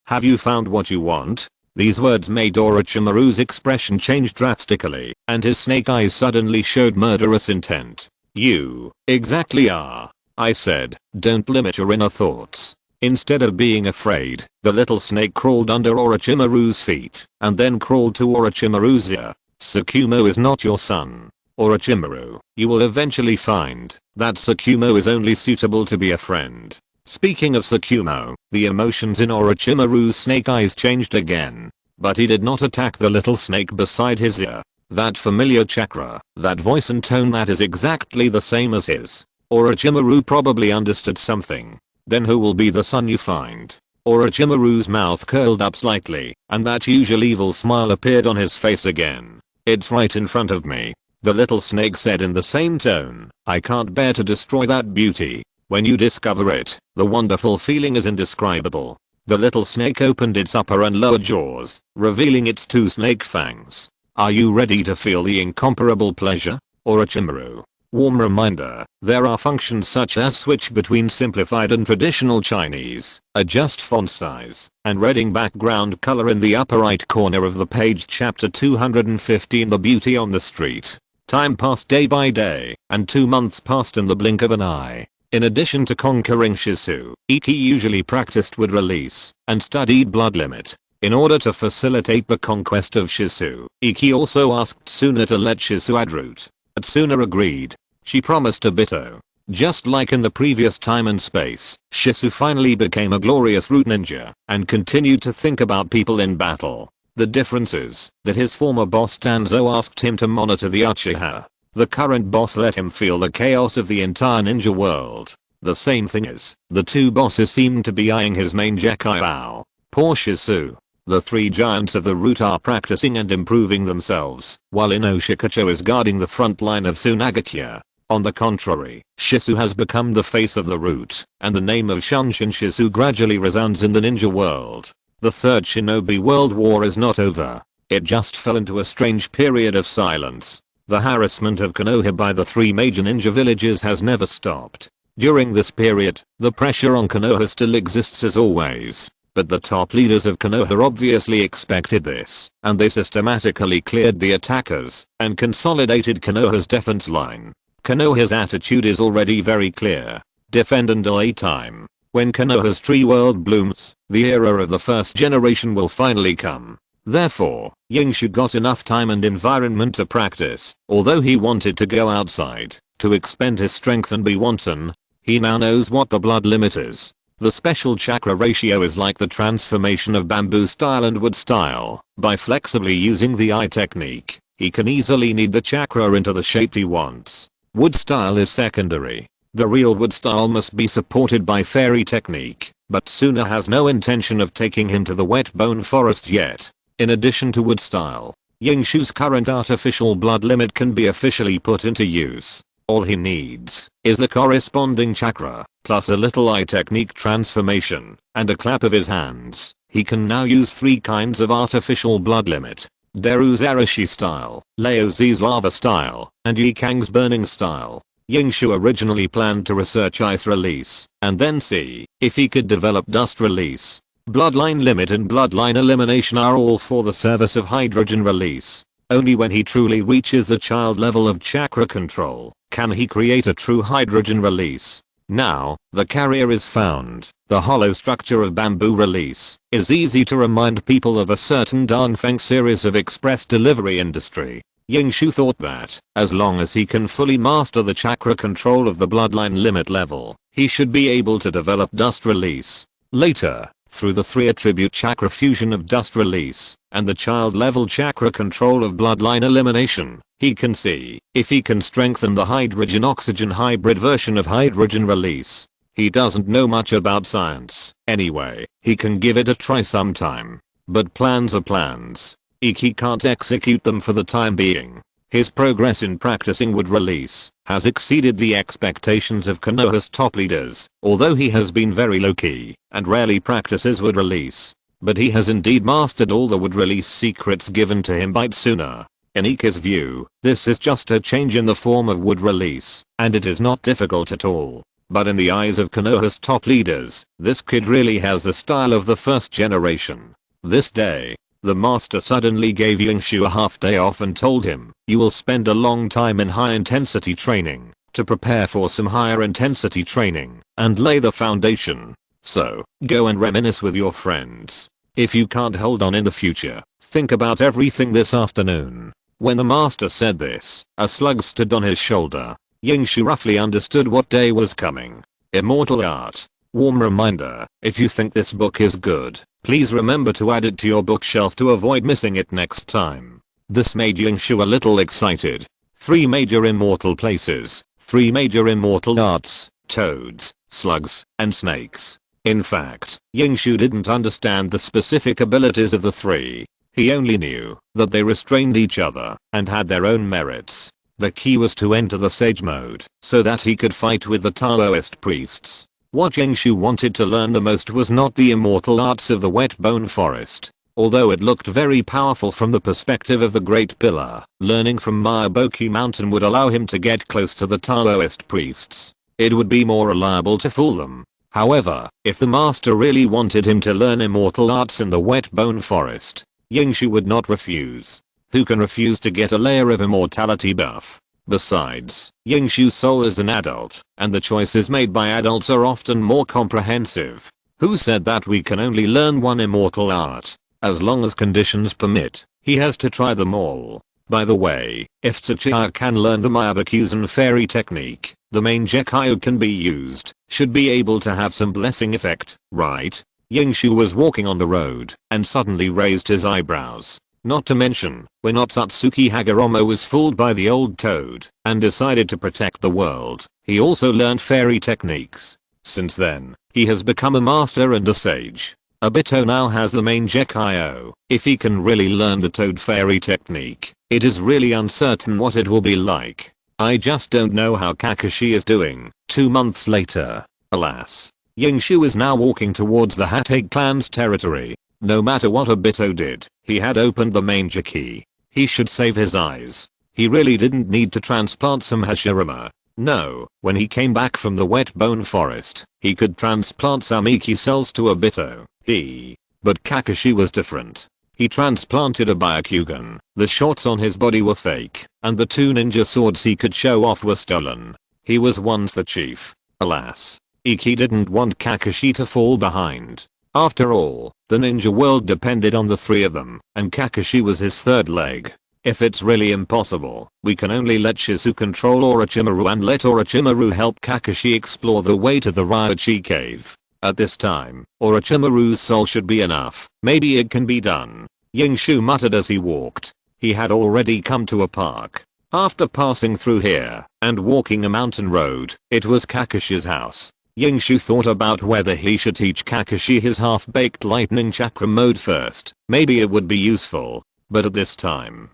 have you found what you want? These words made Orochimaru's expression change drastically, and his snake eyes suddenly showed murderous intent. You exactly are. I said, don't limit your inner thoughts. Instead of being afraid, the little snake crawled under Orochimaru's feet, and then crawled to Orochimaru's ear. Tsukumo is not your son. Orochimaru, you will eventually find that Tsukumo is only suitable to be a friend. Speaking of Tsukumo, the emotions in Orochimaru's snake eyes changed again. But he did not attack the little snake beside his ear. That familiar chakra, that voice and tone that is exactly the same as his. Orochimaru probably understood something. Then who will be the son you find? Orochimaru's mouth curled up slightly, and that usual evil smile appeared on his face again. It's right in front of me. The little snake said in the same tone. I can't bear to destroy that beauty. When you discover it, the wonderful feeling is indescribable. The little snake opened its upper and lower jaws, revealing its two snake fangs. Are you ready to feel the incomparable pleasure? Orochimaru. Warm reminder, there are functions such as switch between simplified and traditional Chinese, adjust font size, and reading background color in the upper right corner of the page. Chapter 215 The Beauty on the Street. Time passed day by day, and 2 months passed in the blink of an eye. In addition to conquering Shisu, Iki usually practiced with release, and studied blood limit. In order to facilitate the conquest of Shisu, Iki also asked Suna to let Shisu add root. But Suna agreed. She promised Obito. Just like in the previous time and space, Shisu finally became a glorious root ninja, and continued to think about people in battle. The difference is that his former boss Danzo asked him to monitor the Uchiha. The current boss let him feel the chaos of the entire ninja world. The same thing is, the two bosses seem to be eyeing his main Gekaiao. Poor Shisu. The three giants of the root are practicing and improving themselves, while Inoshikacho is guarding the front line of Tsunagakure. On the contrary, Shisu has become the face of the root, and the name of Shunshin Shisu gradually resounds in the ninja world. The third shinobi world war is not over. It just fell into a strange period of silence. The harassment of Konoha by the three major ninja villages has never stopped. During this period, the pressure on Konoha still exists as always. But the top leaders of Konoha obviously expected this, and they systematically cleared the attackers, and consolidated Konoha's defense line. Konoha's attitude is already very clear. Defend until a time. When Konoha's tree world blooms, the era of the first generation will finally come. Therefore, Yingshu got enough time and environment to practice, although he wanted to go outside to expend his strength and be wanton. He now knows what the blood limit is. The special chakra ratio is like the transformation of bamboo style and wood style. By flexibly using the eye technique, he can easily knead the chakra into the shape he wants. Wood style is secondary. The real wood style must be supported by fairy technique, but Suna has no intention of taking him to the wet bone forest yet. In addition to wood style, Yingshu's current artificial blood limit can be officially put into use. All he needs is the corresponding chakra, plus a little eye technique transformation, and a clap of his hands. He can now use 3 kinds of artificial blood limit. Deru's Arashi style, Laozi's lava style, and Yikang's burning style. Yingshu originally planned to research ice release, and then see if he could develop dust release. Bloodline limit and bloodline elimination are all for the service of hydrogen release. Only when he truly reaches the child level of chakra control can he create a true hydrogen release. Now, the carrier is found. The hollow structure of bamboo release is easy to remind people of a certain Dongfeng series of express delivery industry. Yingshu thought that, as long as he can fully master the chakra control of the bloodline limit level, he should be able to develop dust release. Later, through the 3 attribute chakra fusion of dust release and the child level chakra control of bloodline elimination, he can see if he can strengthen the hydrogen oxygen hybrid version of hydrogen release. He doesn't know much about science. Anyway, he can give it a try sometime. But plans are plans. He can't execute them for the time being. His progress in practicing wood release has exceeded the expectations of Konoha's top leaders, although he has been very low-key and rarely practices wood release. But he has indeed mastered all the wood release secrets given to him by Tsuna. In Ikki's view, this is just a change in the form of wood release, and it is not difficult at all. But in the eyes of Konoha's top leaders, this kid really has the style of the first generation. This day, the master suddenly gave Yingshu a half day off and told him, "You will spend a long time in high intensity training to prepare for some higher intensity training and lay the foundation. So, go and reminisce with your friends. If you can't hold on in the future, think about everything this afternoon." When the master said this, a slug stood on his shoulder. Yingshu roughly understood what day was coming. Immortal art. Warm reminder, if you think this book is good, please remember to add it to your bookshelf to avoid missing it next time. This made Yingshu a little excited. 3 major immortal places, 3 major immortal arts, toads, slugs, and snakes. In fact, Yingshu didn't understand the specific abilities of the 3. He only knew that they restrained each other and had their own merits. The key was to enter the sage mode so that he could fight with the Taoist priests. What Yingshu wanted to learn the most was not the immortal arts of the wet bone forest. Although it looked very powerful from the perspective of the Great Pillar, learning from Mayaboki Mountain would allow him to get close to the Taoist priests. It would be more reliable to fool them. However, if the master really wanted him to learn immortal arts in the wet bone forest, Yingshu would not refuse. Who can refuse to get a layer of immortality buff? Besides, Yingshu's soul is an adult, and the choices made by adults are often more comprehensive. Who said that we can only learn one immortal art? As long as conditions permit, he has to try them all. By the way, if Uchiha can learn the Mayabokuzen fairy technique, the main Gekkai can be used, should be able to have some blessing effect, right? Yingshu was walking on the road, and suddenly raised his eyebrows. Not to mention, when Otsutsuki Hagoromo was fooled by the old toad, and decided to protect the world, he also learned fairy techniques. Since then, he has become a master and a sage. Obito now has the main Gekkai. If he can really learn the toad fairy technique, it is really uncertain what it will be like. I just don't know how Kakashi is doing. 2 months later. Alas. Yingshu is now walking towards the Hatake clan's territory. No matter what Obito did, he had opened the main Gekkai. He should save his eyes. He really didn't need to transplant some Hashirama. No, when he came back from the wet bone forest, he could transplant some Iki cells to Obito. But Kakashi was different. He transplanted a Byakugan. The shots on his body were fake, and the 2 ninja swords he could show off were stolen. He was once the chief. Alas. Iki didn't want Kakashi to fall behind. After all, the ninja world depended on the three of them, and Kakashi was his third leg. If it's really impossible, we can only let Shizu control Orochimaru and let Orochimaru help Kakashi explore the way to the Ryochi cave. At this time, Orochimaru's soul should be enough. Maybe it can be done. Yingshu muttered as he walked. He had already come to a park. After passing through here and walking a mountain road, it was Kakashi's house. Yingshu thought about whether he should teach Kakashi his half-baked lightning chakra mode first. Maybe it would be useful. But at this time,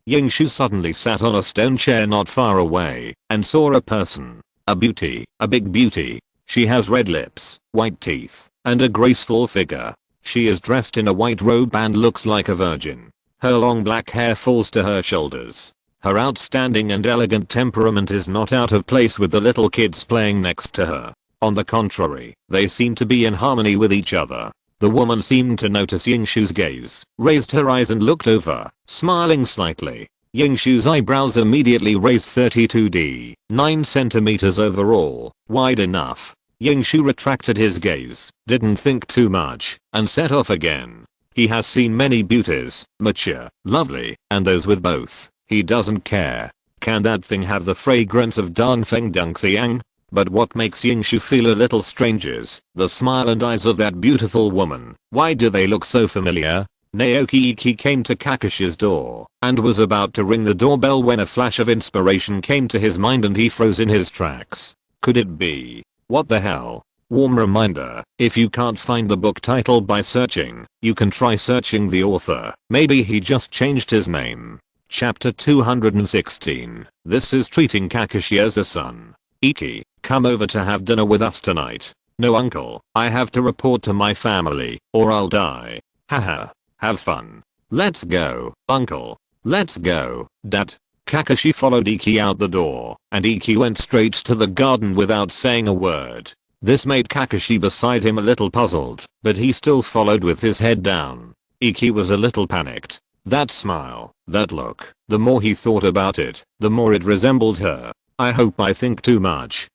Yingshu suddenly sat on a stone chair not far away and saw a person. A beauty. A big beauty. She has red lips, white teeth, and a graceful figure. She is dressed in a white robe and looks like a virgin. Her long black hair falls to her shoulders. Her outstanding and elegant temperament is not out of place with the little kids playing next to her. On the contrary, they seem to be in harmony with each other. The woman seemed to notice Yingshu's gaze, raised her eyes and looked over, smiling slightly. Yingshu's eyebrows immediately raised 32D, 9 centimeters overall, wide enough. Yingshu retracted his gaze, didn't think too much, and set off again. He has seen many beauties, mature, lovely, and those with both. He doesn't care. Can that thing have the fragrance of Dongfeng Dongxiang? But what makes Yingshu feel a little strange is the smile and eyes of that beautiful woman. Why do they look so familiar? Naoki Iki came to Kakashi's door and was about to ring the doorbell when a flash of inspiration came to his mind and he froze in his tracks. Could it be? What the hell? Warm reminder, if you can't find the book title by searching, you can try searching the author. Maybe he just changed his name. Chapter 216. This is treating Kakashi as a son. Iki, come over to have dinner with us tonight. No uncle, I have to report to my family, or I'll die. Haha. Have fun. Let's go, uncle. Let's go, dad. Kakashi followed Iki out the door, and Iki went straight to the garden without saying a word. This made Kakashi beside him a little puzzled, but he still followed with his head down. Iki was a little panicked. That smile, that look, the more he thought about it, the more it resembled her. I hope I think too much.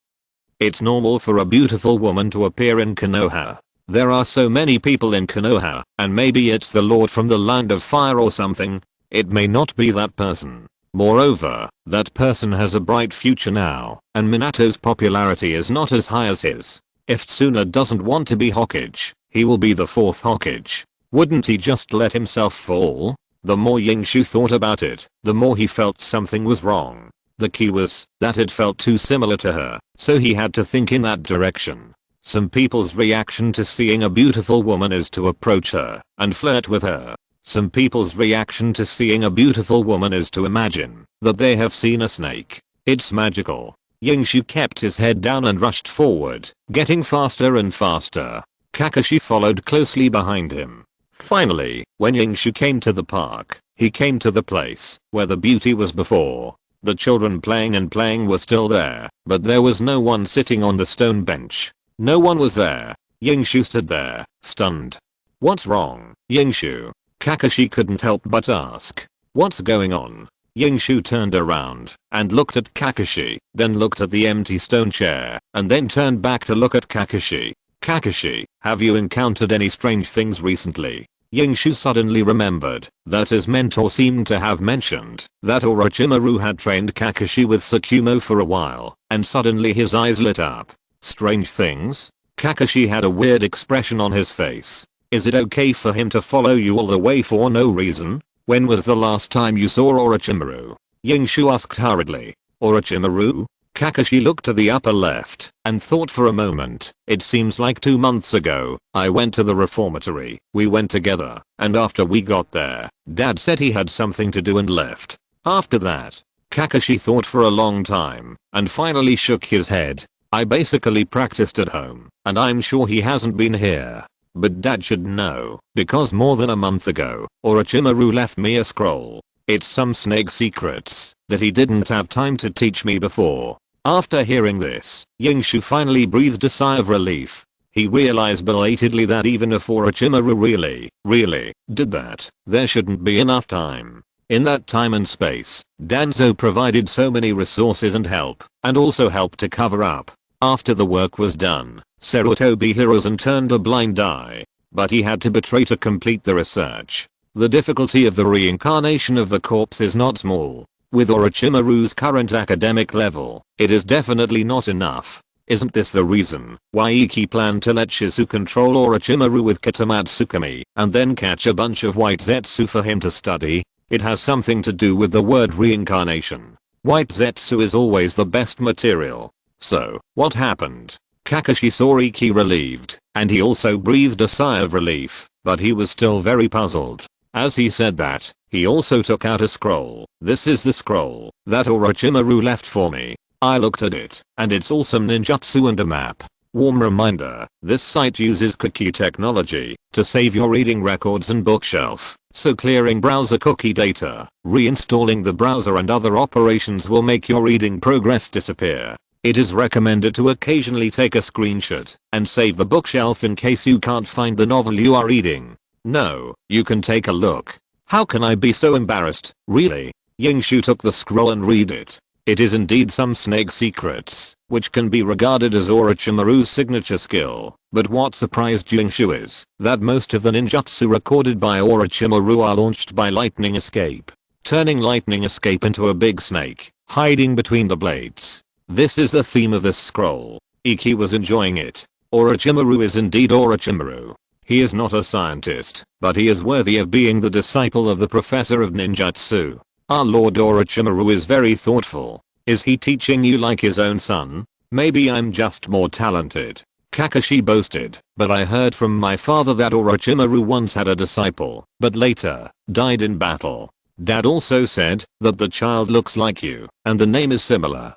It's normal for a beautiful woman to appear in Konoha. There are so many people in Konoha, and maybe it's the lord from the land of fire or something. It may not be that person. Moreover, that person has a bright future now, and Minato's popularity is not as high as his. If Tsuna doesn't want to be Hokage, he will be the fourth Hokage. Wouldn't he just let himself fall? The more Yingshu thought about it, the more he felt something was wrong. The key was that it felt too similar to her, so he had to think in that direction. Some people's reaction to seeing a beautiful woman is to approach her and flirt with her. Some people's reaction to seeing a beautiful woman is to imagine that they have seen a snake. It's magical. Yingshu kept his head down and rushed forward, getting faster and faster. Kakashi followed closely behind him. Finally, when Yingshu came to the park, he came to the place where the beauty was before. The children playing were still there, but there was no one sitting on the stone bench. No one was there. Yingshu stood there, stunned. What's wrong, Yingshu? Kakashi couldn't help but ask. What's going on? Yingshu turned around and looked at Kakashi, then looked at the empty stone chair, and then turned back to look at Kakashi. Kakashi, have you encountered any strange things recently? Yingshu suddenly remembered that his mentor seemed to have mentioned that Orochimaru had trained Kakashi with Tsukumo for a while, and suddenly his eyes lit up. Strange things? Kakashi had a weird expression on his face. Is it okay for him to follow you all the way for no reason? When was the last time you saw Orochimaru? Yingshu asked hurriedly. Orochimaru? Kakashi looked to the upper left and thought for a moment. It seems like 2 months ago, I went to the reformatory. We went together, and after we got there, Dad said he had something to do and left. After that, Kakashi thought for a long time and finally shook his head. I basically practiced at home, and I'm sure he hasn't been here. But Dad should know, because more than a month ago, Orochimaru left me a scroll. It's some snake secrets that he didn't have time to teach me before. After hearing this, Yingshu finally breathed a sigh of relief. He realized belatedly that even if Orochimaru really did that, there shouldn't be enough time. In that time and space, Danzo provided so many resources and help, and also helped to cover up. After the work was done, Sarutobi Hiruzen turned a blind eye. but he had to betray to complete the research. The difficulty of the reincarnation of the corpse is not small. With Orochimaru's current academic level, it is definitely not enough. Isn't this the reason why Iki planned to let Shizu control Orochimaru with Kitamatsukami and then catch a bunch of white zetsu for him to study? It has something to do with the word reincarnation. White zetsu is always the best material. So, what happened? Kakashi saw Iki relieved, and he also breathed a sigh of relief, but he was still very puzzled. As he said that, he also took out a scroll. This is the scroll that Orochimaru left for me. I looked at it, and it's awesome ninjutsu and a map. Warm reminder, this site uses cookie technology to save your reading records and bookshelf, so clearing browser cookie data, reinstalling the browser and other operations will make your reading progress disappear. It is recommended to occasionally take a screenshot and save the bookshelf in case you can't find the novel you are reading. No, you can take a look. How can I be so embarrassed, really? Yingshu took the scroll and read it. It is indeed some snake secrets, which can be regarded as Orochimaru's signature skill, but what surprised Yingshu is that most of the ninjutsu recorded by Orochimaru are launched by lightning escape, turning lightning escape into a big snake, hiding between the blades. This is the theme of this scroll. Iki was enjoying it. Orochimaru is indeed Orochimaru. He is not a scientist, but he is worthy of being the disciple of the professor of ninjutsu. Our Lord Orochimaru is very thoughtful. Is he teaching you like his own son? Maybe I'm just more talented. Kakashi boasted, but I heard from my father that Orochimaru once had a disciple, but later, died in battle. Dad also said that the child looks like you, and the name is similar.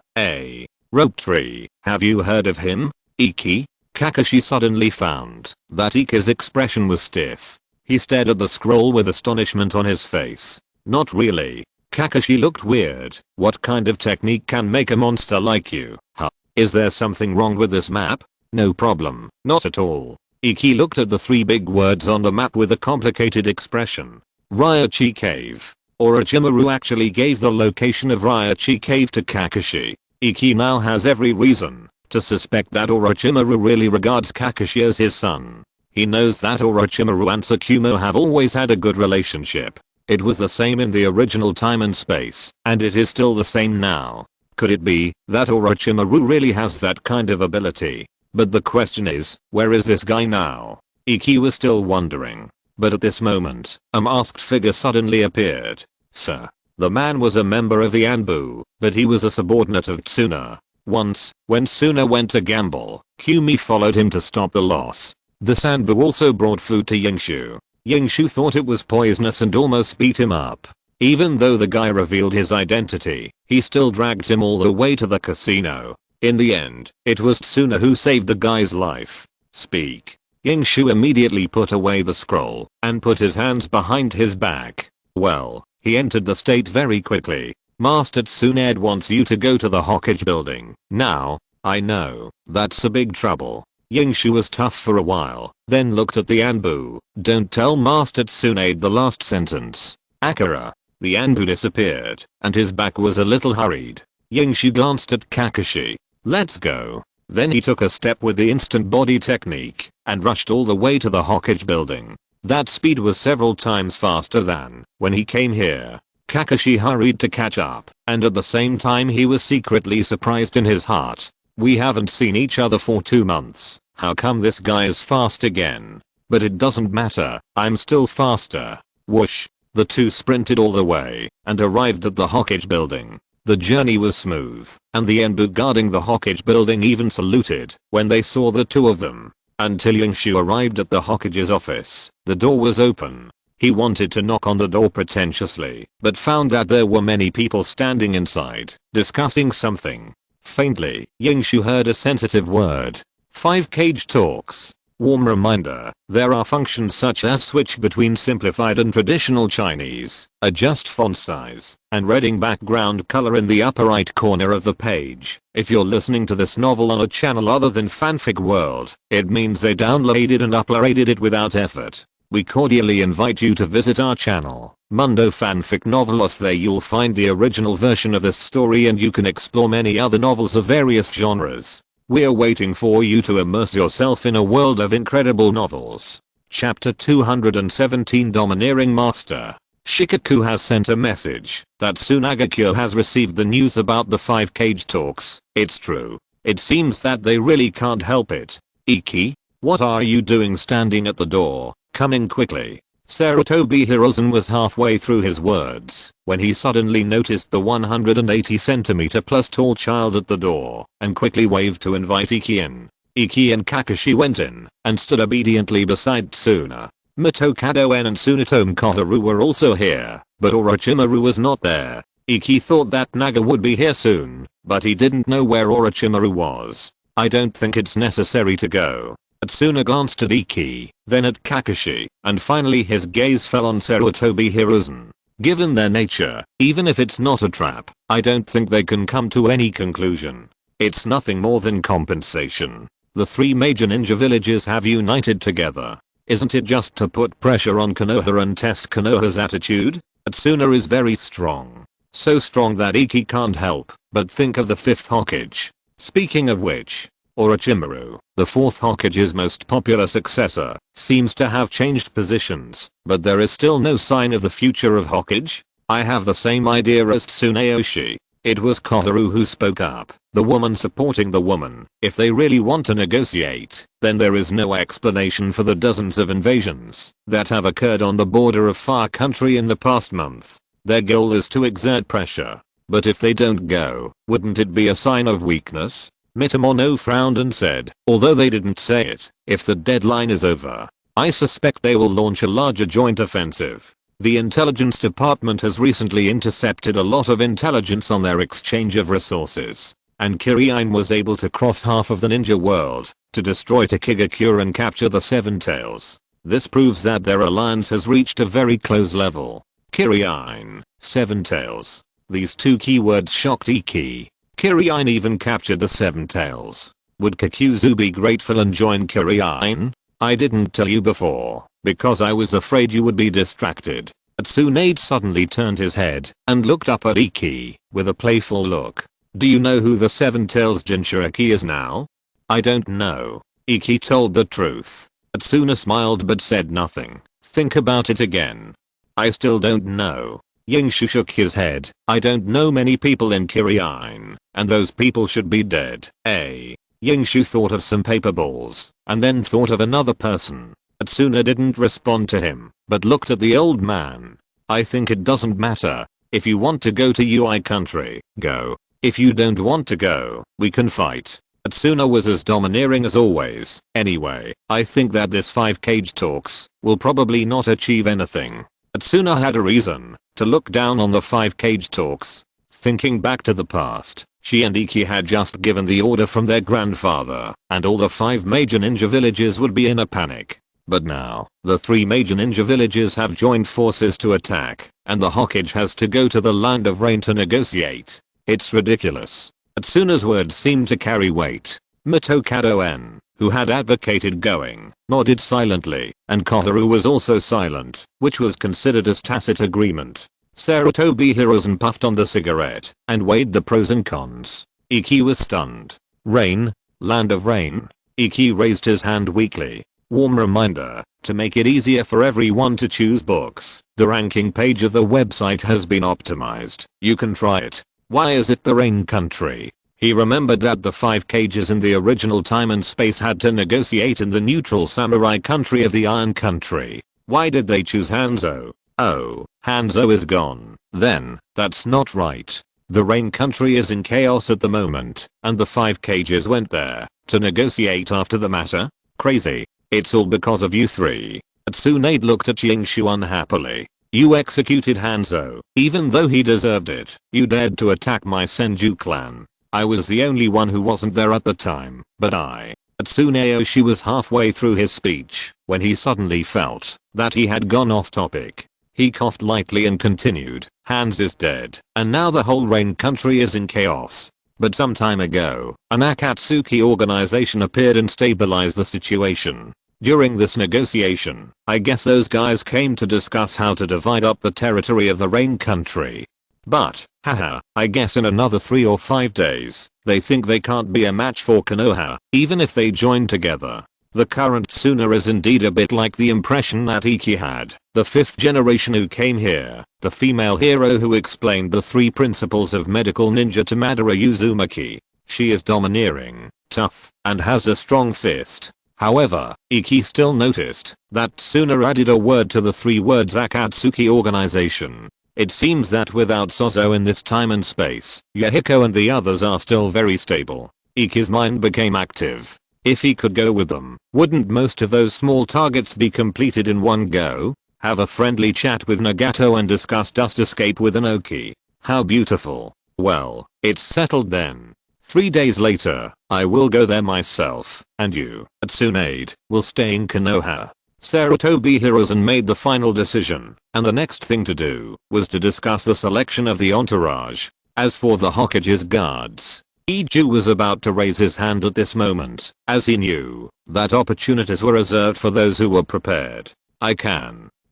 Rope Tree. Have you heard of him? Iki? Kakashi suddenly found that Iki's expression was stiff. He stared at the scroll with astonishment on his face. Not really. Kakashi looked weird. What kind of technique can make a monster like you? Huh? Is there something wrong with this map? No problem. Not at all. Iki looked at the three big words on the map with a complicated expression. Ryochi Cave. Orochimaru actually gave the location of Ryochi Cave to Kakashi. Iki now has every reason to suspect that Orochimaru really regards Kakashi as his son. He knows that Orochimaru and Tsukumo have always had a good relationship. It was the same in the original time and space, and it is still the same now. Could it be that Orochimaru really has that kind of ability? But the question is, where is this guy now? Iki was still wondering. But at this moment, a masked figure suddenly appeared. Sir. The man was a member of the Anbu, but he was a subordinate of Tsuna. Once, when Tsuna went to gamble, Kumi followed him to stop the loss. The Sanbu also brought food to Yingshu. Yingshu thought it was poisonous and almost beat him up. Even though the guy revealed his identity, he still dragged him all the way to the casino. In the end, it was Tsuna who saved the guy's life. Speak. Yingshu immediately put away the scroll and put his hands behind his back. Well, he entered the state very quickly. Master Tsunade wants you to go to the Hokage building. Now, I know, that's a big trouble. Yingshu was tough for a while, then looked at the Anbu. Don't tell Master Tsunade the last sentence. Akira. The Anbu disappeared, and his back was a little hurried. Yingshu glanced at Kakashi. Let's go. Then he took a step with the instant body technique, and rushed all the way to the Hokage building. That speed was several times faster than when he came here. Kakashi hurried to catch up, and at the same time he was secretly surprised in his heart. We haven't seen each other for 2 months. How come this guy is fast again? But it doesn't matter, I'm still faster. Whoosh. The two sprinted all the way, and arrived at the Hokage building. The journey was smooth, and the Enbu guarding the Hokage building even saluted when they saw the two of them. Until Yingshu arrived at the Hokage's office, the door was open. He wanted to knock on the door pretentiously, but found that there were many people standing inside, discussing something. Faintly, Yingshu heard a sensitive word. 5 Cage talks. Warm reminder, there are functions such as switch between simplified and traditional Chinese, adjust font size, and reading background color in the upper right corner of the page. If you're listening to this novel on a channel other than Fanfic World, it means they downloaded and uploaded it without effort. We cordially invite you to visit our channel, Mundo Fanfic Novelos. There you'll find the original version of this story and you can explore many other novels of various genres. We're waiting for you to immerse yourself in a world of incredible novels. Chapter 217 Domineering Master. Shikaku has sent a message that Tsunagakyo has received the news about the 5 cage talks. It's true. It seems that they really can't help it. Iki, what are you doing standing at the door? Coming quickly. Sarutobi Hirozen was halfway through his words when he suddenly noticed the 180 cm plus tall child at the door and quickly waved to invite Iki in. Iki and Kakashi went in and stood obediently beside Tsuna. Mitokado En and Tsunetomo Koharu were also here, but Orochimaru was not there. Iki thought that Naga would be here soon, but he didn't know where Orochimaru was. I don't think it's necessary to go. Tsuna glanced at Iki, then at Kakashi, and finally his gaze fell on Sarutobi Hirozen. Given their nature, even if it's not a trap, I don't think they can come to any conclusion. It's nothing more than compensation. The 3 major ninja villages have united together. Isn't it just to put pressure on Konoha and test Konoha's attitude? Tsuna is very strong. So strong that Iki can't help but think of the 5th Hokage. Speaking of which, Orochimaru, the 4th Hokage's most popular successor, seems to have changed positions, but there is still no sign of the future of Hokage. I have the same idea as Tsunayoshi. It was Koharu who spoke up, the woman supporting the woman. If they really want to negotiate, then there is no explanation for the dozens of invasions that have occurred on the border of Far Country in the past month. Their goal is to exert pressure. But if they don't go, wouldn't it be a sign of weakness? Mitamono frowned and said, although they didn't say it, if the deadline is over, I suspect they will launch a larger joint offensive. The intelligence department has recently intercepted a lot of intelligence on their exchange of resources, and Kirin was able to cross half of the ninja world to destroy Takigakure and capture the 7 tails. This proves that their alliance has reached a very close level. Kirin, 7 tails. These 2 keywords shocked Iki. Kirin even captured the 7 tails. Would Kakuzu be grateful and join Kirin? I didn't tell you before, because I was afraid you would be distracted. Tsunade suddenly turned his head and looked up at Iki with a playful look. Do you know who the 7 tails Jinchuriki is now? I don't know. Iki told the truth. Tsuna smiled but said nothing. Think about it again. I still don't know. Yingshu shook his head. I don't know many people in Kirin, and those people should be dead. Yingshu thought of some paper balls, and then thought of another person. Tsuna didn't respond to him, but looked at the old man. I think it doesn't matter. If you want to go to UI country, go. If you don't want to go, we can fight. Tsuna was as domineering as always. Anyway, I think that this 5 cage talks will probably not achieve anything. Tsuna had a reason to look down on the 5 cage talks. Thinking back to the past, she and Iki had just given the order from their grandfather, and all the 5 major ninja villages would be in a panic. But now, the 3 major ninja villages have joined forces to attack, and the Hokage has to go to the Land of Rain to negotiate. It's ridiculous. Tsuna's words seemed to carry weight. Mitokado En, who had advocated going, nodded silently, and Koharu was also silent, which was considered as tacit agreement. Sarutobi Hirozen puffed on the cigarette and weighed the pros and cons. Iki was stunned. Rain? Land of Rain? Iki raised his hand weakly. Warm reminder, to make it easier for everyone to choose books, the ranking page of the website has been optimized. You can try it. Why is it the Rain Country? He remembered that the 5 cages in the original time and space had to negotiate in the neutral samurai country of the Iron Country. Why did they choose Hanzo? Oh, Hanzo is gone. Then, that's not right. The Rain Country is in chaos at the moment, and the 5 cages went there to negotiate after the matter? Crazy. It's all because of you 3. Tsunade looked at Yingshu unhappily. You executed Hanzo, even though he deserved it. You dared to attack my Senju clan. I was the only one who wasn't there at the time, but Tsunayoshi was halfway through his speech when he suddenly felt that he had gone off topic. He coughed lightly and continued, Hans is dead, and now the whole Rain Country is in chaos. But some time ago, an Akatsuki organization appeared and stabilized the situation. During this negotiation, I guess those guys came to discuss how to divide up the territory of the Rain Country. But, haha, I guess in another 3 or 5 days, they think they can't be a match for Konoha, even if they join together. The current Tsuna is indeed a bit like the impression that Iki had, the 5th generation who came here, the female hero who explained the 3 principles of medical ninja to Madara Uzumaki. She is domineering, tough, and has a strong fist. However, Iki still noticed that Tsuna added a word to the 3 words Akatsuki organization. It seems that without Sozo in this time and space, Yahiko and the others are still very stable. Iki's mind became active. If he could go with them, wouldn't most of those small targets be completed in one go? Have a friendly chat with Nagato and discuss Dust Escape with Inoki. How beautiful. Well, it's settled then. 3 days later, I will go there myself, and you, Tsunade, will stay in Konoha. Sarutobi Hiruzen made the final decision, and the next thing to do was to discuss the selection of the entourage. As for the Hokage's guards, Yingshu was about to raise his hand at this moment, as he knew that opportunities were reserved for those who were prepared.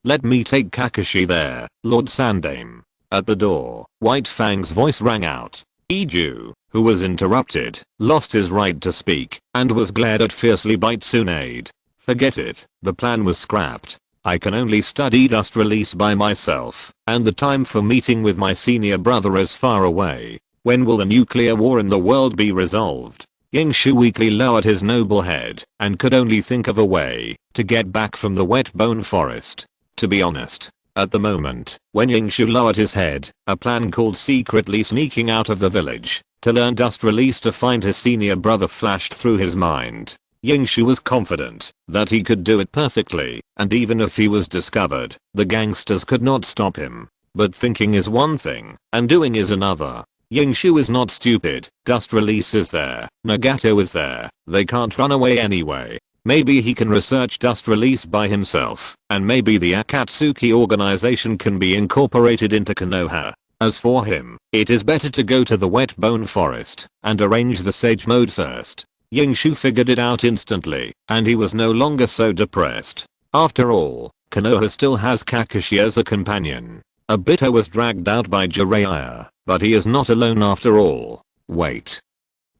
Let me take Kakashi there, Lord Sandame. At the door, White Fang's voice rang out. Yingshu, who was interrupted, lost his right to speak, and was glared at fiercely by Tsunade. Forget it, the plan was scrapped. I can only study Dust Release by myself, and the time for meeting with my senior brother is far away. When will the nuclear war in the world be resolved? Yingshu weakly lowered his noble head, and could only think of a way to get back from the wet bone forest. To be honest, at the moment, when Yingshu lowered his head, a plan called secretly sneaking out of the village to learn Dust Release to find his senior brother flashed through his mind. Yingshu was confident that he could do it perfectly, and even if he was discovered, the gangsters could not stop him. But thinking is one thing, and doing is another. Yingshu is not stupid. Dust Release is there, Nagato is there, they can't run away anyway. Maybe he can research Dust Release by himself, and maybe the Akatsuki organization can be incorporated into Konoha. As for him, it is better to go to the wet bone forest and arrange the sage mode first. Yingshu figured it out instantly, and he was no longer so depressed. After all, Konoha still has Kakashi as a companion. Obito was dragged out by Jiraiya, but he is not alone after all. Wait.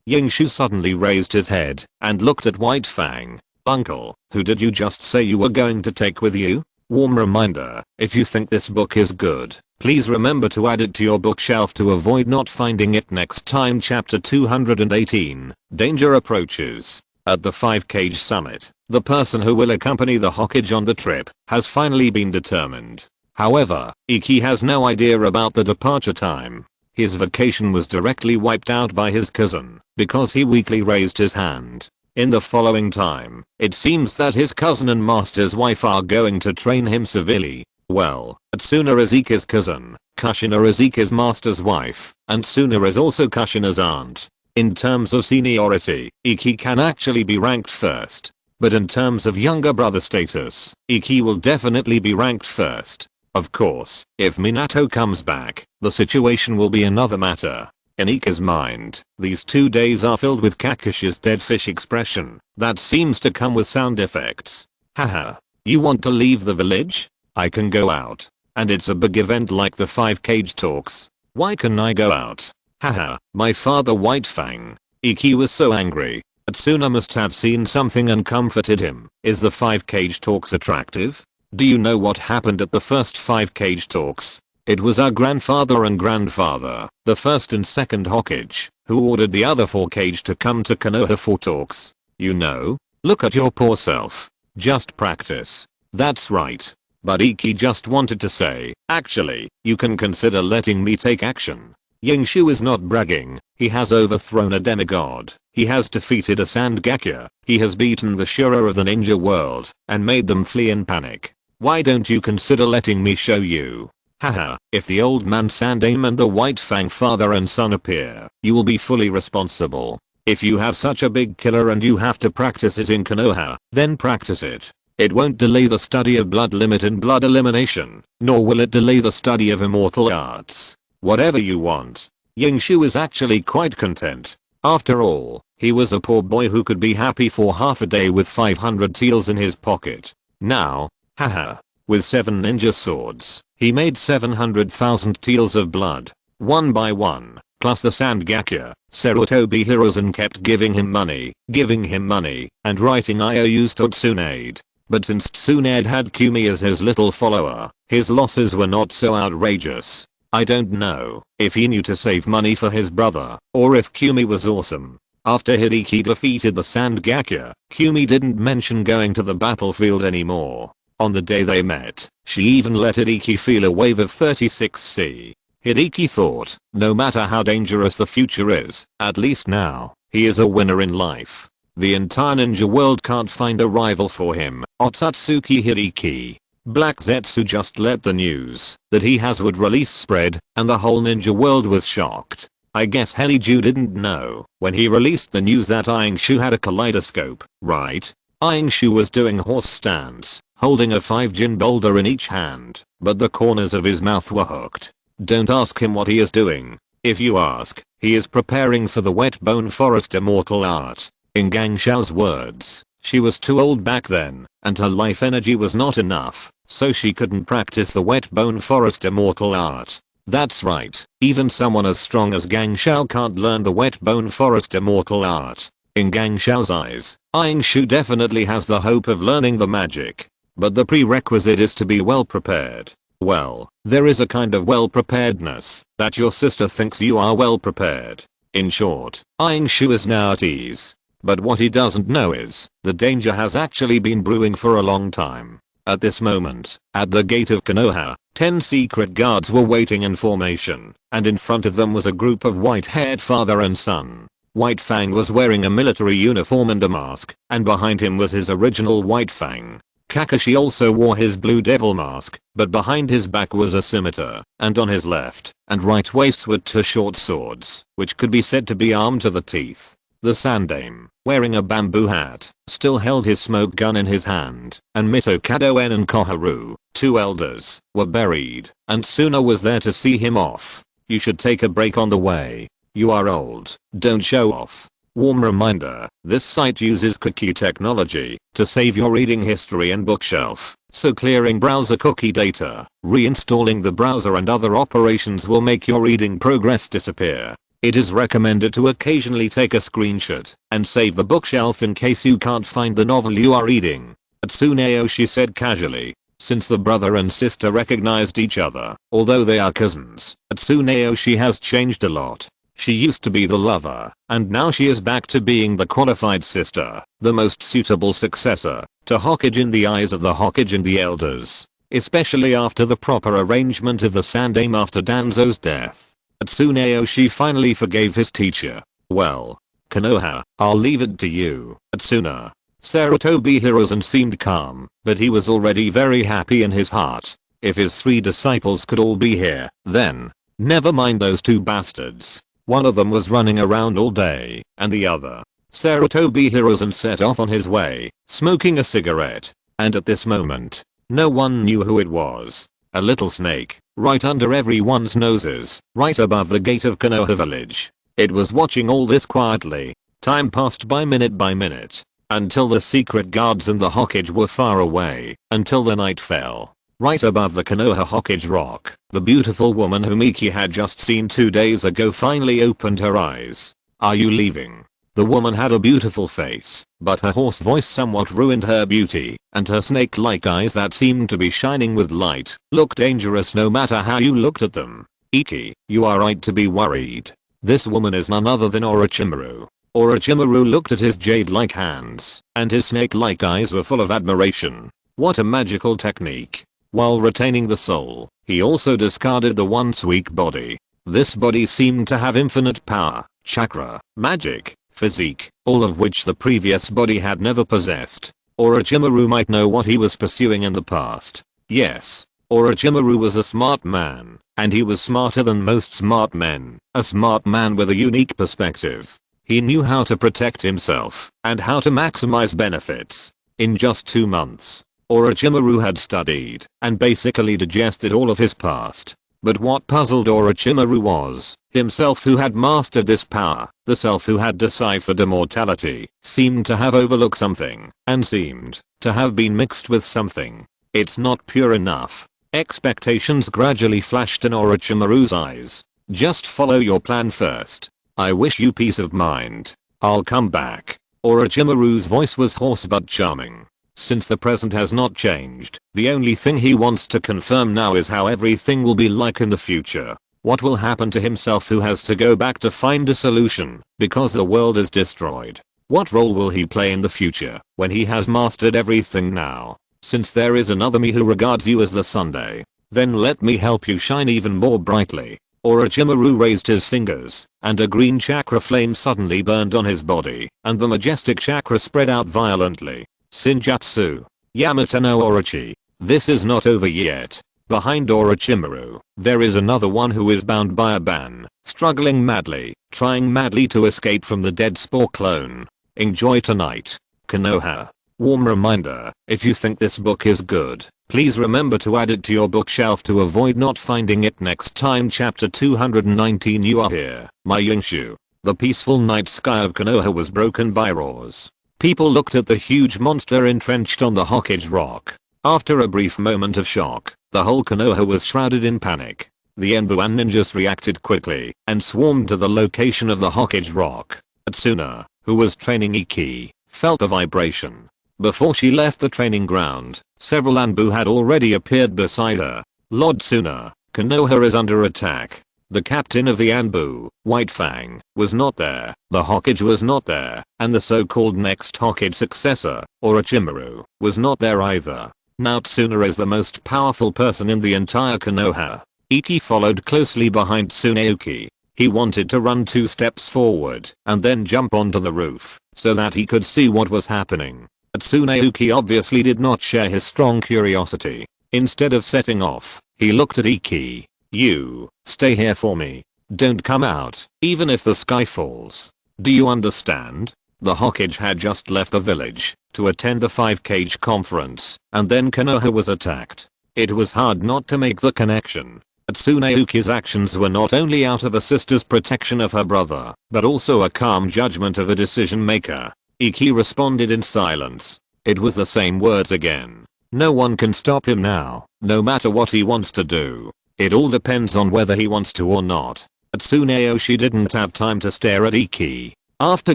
Yingshu suddenly raised his head and looked at White Fang. Uncle, who did you just say you were going to take with you? Warm reminder, if you think this book is good, please remember to add it to your bookshelf to avoid not finding it next time. Chapter 218, Danger Approaches. At the 5-Cage Summit, the person who will accompany the Hokage on the trip has finally been determined. However, Iki has no idea about the departure time. His vacation was directly wiped out by his cousin, because he weakly raised his hand. In the following time, it seems that his cousin and master's wife are going to train him severely. Well, Tsuna is Iki's cousin, Kushina is Iki's master's wife, and Tsuna is also Kushina's aunt. In terms of seniority, Iki can actually be ranked first. But in terms of younger brother status, Iki will definitely be ranked first. Of course, if Minato comes back, the situation will be another matter. In Iki's mind, these 2 days are filled with Kakashi's dead fish expression that seems to come with sound effects. Haha, you want to leave the village? I can go out. And it's a big event like the 5-Cage talks. Why can I go out? Haha, my father White Fang. Iki was so angry. Tsuna must have seen something and comforted him. Is the 5-Cage talks attractive? Do you know what happened at the first 5-Cage talks? It was our grandfather and grandfather, the first and second Hokage, who ordered the other 4-Cage to come to Konoha for talks. You know? Look at your poor self. Just practice. That's right. But Iki just wanted to say, actually, you can consider letting me take action. Yingshu is not bragging. He has overthrown a demigod. He has defeated a Sandgakure. He has beaten the Shura of the ninja world and made them flee in panic. Why don't you consider letting me show you? Haha, if the old man Sandame and the White Fang father and son appear, you will be fully responsible. If you have such a big killer and you have to practice it in Konoha, then practice it. It won't delay the study of blood limit and blood elimination, nor will it delay the study of immortal arts. Whatever you want. Yingshu is actually quite content. After all, he was a poor boy who could be happy for half a day with 500 taels in his pocket. Now, haha, with 7 ninja swords, he made 700,000 taels of blood, one by one, plus the Sandgakure, Sarutobi Hiruzen kept giving him money, and writing IOUs to Tsunade. But since Tsunade had Kumi as his little follower, his losses were not so outrageous. I don't know if he knew to save money for his brother, or if Kumi was awesome. After Hideki defeated the Sandgaku, Kumi didn't mention going to the battlefield anymore. On the day they met, she even let Hideki feel a wave of 36C. Hideki thought, no matter how dangerous the future is, at least now, he is a winner in life. The entire ninja world can't find a rival for him. Otsutsuki Hideki. Black Zetsu just let the news that he has would release spread, and the whole ninja world was shocked. I guess Heliju didn't know when he released the news that Yingshu had a kaleidoscope, right? Yingshu was doing horse stands, holding a 5-jin boulder in each hand, but the corners of his mouth were hooked. Don't ask him what he is doing. If you ask, he is preparing for the wet bone forest immortal art. In Gang Xiao's words, she was too old back then, and her life energy was not enough, so she couldn't practice the wet bone forest immortal art. That's right, even someone as strong as Gang Xiao can't learn the wet bone forest immortal art. In Gang Xiao's eyes, Yingshu definitely has the hope of learning the magic. But the prerequisite is to be well prepared. Well, there is a kind of well preparedness that your sister thinks you are well prepared. In short, Yingshu is now at ease. But what he doesn't know is, the danger has actually been brewing for a long time. At this moment, at the gate of Konoha, 10 secret guards were waiting in formation, and in front of them was a group of white-haired father and son. White Fang was wearing a military uniform and a mask, and behind him was his original White Fang. Kakashi also wore his blue devil mask, but behind his back was a scimitar, and on his left and right waists were 2 short swords, which could be said to be armed to the teeth. The Sandaime, wearing a bamboo hat, still held his smoke gun in his hand, and Mito Kadoen and Koharu, 2 elders, were buried, and Suna was there to see him off. You should take a break on the way. You are old, don't show off. Warm reminder, this site uses cookie technology to save your reading history and bookshelf, so clearing browser cookie data, reinstalling the browser and other operations will make your reading progress disappear. It is recommended to occasionally take a screenshot and save the bookshelf in case you can't find the novel you are reading. Tsuneo, she said casually, since the brother and sister recognized each other, although they are cousins. Tsuneo, she has changed a lot. She used to be the lover, and now she is back to being the qualified sister, the most suitable successor to Hokage in the eyes of the Hokage and the elders, especially after the proper arrangement of the Sandaime after Danzo's death. Tsuneo, she finally forgave his teacher. Well, Konoha, I'll leave it to you, Tsuna. Sarutobi Hiruzen seemed calm, but he was already very happy in his heart. If his 3 disciples could all be here, then, never mind those 2 bastards. One of them was running around all day, and the other. Sarutobi Hiruzen set off on his way, smoking a cigarette, and at this moment, no one knew who it was. A little snake, right under everyone's noses, right above the gate of Konoha village. It was watching all this quietly. Time passed by minute, until the secret guards and the Hokage were far away, until the night fell. Right above the Konoha Hokage rock, the beautiful woman whom Iki had just seen 2 days ago finally opened her eyes. Are you leaving? The woman had a beautiful face, but her hoarse voice somewhat ruined her beauty, and her snake-like eyes that seemed to be shining with light looked dangerous no matter how you looked at them. Iki, you are right to be worried. This woman is none other than Orochimaru. Orochimaru looked at his jade-like hands, and his snake-like eyes were full of admiration. What a magical technique. While retaining the soul, he also discarded the once weak body. This body seemed to have infinite power, chakra, magic, physique, all of which the previous body had never possessed. Orochimaru might know what he was pursuing in the past. Yes, Orochimaru was a smart man, and he was smarter than most smart men, a smart man with a unique perspective. He knew how to protect himself, and how to maximize benefits. In just 2 months, Orochimaru had studied, and basically digested all of his past. But what puzzled Orochimaru was, himself who had mastered this power, the self who had deciphered immortality, seemed to have overlooked something, and seemed to have been mixed with something. It's not pure enough. Expectations gradually flashed in Orochimaru's eyes. Just follow your plan first. I wish you peace of mind. I'll come back. Orochimaru's voice was hoarse but charming. Since the present has not changed, the only thing he wants to confirm now is how everything will be like in the future. What will happen to himself who has to go back to find a solution because the world is destroyed? What role will he play in the future when he has mastered everything now? Since there is another me who regards you as the Sunday, then let me help you shine even more brightly. Orochimaru raised his fingers, and a green chakra flame suddenly burned on his body, and the majestic chakra spread out violently. Ninjutsu. Yamato no Orochi. This is not over yet. Behind Orochimaru, there is another one who is bound by a ban, struggling madly, trying madly to escape from the dead spore clone. Enjoy tonight. Konoha. Warm reminder, if you think this book is good, please remember to add it to your bookshelf to avoid not finding it next time. Chapter 219. You are here, my Yingshu. The peaceful night sky of Konoha was broken by roars. People looked at the huge monster entrenched on the Hokage rock. After a brief moment of shock, the whole Konoha was shrouded in panic. The Enbuan ninjas reacted quickly and swarmed to the location of the Hokage rock. Tsuna, who was training Iki, felt a vibration. Before she left the training ground, several Anbu had already appeared beside her. Lord Tsuna, Konoha is under attack. The captain of the Anbu, White Fang, was not there, the Hokage was not there, and the so-called next Hokage successor, Orochimaru, was not there either. Now Tsuna is the most powerful person in the entire Konoha. Iki followed closely behind Tsunaoki. He wanted to run 2 steps forward and then jump onto the roof so that he could see what was happening. Tsunaoki obviously did not share his strong curiosity. Instead of setting off, he looked at Iki. You, stay here for me. Don't come out, even if the sky falls. Do you understand? The Hokage had just left the village to attend the 5-cage conference, and then Konoha was attacked. It was hard not to make the connection. Tsunaoki's actions were not only out of a sister's protection of her brother, but also a calm judgment of a decision maker. Iki responded in silence. It was the same words again. No one can stop him now, no matter what he wants to do. It all depends on whether he wants to or not. Tsunaoshi didn't have time to stare at Iki. After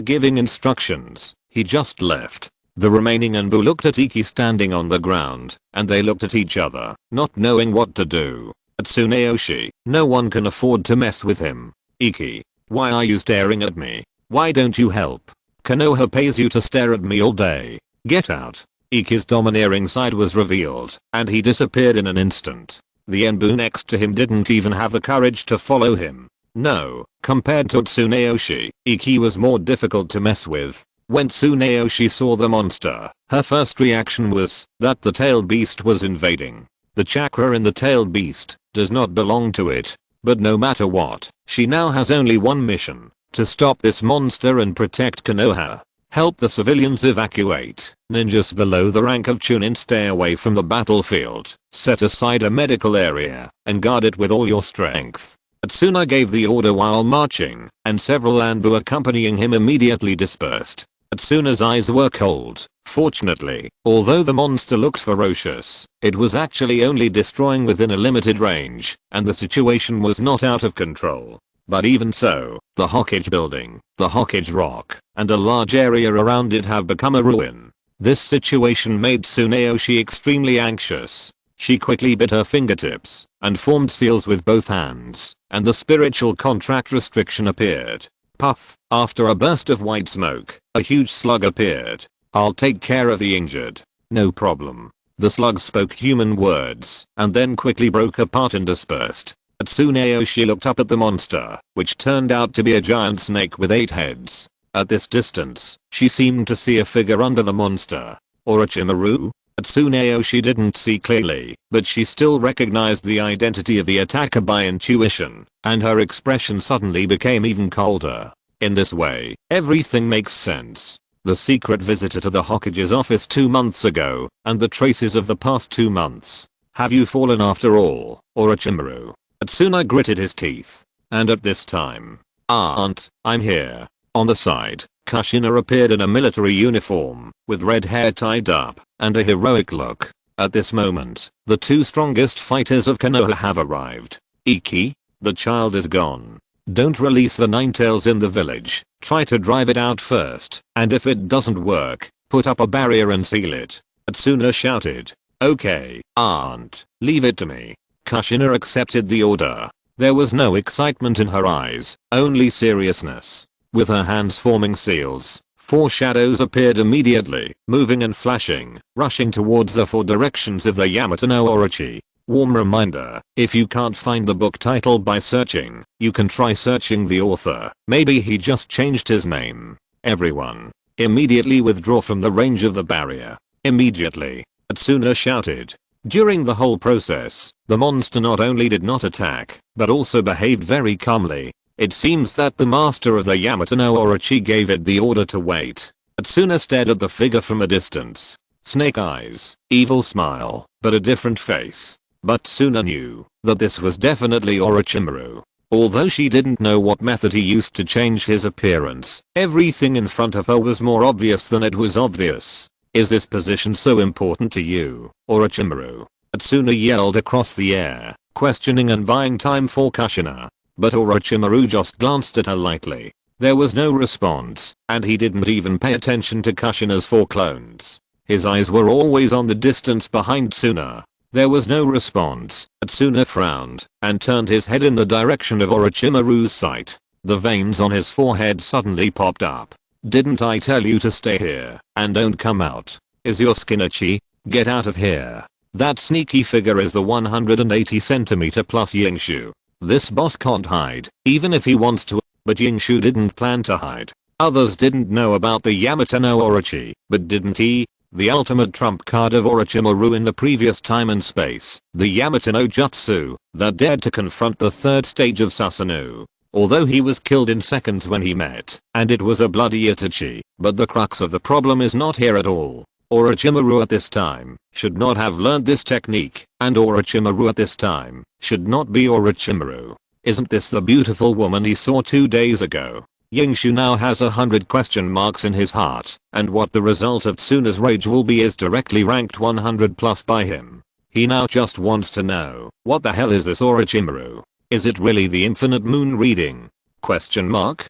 giving instructions, he just left. The remaining Anbu looked at Iki standing on the ground, and they looked at each other, not knowing what to do. Tsunaoshi, no one can afford to mess with him. Iki, why are you staring at me? Why don't you help? Konoha pays you to stare at me all day. Get out. Iki's domineering side was revealed, and he disappeared in an instant. The Enbu next to him didn't even have the courage to follow him. No, compared to Tsunaoshi, Iki was more difficult to mess with. When Tsunaoshi saw the monster, her first reaction was that the tailed beast was invading. The chakra in the tailed beast does not belong to it. But no matter what, she now has only one mission: to stop this monster and protect Konoha. Help the civilians evacuate. Ninjas below the rank of Chunin stay away from the battlefield. Set aside a medical area and guard it with all your strength. Tsuna gave the order while marching, and several Anbu accompanying him immediately dispersed. Tsuna's eyes were cold. Fortunately, although the monster looked ferocious, it was actually only destroying within a limited range, and the situation was not out of control. But even so, the Hokage building, the Hokage rock, and a large area around it have become a ruin. This situation made Tsunaoshi extremely anxious. She quickly bit her fingertips and formed seals with both hands, and the spiritual contract restriction appeared. Puff, after a burst of white smoke, a huge slug appeared. I'll take care of the injured. No problem. The slug spoke human words and then quickly broke apart and dispersed. Tsunaoshi looked up at the monster, which turned out to be a giant snake with 8 heads. At this distance, she seemed to see a figure under the monster. Orochimaru? Tsunaoshi didn't see clearly, but she still recognized the identity of the attacker by intuition, and her expression suddenly became even colder. In this way, everything makes sense. The secret visitor to the Hokage's office 2 months ago, and the traces of the past 2 months. Have you fallen after all, Orochimaru? Tsuna gritted his teeth. And at this time, Aunt, I'm here. On the side, Kushina appeared in a military uniform, with red hair tied up, and a heroic look. At this moment, the 2 strongest fighters of Konoha have arrived. Iki? The child is gone. Don't release the Ninetales in the village. Try to drive it out first, and if it doesn't work, put up a barrier and seal it. Hatsune shouted. Okay, aunt, leave it to me. Kushina accepted the order. There was no excitement in her eyes, only seriousness. With her hands forming seals, 4 shadows appeared immediately, moving and flashing, rushing towards the 4 directions of the Yamato no Orochi. Warm reminder, if you can't find the book title by searching, you can try searching the author. Maybe he just changed his name. Everyone, immediately withdraw from the range of the barrier. Immediately, Hatsune shouted. During the whole process, the monster not only did not attack, but also behaved very calmly. It seems that the master of the Yamato no Orochi gave it the order to wait. Hatsune stared at the figure from a distance. Snake eyes, evil smile, but a different face. But Hatsune knew that this was definitely Orochimaru. Although she didn't know what method he used to change his appearance, everything in front of her was more obvious than it was obvious. Is this position so important to you, Orochimaru? Hatsune yelled across the air, questioning and buying time for Kushina. But Orochimaru just glanced at her lightly. There was no response, and he didn't even pay attention to Kushina's 4 clones. His eyes were always on the distance behind Hatsune. There was no response. Hatsune frowned and turned his head in the direction of Orochimaru's sight. The veins on his forehead suddenly popped up. Didn't I tell you to stay here and don't come out? Is your skin itchy? Get out of here. That sneaky figure is the 180 cm plus Yingshu. This boss can't hide, even if he wants to, but Yingshu didn't plan to hide. Others didn't know about the Yamato no Orochi, but didn't he? The ultimate trump card of Orochimaru in the previous time and space, the Yamato no Jutsu, that dared to confront the 3rd stage of Susanoo. Although he was killed in seconds when he met, and it was a bloody Itachi, but the crux of the problem is not here at all. Orochimaru at this time should not have learned this technique, and Orochimaru at this time should not be Orochimaru. Isn't this the beautiful woman he saw 2 days ago? Yingshu now has 100 question marks in his heart, and what the result of Tsuna's rage will be is directly ranked 100 plus by him. He now just wants to know, what the hell is this Orochimaru? Is it really the infinite moon reading? Question mark?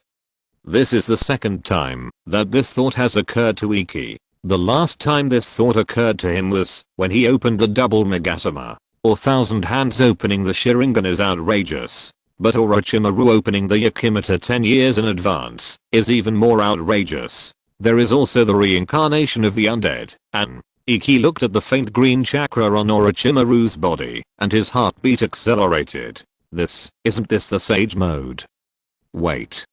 This is the 2nd time that this thought has occurred to Iki. The last time this thought occurred to him was when he opened the double Megatama. Or 1000 hands opening the Sharingan is outrageous. But Orochimaru opening the Yakimata 10 years in advance is even more outrageous. There is also the reincarnation of the undead, and Iki looked at the faint green chakra on Orochimaru's body, and his heartbeat accelerated. Isn't this the sage mode? Wait.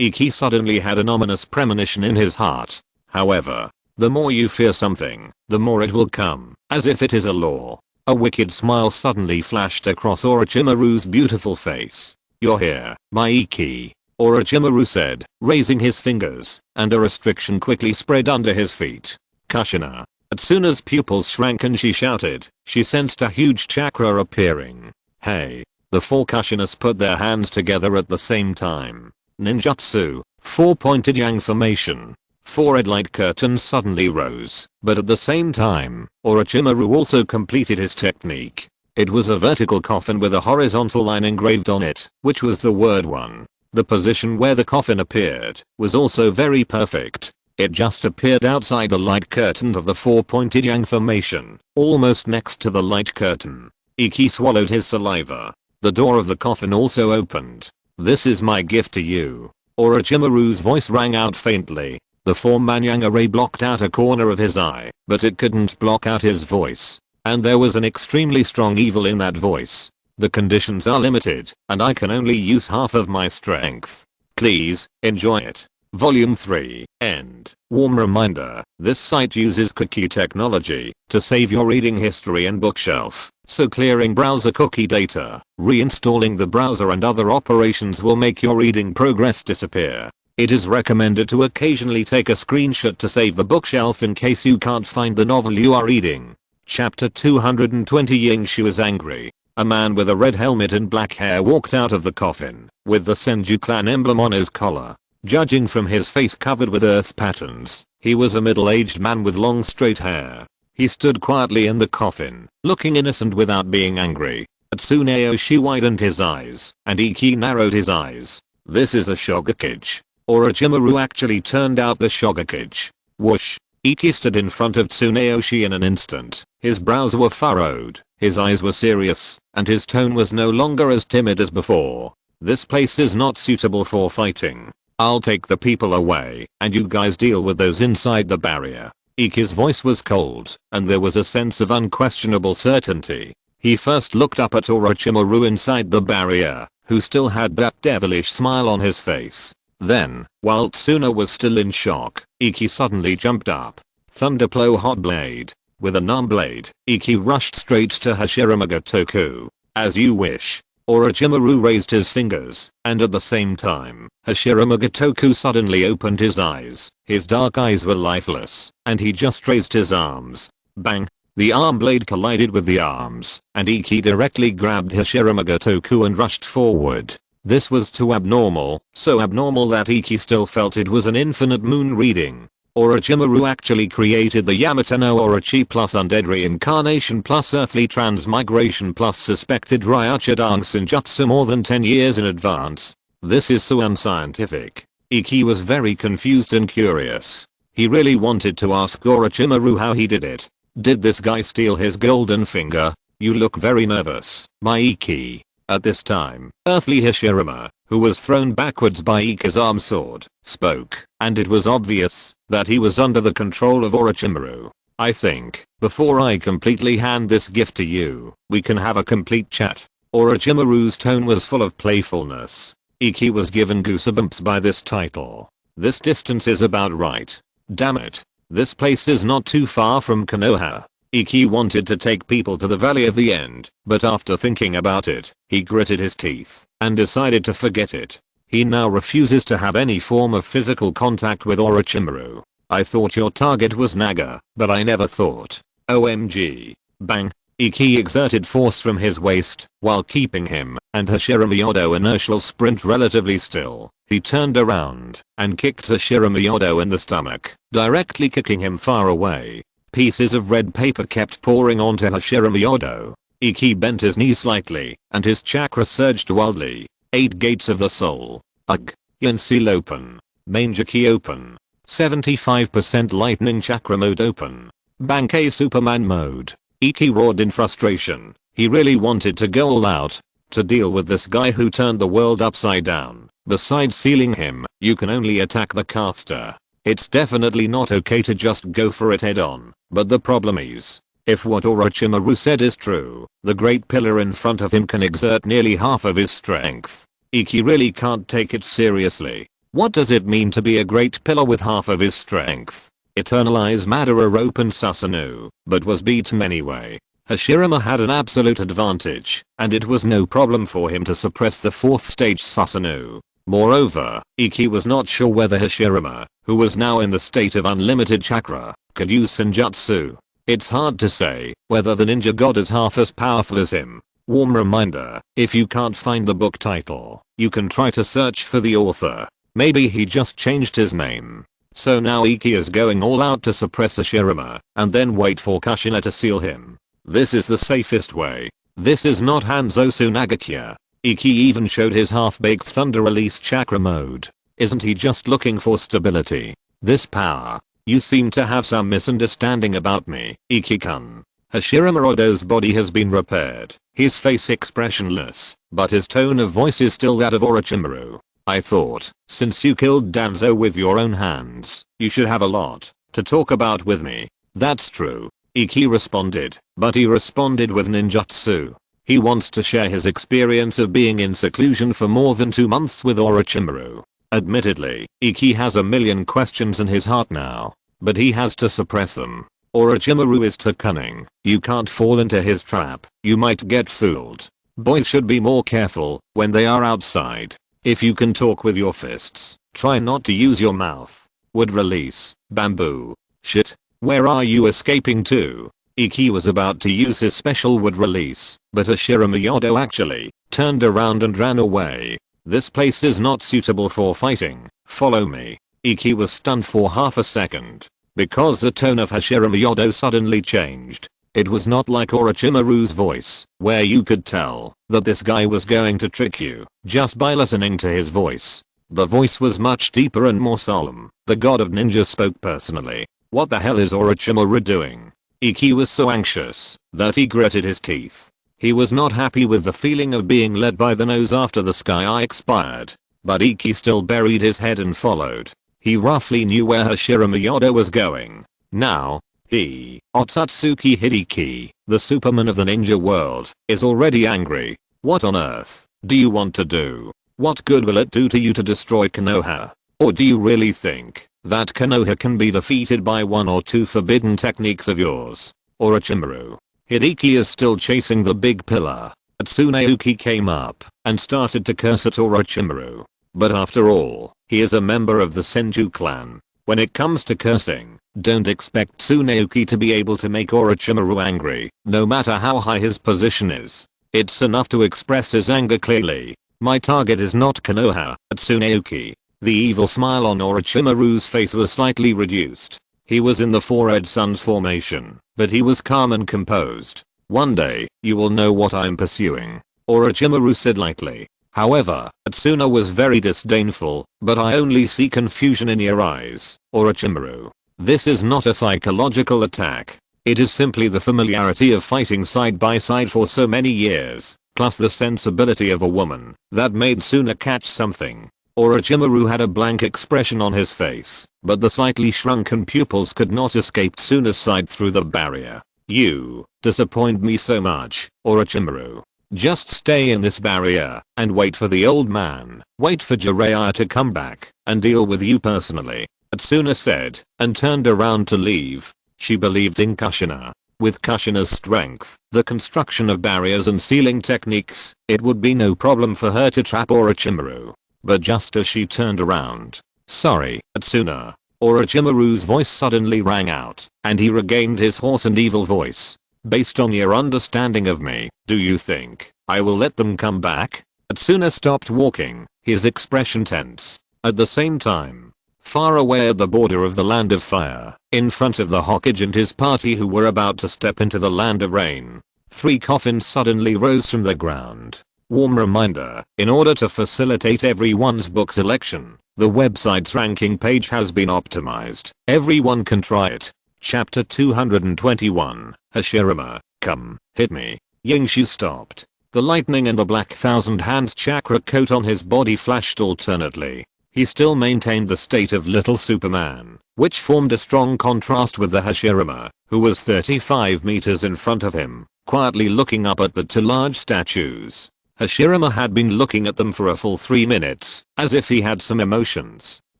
Iki suddenly had an ominous premonition in his heart. However, the more you fear something, the more it will come, as if it is a law. A wicked smile suddenly flashed across Orochimaru's beautiful face. You're here, my Iki, Orochimaru said, raising his fingers, and a restriction quickly spread under his feet. Kushina. Hatsune's pupils shrank and she shouted. She sensed a huge chakra appearing. Hey. The 4 Kushinas put their hands together at the same time. Ninjutsu, 4-pointed yang formation. 4 red light curtains suddenly rose, but at the same time, Orochimaru also completed his technique. It was a vertical coffin with a horizontal line engraved on it, which was the word 1. The position where the coffin appeared was also very perfect. It just appeared outside the light curtain of the 4-pointed yang formation, almost next to the light curtain. Iki swallowed his saliva. The door of the coffin also opened. This is my gift to you. Orochimaru's voice rang out faintly. The 4-man yang array blocked out a corner of his eye, but it couldn't block out his voice. And there was an extremely strong evil in that voice. The conditions are limited, and I can only use half of my strength. Please, enjoy it. Volume 3, End. Warm reminder, this site uses cookie technology to save your reading history and bookshelf, so clearing browser cookie data, reinstalling the browser and other operations will make your reading progress disappear. It is recommended to occasionally take a screenshot to save the bookshelf in case you can't find the novel you are reading. Chapter 220 Yingshu is angry. A man with a red helmet and black hair walked out of the coffin, with the Senju clan emblem on his collar. Judging from his face covered with earth patterns, he was a middle-aged man with long straight hair. He stood quietly in the coffin, looking innocent without being angry. Tsuneyoshi widened his eyes, and Iki narrowed his eyes. This is a Shogakage. Orochimaru actually turned out the Shogakage. Whoosh. Iki stood in front of Tsuneyoshi in an instant. His brows were furrowed, his eyes were serious, and his tone was no longer as timid as before. This place is not suitable for fighting. I'll take the people away, and you guys deal with those inside the barrier. Iki's voice was cold, and there was a sense of unquestionable certainty. He first looked up at Orochimaru inside the barrier, who still had that devilish smile on his face. Then, while Tsuna was still in shock, Iki suddenly jumped up. Thunderplow hot blade. With an arm blade, Iki rushed straight to Hashirama Gotoku. As you wish. Orochimaru raised his fingers, and at the same time, Hashirama Gotoku suddenly opened his eyes. His dark eyes were lifeless, and he just raised his arms. Bang! The arm blade collided with the arms, and Iki directly grabbed Hashirama Gotoku and rushed forward. This was too abnormal, so abnormal that Iki still felt it was an infinite moon reading. Orochimaru actually created the Yamato no Orochi plus undead reincarnation plus earthly transmigration plus suspected Ryuchi Jutsu more than 10 years in advance. This is so unscientific. Iki was very confused and curious. He really wanted to ask Orochimaru how he did it. Did this guy steal his golden finger? You look very nervous, my Iki. At this time, earthly Hashirama, who was thrown backwards by Iki's arm sword, spoke, and it was obvious that he was under the control of Orochimaru. I think, before I completely hand this gift to you, we can have a complete chat. Orochimaru's tone was full of playfulness. Iki was given goosebumps by this title. This distance is about right. Damn it. This place is not too far from Konoha. Iki wanted to take people to the Valley of the End, but after thinking about it, he gritted his teeth and decided to forget it. He now refuses to have any form of physical contact with Orochimaru. I thought your target was Naga, but I never thought. OMG. Bang. Iki exerted force from his waist, while keeping him and Hashirama Yodo inertial sprint relatively still. He turned around and kicked Hashirama Yodo in the stomach, directly kicking him far away. Pieces of red paper kept pouring onto Hashirama Yodo. Iki bent his knee slightly, and his chakra surged wildly. 8 gates of the soul. Ugh. Yin seal open. Manjaki open. 75% lightning chakra mode open. Bankei Superman mode. Iki roared in frustration. He really wanted to go all out to deal with this guy who turned the world upside down. Besides sealing him, you can only attack the caster. It's definitely not okay to just go for it head on, but the problem is, if what Orochimaru said is true, the great pillar in front of him can exert nearly half of his strength. Iki really can't take it seriously. What does it mean to be a great pillar with half of his strength? Eternalize Madara opened Susanoo, but was beaten anyway. Hashirama had an absolute advantage, and it was no problem for him to suppress the 4th stage Susanoo. Moreover, Iki was not sure whether Hashirama, who was now in the state of unlimited chakra, could use Senjutsu. It's hard to say whether the ninja god is half as powerful as him. Warm reminder, if you can't find the book title, you can try to search for the author. Maybe he just changed his name. So now Iki is going all out to suppress Hashirama, and then wait for Kushina to seal him. This is the safest way. This is not Hanzo Tsunagakya. Iki even showed his half-baked thunder release chakra mode. Isn't he just looking for stability? This power. You seem to have some misunderstanding about me, Iki-kun. Hashirama Odo's body has been repaired, his face expressionless, but his tone of voice is still that of Orochimaru. I thought, since you killed Danzo with your own hands, you should have a lot to talk about with me. That's true. Iki responded, but he responded with ninjutsu. He wants to share his experience of being in seclusion for more than 2 months with Orochimaru. Admittedly, Iki has a million questions in his heart now, but he has to suppress them. Orochimaru is too cunning. You can't fall into his trap. You might get fooled. Boys should be more careful when they are outside. If you can talk with your fists, try not to use your mouth. Would release. Bamboo. Shit. Where are you escaping to? Iki was about to use his special wood release, but Hashirama Yodo actually turned around and ran away. This place is not suitable for fighting. Follow me. Iki was stunned for half a second, because the tone of Hashirama Yodo suddenly changed. It was not like Orochimaru's voice, where you could tell that this guy was going to trick you just by listening to his voice. The voice was much deeper and more solemn. The god of ninja spoke personally. What the hell is Orochimaru doing? Iki was so anxious that he gritted his teeth. He was not happy with the feeling of being led by the nose after the sky eye expired. But Iki still buried his head and followed. He roughly knew where Hashirama Yoda was going. Now, he, Otsutsuki Hideki, the Superman of the ninja world, is already angry. What on earth do you want to do? What good will it do to you to destroy Konoha? Or do you really think that Konoha can be defeated by one or two forbidden techniques of yours? Orochimaru. Hideki is still chasing the big pillar. Tsuneuki came up and started to curse at Orochimaru. But after all, he is a member of the Senju clan. When it comes to cursing, don't expect Tsuneuki to be able to make Orochimaru angry, no matter how high his position is. It's enough to express his anger clearly. My target is not Konoha, Tsuneuki. The evil smile on Orochimaru's face was slightly reduced. He was in the four-red sun's formation, but he was calm and composed. One day, you will know what I'm pursuing, Orochimaru said lightly. However, Tsuna was very disdainful, but I only see confusion in your eyes, Orochimaru. This is not a psychological attack. It is simply the familiarity of fighting side by side for so many years, plus the sensibility of a woman, that made Tsuna catch something. Orochimaru had a blank expression on his face, but the slightly shrunken pupils could not escape Tsuna's sight through the barrier. You disappoint me so much, Orochimaru. Just stay in this barrier and wait for the old man. Wait for Jiraiya to come back and deal with you personally, Tsuna said, and turned around to leave. She believed in Kushina. With Kushina's strength, the construction of barriers and sealing techniques, it would be no problem for her to trap Orochimaru. But just as she turned around, sorry, Tsuna. Orochimaru's voice suddenly rang out, and he regained his hoarse and evil voice. Based on your understanding of me, do you think I will let them come back? Tsuna stopped walking, his expression tense. At the same time, far away at the border of the land of fire, in front of the Hokage and his party who were about to step into the land of rain, 3 coffins suddenly rose from the ground. Warm reminder, in order to facilitate everyone's book selection, the website's ranking page has been optimized. Everyone can try it. Chapter 221, Hashirama, come, hit me. Yingshu stopped. The lightning and the black thousand hands chakra coat on his body flashed alternately. He still maintained the state of little Superman, which formed a strong contrast with the Hashirama, who was 35 meters in front of him, quietly looking up at the 2 large statues. Hashirama had been looking at them for a full 3 minutes, as if he had some emotions.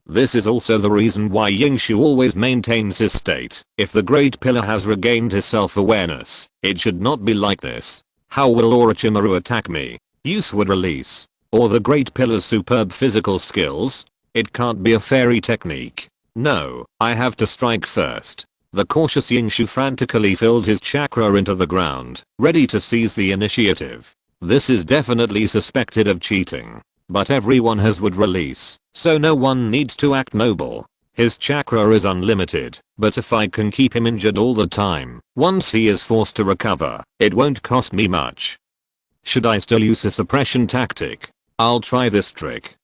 This is also the reason why Yingshu always maintains his state. If the Great Pillar has regained his self-awareness, it should not be like this. How will Orochimaru attack me? Use would release. Or the Great Pillar's superb physical skills? It can't be a fairy technique. No, I have to strike first. The cautious Yingshu frantically filled his chakra into the ground, ready to seize the initiative. This is definitely suspected of cheating. But everyone has would release, so no one needs to act noble. His chakra is unlimited, but if I can keep him injured all the time, once he is forced to recover, it won't cost me much. Should I still use a suppression tactic? I'll try this trick.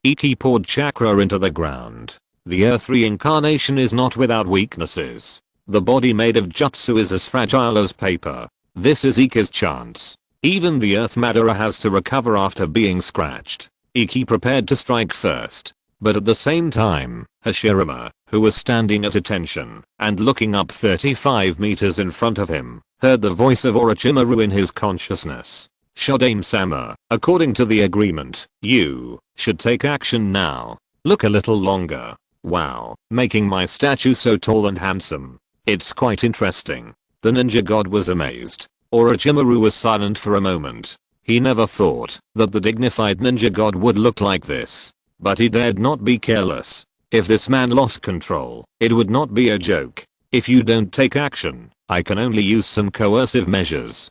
Iki poured chakra into the ground. The Earth reincarnation is not without weaknesses. The body made of jutsu is as fragile as paper. This is Iki's chance. Even the Earth Madara has to recover after being scratched. Iki prepared to strike first. But at the same time, Hashirama, who was standing at attention and looking up 35 meters in front of him, heard the voice of Orochimaru in his consciousness. Shodaime-sama, according to the agreement, you should take action now. Look a little longer. Wow, making my statue so tall and handsome. It's quite interesting. The ninja god was amazed. Orochimaru was silent for a moment. He never thought that the dignified ninja god would look like this. But he dared not be careless. If this man lost control, it would not be a joke. If you don't take action, I can only use some coercive measures.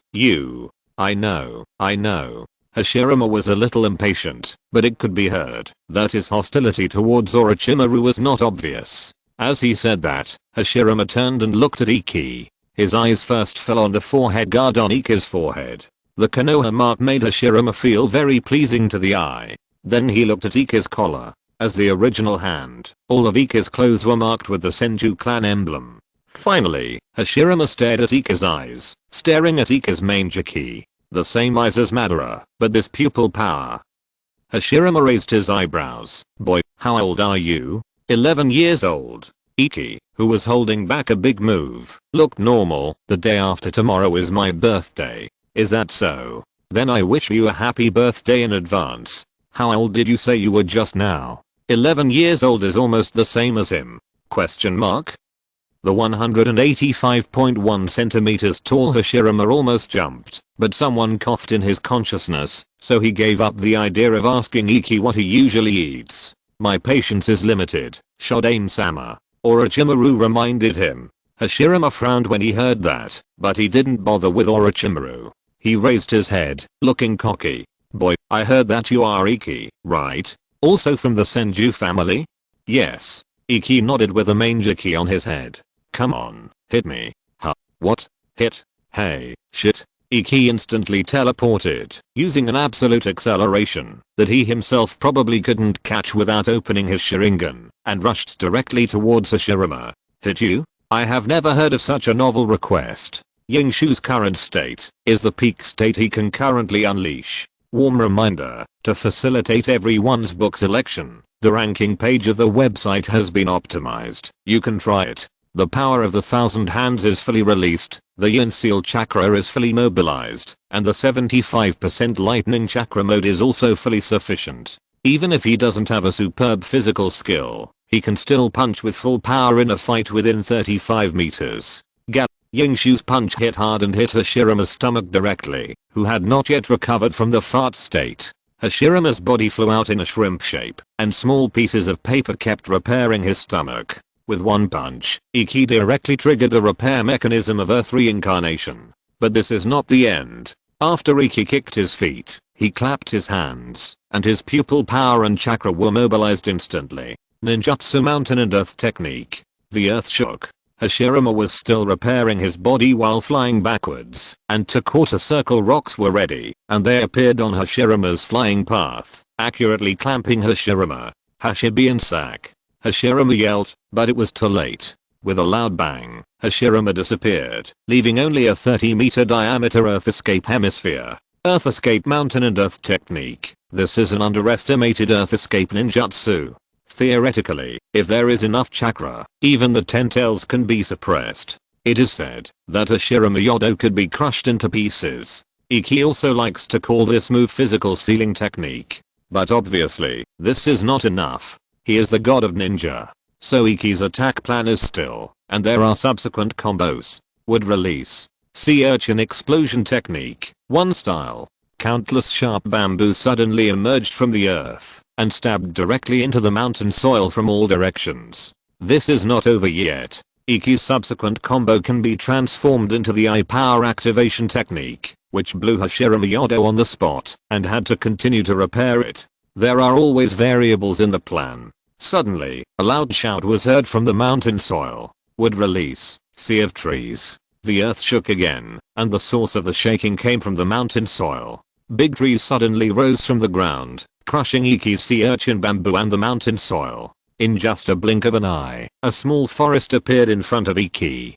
I know. Hashirama was a little impatient, but it could be heard that his hostility towards Orochimaru was not obvious. As he said that, Hashirama turned and looked at Iki. His eyes first fell on the forehead guard on Ikki's forehead. The Konoha mark made Hashirama feel very pleasing to the eye. Then he looked at Ikki's collar. As the original hand, all of Ikki's clothes were marked with the Senju clan emblem. Finally, Hashirama stared at Ikki's eyes, staring at Ikki's main Jiki. The same eyes as Madara, but this pupil power. Hashirama raised his eyebrows. Boy, how old are you? 11 years old. Ikki, who was holding back a big move, looked normal. The day after tomorrow is my birthday. Is that so? Then I wish you a happy birthday in advance. How old did you say you were just now? 11 years old is almost the same as him. Question mark? The 185.1 centimeters tall Hashirama almost jumped, but someone coughed in his consciousness, so he gave up the idea of asking Ikki what he usually eats. My patience is limited, Shodaime-sama. Orochimaru reminded him. Hashirama frowned when he heard that, but he didn't bother with Orochimaru. He raised his head, looking cocky. Boy, I heard that you are Ikki, right? Also from the Senju family? Yes. Ikki nodded with a mange key on his head. Come on, hit me. Huh? What? Hit? Hey, shit. Ikki instantly teleported, using an absolute acceleration that he himself probably couldn't catch without opening his Sharingan, and rushed directly towards Hashirama. Hit you? I have never heard of such a novel request. Yingshu's current state is the peak state he can currently unleash. Warm reminder, to facilitate everyone's book selection, the ranking page of the website has been optimized. You can try it. The power of the 1,000 hands is fully released, the Yin Seal chakra is fully mobilized, and the 75% lightning chakra mode is also fully sufficient. Even if he doesn't have a superb physical skill, he can still punch with full power in a fight within 35 meters. Yingshu's punch hit hard and hit Hashirama's stomach directly, who had not yet recovered from the fart state. Hashirama's body flew out in a shrimp shape, and small pieces of paper kept repairing his stomach. With one punch, Ikki directly triggered the repair mechanism of Earth reincarnation. But this is not the end. After Ikki kicked his feet, he clapped his hands, and his pupil power and chakra were mobilized instantly. Ninjutsu Mountain and Earth technique. The earth shook. Hashirama was still repairing his body while flying backwards, and 2/4 circle rocks were ready, and they appeared on Hashirama's flying path, accurately clamping Hashirama. Hashibian sack. Hashirama yelled, but it was too late. With a loud bang, Hashirama disappeared, leaving only a 30-meter diameter Earth Escape hemisphere. Earth Escape Mountain and Earth technique. This is an underestimated Earth Escape ninjutsu. Theoretically, if there is enough chakra, even the 10 tails can be suppressed. It is said that Hashirama Yodo could be crushed into pieces. Ikki also likes to call this move physical sealing technique. But obviously, this is not enough. He is the god of ninja. So Ikki's attack plan is still, and there are subsequent combos. Would release. Sea urchin explosion technique. One style. Countless sharp bamboo suddenly emerged from the earth and stabbed directly into the mountain soil from all directions. This is not over yet. Ikki's subsequent combo can be transformed into the eye power activation technique, which blew Hashirama Yodo on the spot and had to continue to repair it. There are always variables in the plan. Suddenly, a loud shout was heard from the mountain soil. Would release. Sea of trees. The earth shook again, and the source of the shaking came from the mountain soil. Big trees suddenly rose from the ground, crushing Ikki's sea urchin bamboo and the mountain soil. In just a blink of an eye, a small forest appeared in front of Ikki.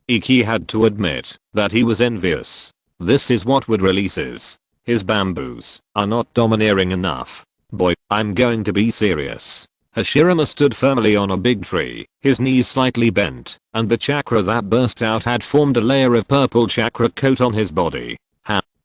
Ikki had to admit that he was envious. This is what would releases. His bamboos are not domineering enough. Boy, I'm going to be serious. Hashirama stood firmly on a big tree, his knees slightly bent, and the chakra that burst out had formed a layer of purple chakra coat on his body.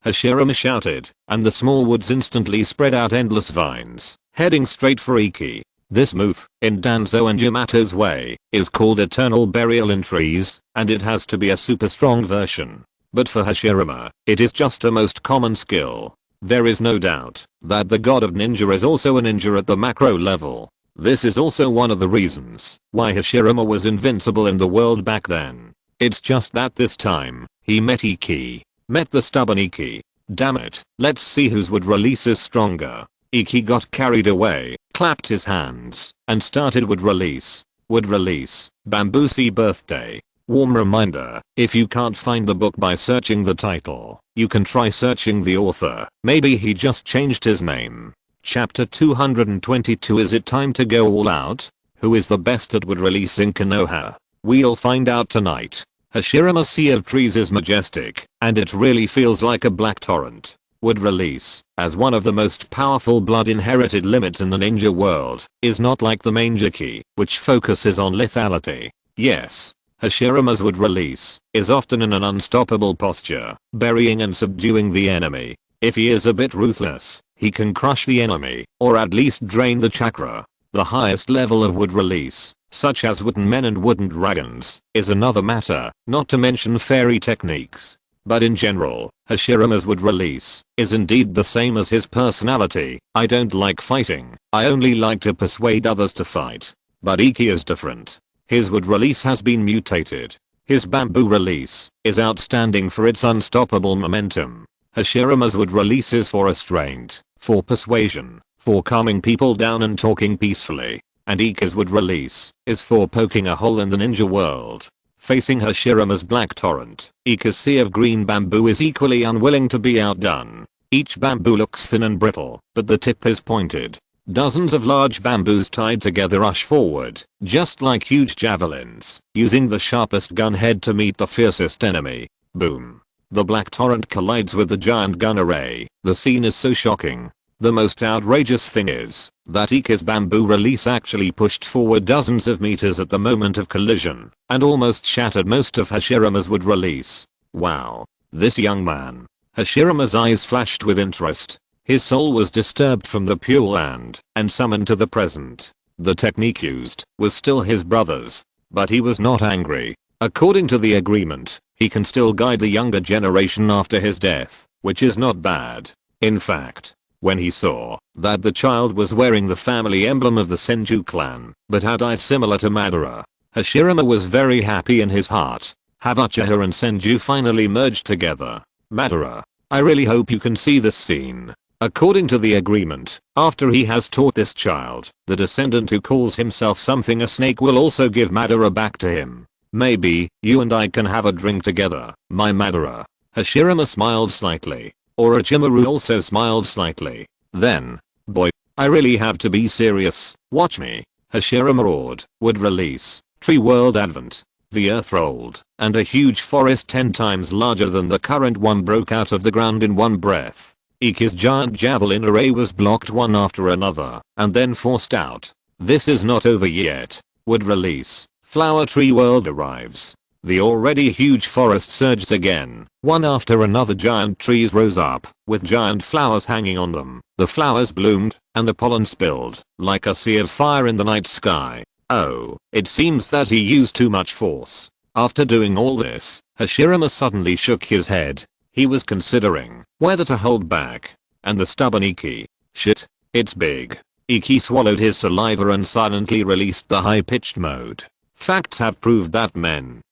Hashirama shouted, and the small woods instantly spread out endless vines, heading straight for Ikki. This move, in Danzo and Yamato's way, is called Eternal Burial in Trees, and it has to be a super strong version. But for Hashirama, it is just a most common skill. There is no doubt that the god of ninja is also a ninja at the macro level. This is also one of the reasons why Hashirama was invincible in the world back then. It's just that this time, he met Ikki. Met the stubborn Ikki. Damn it, let's see whose would release is stronger. Ikki got carried away, clapped his hands, and started would release. Would release. Bamboo Sea birthday. Warm reminder, if you can't find the book by searching the title, you can try searching the author. Maybe he just changed his name. Chapter 222. Is it time to go all out? Who is the best at wood release in Konoha? We'll find out tonight. Hashirama's Sea of Trees is majestic, and it really feels like a black torrent. Wood release, as one of the most powerful blood inherited limits in the ninja world, is not like the Manjiki, which focuses on lethality. Yes, Hashirama's wood release is often in an unstoppable posture, burying and subduing the enemy. If he is a bit ruthless, he can crush the enemy, or at least drain the chakra. The highest level of wood release, such as wooden men and wooden dragons, is another matter, not to mention fairy techniques. But in general, Hashirama's wood release is indeed the same as his personality. I don't like fighting, I only like to persuade others to fight. But Iki is different. His wood release has been mutated. His bamboo release is outstanding for its unstoppable momentum. Hashirama's wood release is for restraint, for persuasion, for calming people down and talking peacefully. And Iki's wood release is for poking a hole in the ninja world. Facing Hashirama's black torrent, Iki's sea of green bamboo is equally unwilling to be outdone. Each bamboo looks thin and brittle, but the tip is pointed. Dozens of large bamboos tied together rush forward, just like huge javelins, using the sharpest gun head to meet the fiercest enemy. Boom. The black torrent collides with the giant gun array. The scene is so shocking. The most outrageous thing is that Iki's bamboo release actually pushed forward dozens of meters at the moment of collision, and almost shattered most of Hashirama's wood release. Wow. This young man. Hashirama's eyes flashed with interest. His soul was disturbed from the pure land and summoned to the present. The technique used was still his brother's, but he was not angry. According to the agreement, he can still guide the younger generation after his death, which is not bad. In fact, when he saw that the child was wearing the family emblem of the Senju clan, but had eyes similar to Madara, Hashirama was very happy in his heart. Have Uchiha and Senju finally merged together? Madara, I really hope you can see this scene. According to the agreement, after he has taught this child, the descendant who calls himself something a snake will also give Madara back to him. Maybe, you and I can have a drink together, my Madara. Hashirama smiled slightly. Orochimaru also smiled slightly. Then, boy, I really have to be serious, watch me. Hashirama roared. Wood release, tree world advent. The earth rolled, and a huge forest 10 times larger than the current one broke out of the ground in one breath. Iki's giant javelin array was blocked one after another, and then forced out. This is not over yet. Wood release, flower tree world arrives. The already huge forest surged again. One after another giant trees rose up, with giant flowers hanging on them. The flowers bloomed, and the pollen spilled, like a sea of fire in the night sky. Oh, it seems that he used too much force. After doing all this, Hashirama suddenly shook his head. He was considering whether to hold back. And the stubborn Iki. Shit, it's big. Iki swallowed his saliva and silently released the high-pitched mode. Facts have proved that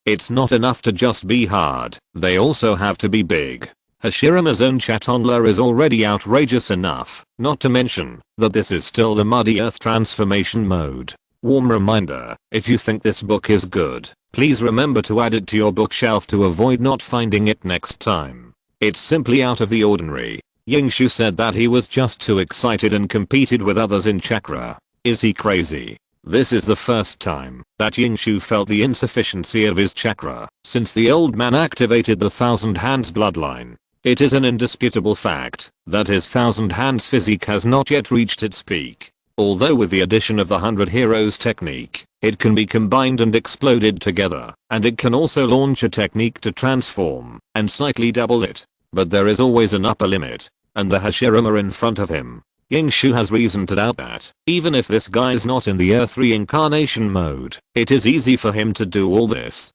it's not enough to just be hard, they also have to be big. Hashirama's own Chatonla is already outrageous enough, not to mention that this is still the Muddy Earth transformation mode. Warm reminder, if you think this book is good, please remember to add it to your bookshelf to avoid not finding it next time. It's simply out of the ordinary. Yingshu said that he was just too excited and competed with others in chakra. Is he crazy? This is the first time that Yingshu felt the insufficiency of his chakra since the old man activated the Thousand Hands bloodline. It is an indisputable fact that his Thousand Hands physique has not yet reached its peak. Although with the addition of the 100 Heroes technique, it can be combined and exploded together, and it can also launch a technique to transform and slightly double it. But there is always an upper limit, and the Hashirama in front of him. Yingshu has reason to doubt that, even if this guy's not in the Earth reincarnation mode, it is easy for him to do all this.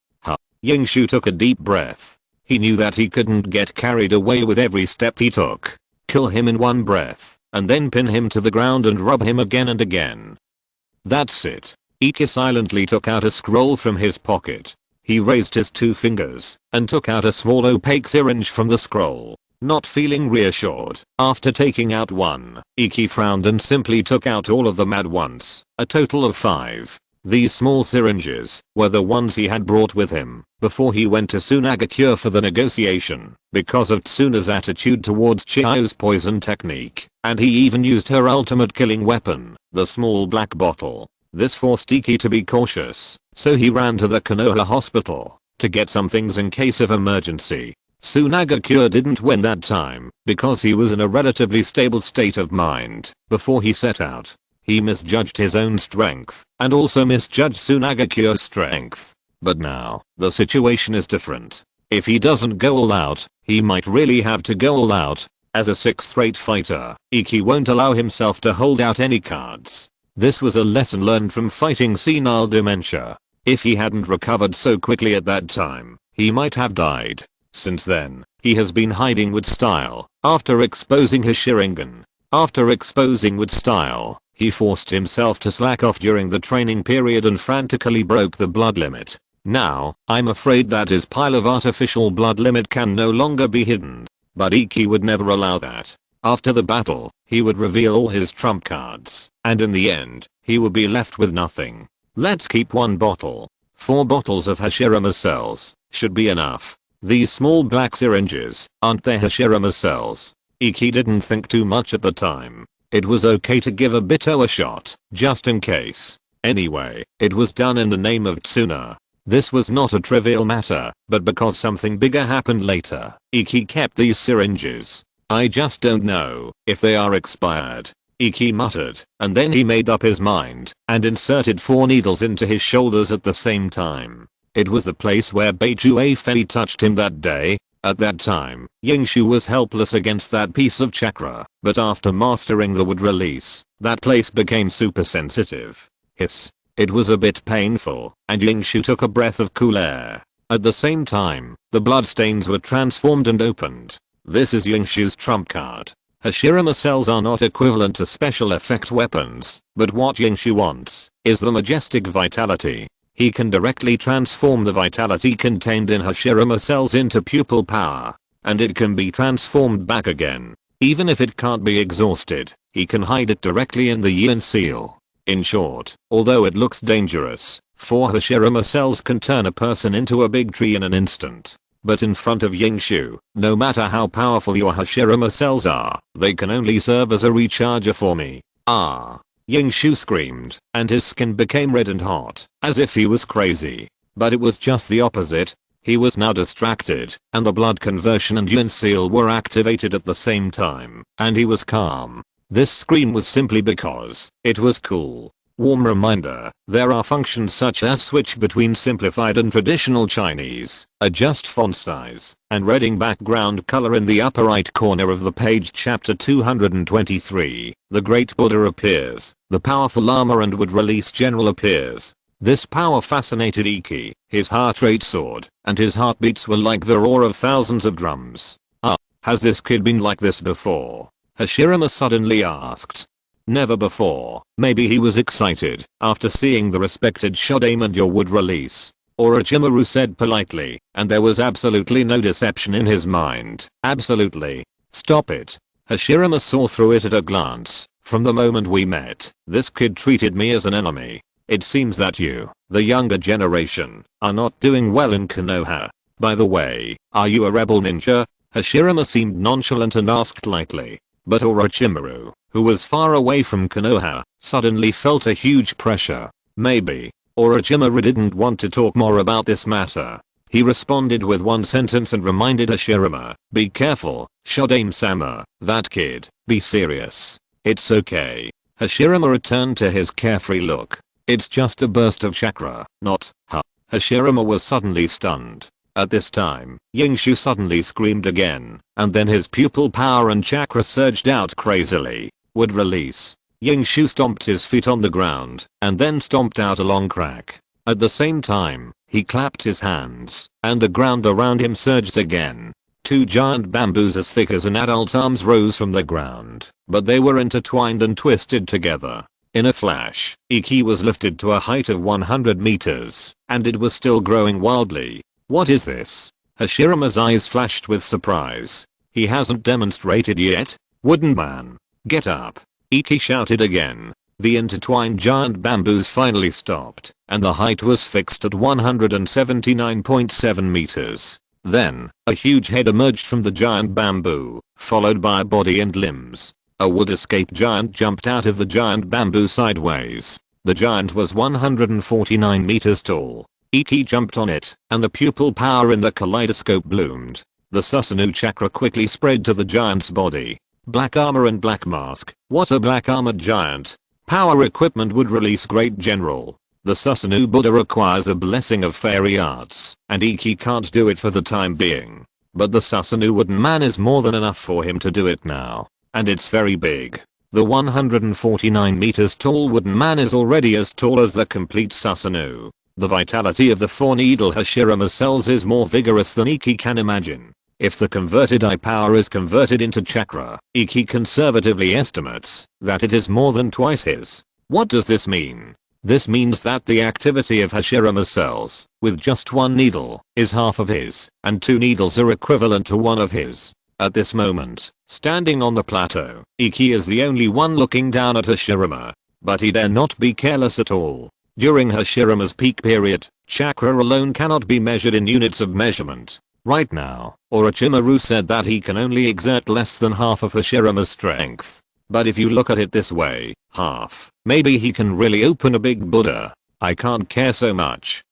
Yingshu took a deep breath. He knew that he couldn't get carried away with every step he took. Kill him in one breath, and then pin him to the ground and rub him again and again. That's it. Iki silently took out a scroll from his pocket. He raised his 2 fingers and took out a small opaque syringe from the scroll. Not feeling reassured, after taking out one, Iki frowned and simply took out all of them at once, a total of 5. These small syringes were the ones he had brought with him before he went to Tsunagakure for the negotiation because of Tsuna's attitude towards Chiyo's poison technique, and he even used her ultimate killing weapon, the small black bottle. This forced Iki to be cautious, so he ran to the Konoha hospital to get some things in case of emergency. Tsunagakure didn't win that time because he was in a relatively stable state of mind before he set out. He misjudged his own strength and also misjudged Tsunagakure's strength. But now, the situation is different. If he doesn't go all out, he might really have to go all out. As a 6th-rate fighter, Iki won't allow himself to hold out any cards. This was a lesson learned from fighting senile dementia. If he hadn't recovered so quickly at that time, he might have died. Since then, he has been hiding with style. After exposing his Sharingan, with style, he forced himself to slack off during the training period and frantically broke the blood limit. Now, I'm afraid that his pile of artificial blood limit can no longer be hidden. But Iki would never allow that. After the battle, he would reveal all his trump cards, and in the end, he would be left with nothing. Let's keep one bottle. 4 bottles of Hashirama cells should be enough. These small black syringes, aren't they Hashirama cells? Iki didn't think too much at the time. It was okay to give Obito a shot, just in case. Anyway, it was done in the name of Tsuna. This was not a trivial matter, but because something bigger happened later, Iki kept these syringes. I just don't know if they are expired, Iki muttered, and then he made up his mind and inserted 4 needles into his shoulders at the same time. It was the place where Beijue Fei touched him that day. At that time, Yingshu was helpless against that piece of chakra, but after mastering the wood release, that place became super sensitive. Hiss. It was a bit painful, and Yingshu took a breath of cool air. At the same time, the bloodstains were transformed and opened. This is Yingshu's trump card. Hashirama cells are not equivalent to special effect weapons, but what Yingshu wants is the majestic vitality. He can directly transform the vitality contained in Hashirama cells into pupil power, and it can be transformed back again. Even if it can't be exhausted, he can hide it directly in the Yin seal. In short, although it looks dangerous, 4 Hashirama cells can turn a person into a big tree in an instant. But in front of Yingshu, no matter how powerful your Hashirama cells are, they can only serve as a recharger for me. Ah! Yingshu screamed, and his skin became red and hot, as if he was crazy. But it was just the opposite. He was now distracted, and the blood conversion and Yin seal were activated at the same time, and he was calm. This scream was simply because it was cool. Warm reminder, there are functions such as switch between simplified and traditional Chinese, adjust font size, and reading background color in the upper right corner of the page. Chapter 223, the Great Buddha appears, the powerful armor and would release general appears. This power fascinated Iki, his heart rate soared, and his heartbeats were like the roar of thousands of drums. Has this kid been like this before? Hashirama suddenly asked. Never before. Maybe he was excited after seeing the respected Shodaimon your would release. Orochimaru said politely, and there was absolutely no deception in his mind. Absolutely. Stop it. Hashirama saw through it at a glance. From the moment we met, this kid treated me as an enemy. It seems that you, the younger generation, are not doing well in Konoha. By the way, are you a rebel ninja? Hashirama seemed nonchalant and asked lightly. But Orochimaru, who was far away from Konoha, suddenly felt a huge pressure. Maybe. Orochimaru didn't want to talk more about this matter. He responded with one sentence and reminded Hashirama, be careful, Shodaime-sama, that kid, be serious. It's okay. Hashirama returned to his carefree look. It's just a burst of chakra, not, huh. Hashirama was suddenly stunned. At this time, Yingshu suddenly screamed again, and then his pupil power and chakra surged out crazily. Would release. Yingshu stomped his feet on the ground, and then stomped out a long crack. At the same time, he clapped his hands, and the ground around him surged again. 2 giant bamboos as thick as an adult's arms rose from the ground, but they were intertwined and twisted together. In a flash, Iki was lifted to a height of 100 meters, and it was still growing wildly. What is this? Hashirama's eyes flashed with surprise. He hasn't demonstrated yet? Wooden man. Get up. Iki shouted again. The intertwined giant bamboos finally stopped, and the height was fixed at 179.7 meters. Then, a huge head emerged from the giant bamboo, followed by a body and limbs. A wood escape giant jumped out of the giant bamboo sideways. The giant was 149 meters tall. Iki jumped on it, and the pupil power in the kaleidoscope bloomed. The Susanoo chakra quickly spread to the giant's body. Black armor and black mask. What a black armored giant. Power equipment would release great general. The Susanoo Buddha requires a blessing of fairy arts, and Iki can't do it for the time being. But the Susanoo wooden man is more than enough for him to do it now. And it's very big. The 149 meters tall wooden man is already as tall as the complete Susanoo. The vitality of the 4-needle Hashirama cells is more vigorous than Iki can imagine. If the converted eye power is converted into chakra, Iki conservatively estimates that it is more than twice his. What does this mean? This means that the activity of Hashirama cells, with just one needle, is half of his, and 2 needles are equivalent to one of his. At this moment, standing on the plateau, Iki is the only one looking down at Hashirama. But he dare not be careless at all. During Hashirama's peak period, chakra alone cannot be measured in units of measurement. Right now, Orochimaru said that he can only exert less than half of Hashirama's strength. But if you look at it this way, half, maybe he can really open a big Buddha. I can't care so much.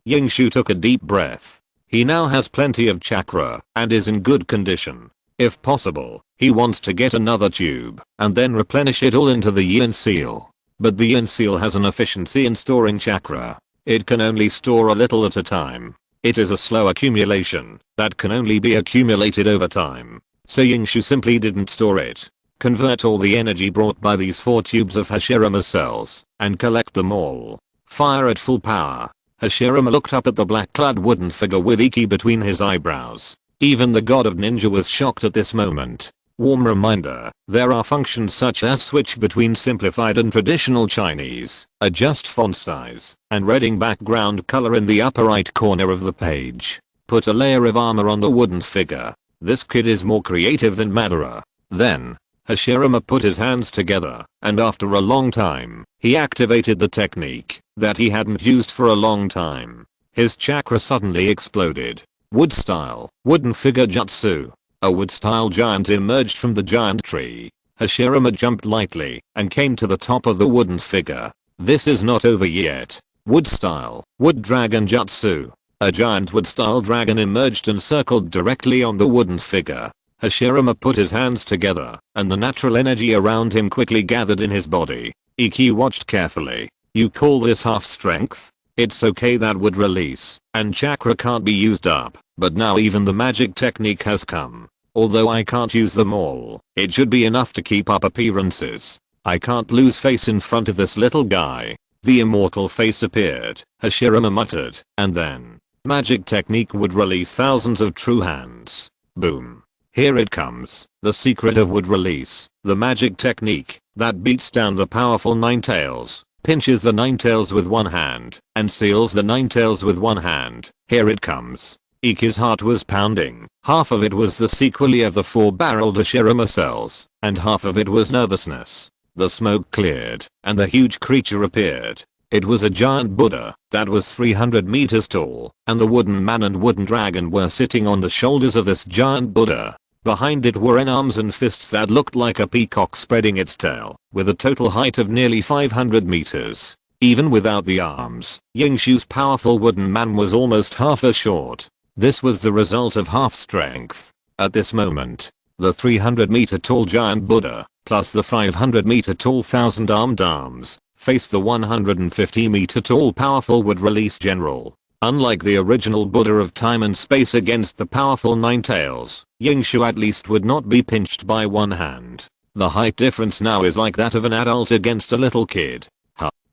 Yingshu took a deep breath. He now has plenty of chakra and is in good condition. If possible, he wants to get another tube and then replenish it all into the yin seal. But the yin seal has an efficiency in storing chakra. It can only store a little at a time. It is a slow accumulation that can only be accumulated over time. So Yingshu simply didn't store it. Convert all the energy brought by these 4 tubes of Hashirama cells and collect them all. Fire at full power. Hashirama looked up at the black-clad wooden figure with Iki between his eyebrows. Even the god of ninja was shocked at this moment. Warm reminder, there are functions such as switch between simplified and traditional Chinese, adjust font size, and reading background color in the upper right corner of the page. Put a layer of armor on the wooden figure. This kid is more creative than Madara. Then, Hashirama put his hands together, and after a long time, he activated the technique that he hadn't used for a long time. His chakra suddenly exploded. Wood style, wooden figure jutsu. A wood style giant emerged from the giant tree. Hashirama jumped lightly and came to the top of the wooden figure. This is not over yet. Wood style, wood dragon jutsu. A giant wood style dragon emerged and circled directly on the wooden figure. Hashirama put his hands together, and the natural energy around him quickly gathered in his body. Iki watched carefully. You call this half strength? It's okay, that would release, and chakra can't be used up, but now even the magic technique has come. Although I can't use them all, it should be enough to keep up appearances. I can't lose face in front of this little guy. The immortal face appeared, Hashirama muttered, and then, magic technique would release thousands of true hands. Boom. Here it comes, the secret of wood release, the magic technique that beats down the powerful nine tails, pinches the nine tails with one hand, and seals the nine tails with one hand. Here it comes. Iki's heart was pounding. Half of it was the sequelae of the 4-barreled Hashirama cells, and half of it was nervousness. The smoke cleared, and the huge creature appeared. It was a giant Buddha that was 300 meters tall, and the wooden man and wooden dragon were sitting on the shoulders of this giant Buddha. Behind it were arms and fists that looked like a peacock spreading its tail, with a total height of nearly 500 meters. Even without the arms, Yingshu's powerful wooden man was almost half as short. This was the result of half strength. At this moment, the 300-meter tall giant Buddha, plus the 500-meter tall 1,000-armed arms, faced the 150-meter tall powerful wood release general. Unlike the original Buddha of time and space against the powerful nine tails, Yingshu at least would not be pinched by one hand. The height difference now is like that of an adult against a little kid.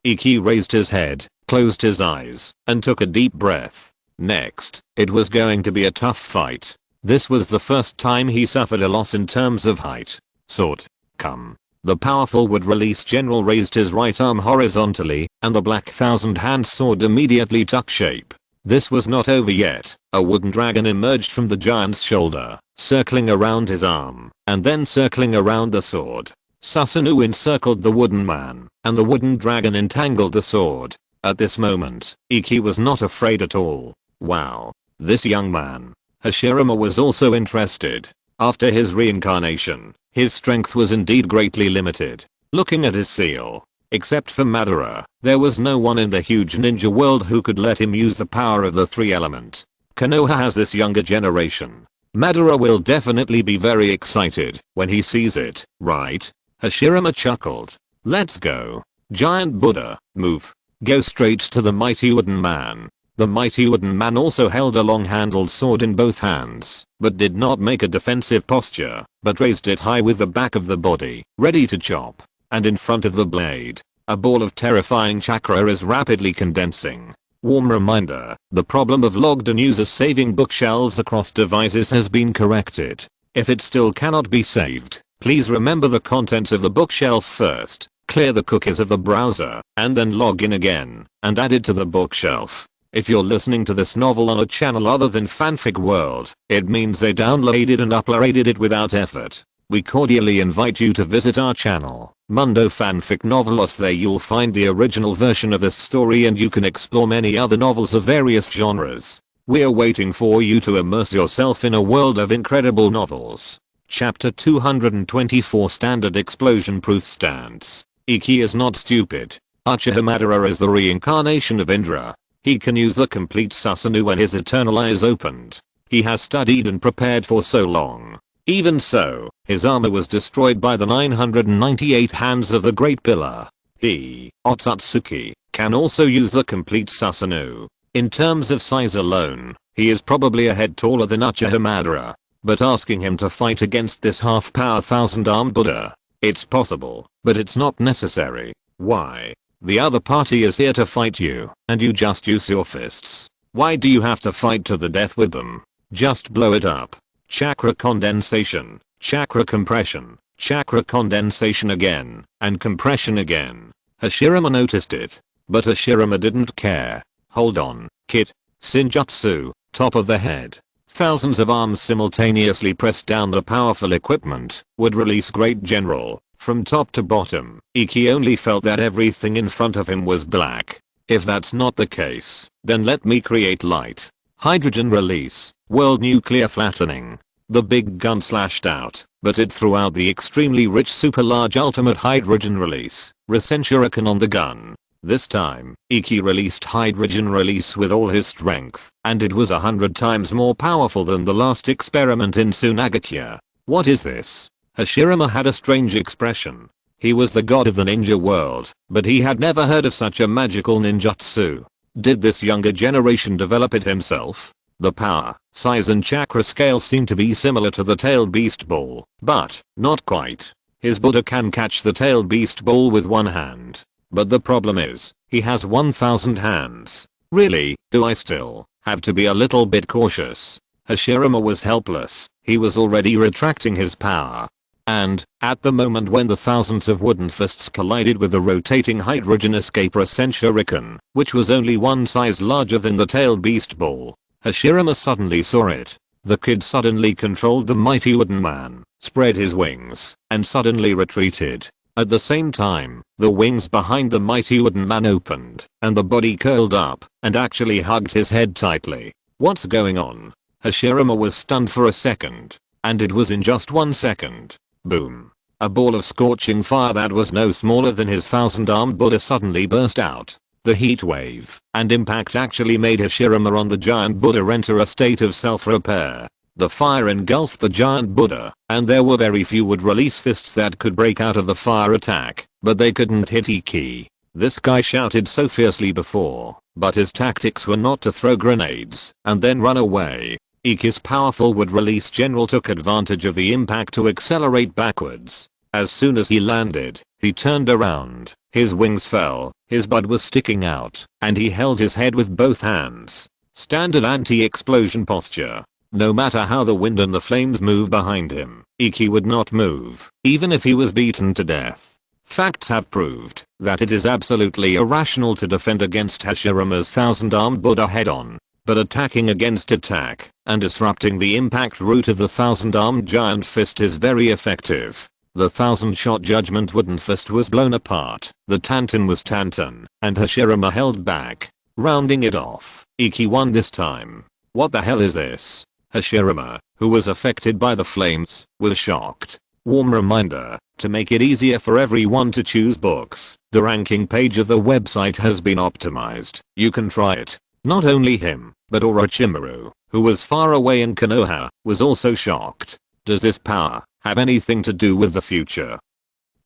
Iki raised his head, closed his eyes, and took a deep breath. Next, it was going to be a tough fight. This was the first time he suffered a loss in terms of height. Sword. Come. The powerful wood release general raised his right arm horizontally, and the black 1,000-hand sword immediately took shape. This was not over yet. A wooden dragon emerged from the giant's shoulder, circling around his arm, and then circling around the sword. Susanoo encircled the wooden man, and the wooden dragon entangled the sword. At this moment, Iki was not afraid at all. Wow. This young man. Hashirama was also interested. After his reincarnation, his strength was indeed greatly limited. Looking at his seal, except for Madara, there was no one in the huge ninja world who could let him use the power of the three element. Konoha has this younger generation. Madara will definitely be very excited when he sees it, right? Hashirama chuckled. Let's go. Giant Buddha, move. Go straight to the mighty wooden man. The mighty wooden man also held a long-handled sword in both hands, but did not make a defensive posture, but raised it high with the back of the body, ready to chop. And in front of the blade, a ball of terrifying chakra is rapidly condensing. Warm reminder, the problem of logged-in users saving bookshelves across devices has been corrected. If it still cannot be saved, please remember the contents of the bookshelf first, clear the cookies of the browser, and then log in again, and add it to the bookshelf. If you're listening to this novel on a channel other than Fanfic World, it means they downloaded and uploaded it without effort. We cordially invite you to visit our channel, Mundo Fanfic Novelos. There you'll find the original version of this story and you can explore many other novels of various genres. We're waiting for you to immerse yourself in a world of incredible novels. Chapter 224 Standard Explosion Proof Stance. Iki is not stupid. Uchiha Madara is the reincarnation of Indra. He can use the complete Susanoo when his eternal eyes opened. He has studied and prepared for so long. Even so, his armor was destroyed by the 998 hands of the Great Pillar. He, Otsutsuki, can also use the complete Susanoo. In terms of size alone, he is probably a head taller than Uchiha Madara. But asking him to fight against this half-power thousand-armed Buddha, it's possible, but it's not necessary. Why? The other party is here to fight you, and you just use your fists. Why do you have to fight to the death with them? Just blow it up. Chakra condensation, chakra compression, chakra condensation again, and compression again. Hashirama noticed it, but Hashirama didn't care. Hold on, kid. Ninjutsu, top of the head. Thousands of arms simultaneously pressed down the powerful equipment, would release Great General. From top to bottom, Iki only felt that everything in front of him was black. If that's not the case, then let me create light. Hydrogen release, world nuclear flattening. The big gun slashed out, but it threw out the extremely rich super large ultimate hydrogen release, Rasen Shuriken on the gun. This time, Iki released hydrogen release with all his strength, and it was 100 times more powerful than the last experiment in Tsunagakya. What is this? Hashirama had a strange expression. He was the god of the ninja world, but he had never heard of such a magical ninjutsu. Did this younger generation develop it himself? The power, size and chakra scale seem to be similar to the tailed beast ball, but not quite. His Buddha can catch the tailed beast ball with one hand. But the problem is, he has 1000 hands. Really, do I still have to be a little bit cautious? Hashirama was helpless. He was already retracting his power. And, at the moment when the thousands of wooden fists collided with the rotating hydrogen escape Rasen Shuriken, which was only one size larger than the tailed beast ball, Hashirama suddenly saw it. The kid suddenly controlled the mighty wooden man, spread his wings, and suddenly retreated. At the same time, the wings behind the mighty wooden man opened, and the body curled up, and actually hugged his head tightly. What's going on? Hashirama was stunned for a second. And it was in just 1 second. Boom. A ball of scorching fire that was no smaller than his thousand-armed Buddha suddenly burst out. The heat wave and impact actually made Hashirama on the giant Buddha enter a state of self-repair. The fire engulfed the giant Buddha, and there were very few would-release fists that could break out of the fire attack, but they couldn't hit Iki. This guy shouted so fiercely before, but his tactics were not to throw grenades and then run away. Iki's powerful would-release general took advantage of the impact to accelerate backwards. As soon as he landed, he turned around, his wings fell, his bud was sticking out, and he held his head with both hands. Standard anti-explosion posture. No matter how the wind and the flames moved behind him, Iki would not move, even if he was beaten to death. Facts have proved that it is absolutely irrational to defend against Hashirama's thousand-armed Buddha head-on. But attacking against attack and disrupting the impact route of the thousand-armed giant fist is very effective. The 1000-shot judgment wooden fist was blown apart. The Tantan was Tantan, and Hashirama held back. Rounding it off, Iki won this time. What the hell is this? Hashirama, who was affected by the flames, was shocked. Warm reminder, to make it easier for everyone to choose books, the ranking page of the website has been optimized. You can try it. Not only him, but Orochimaru, who was far away in Konoha, was also shocked. Does this power have anything to do with the future?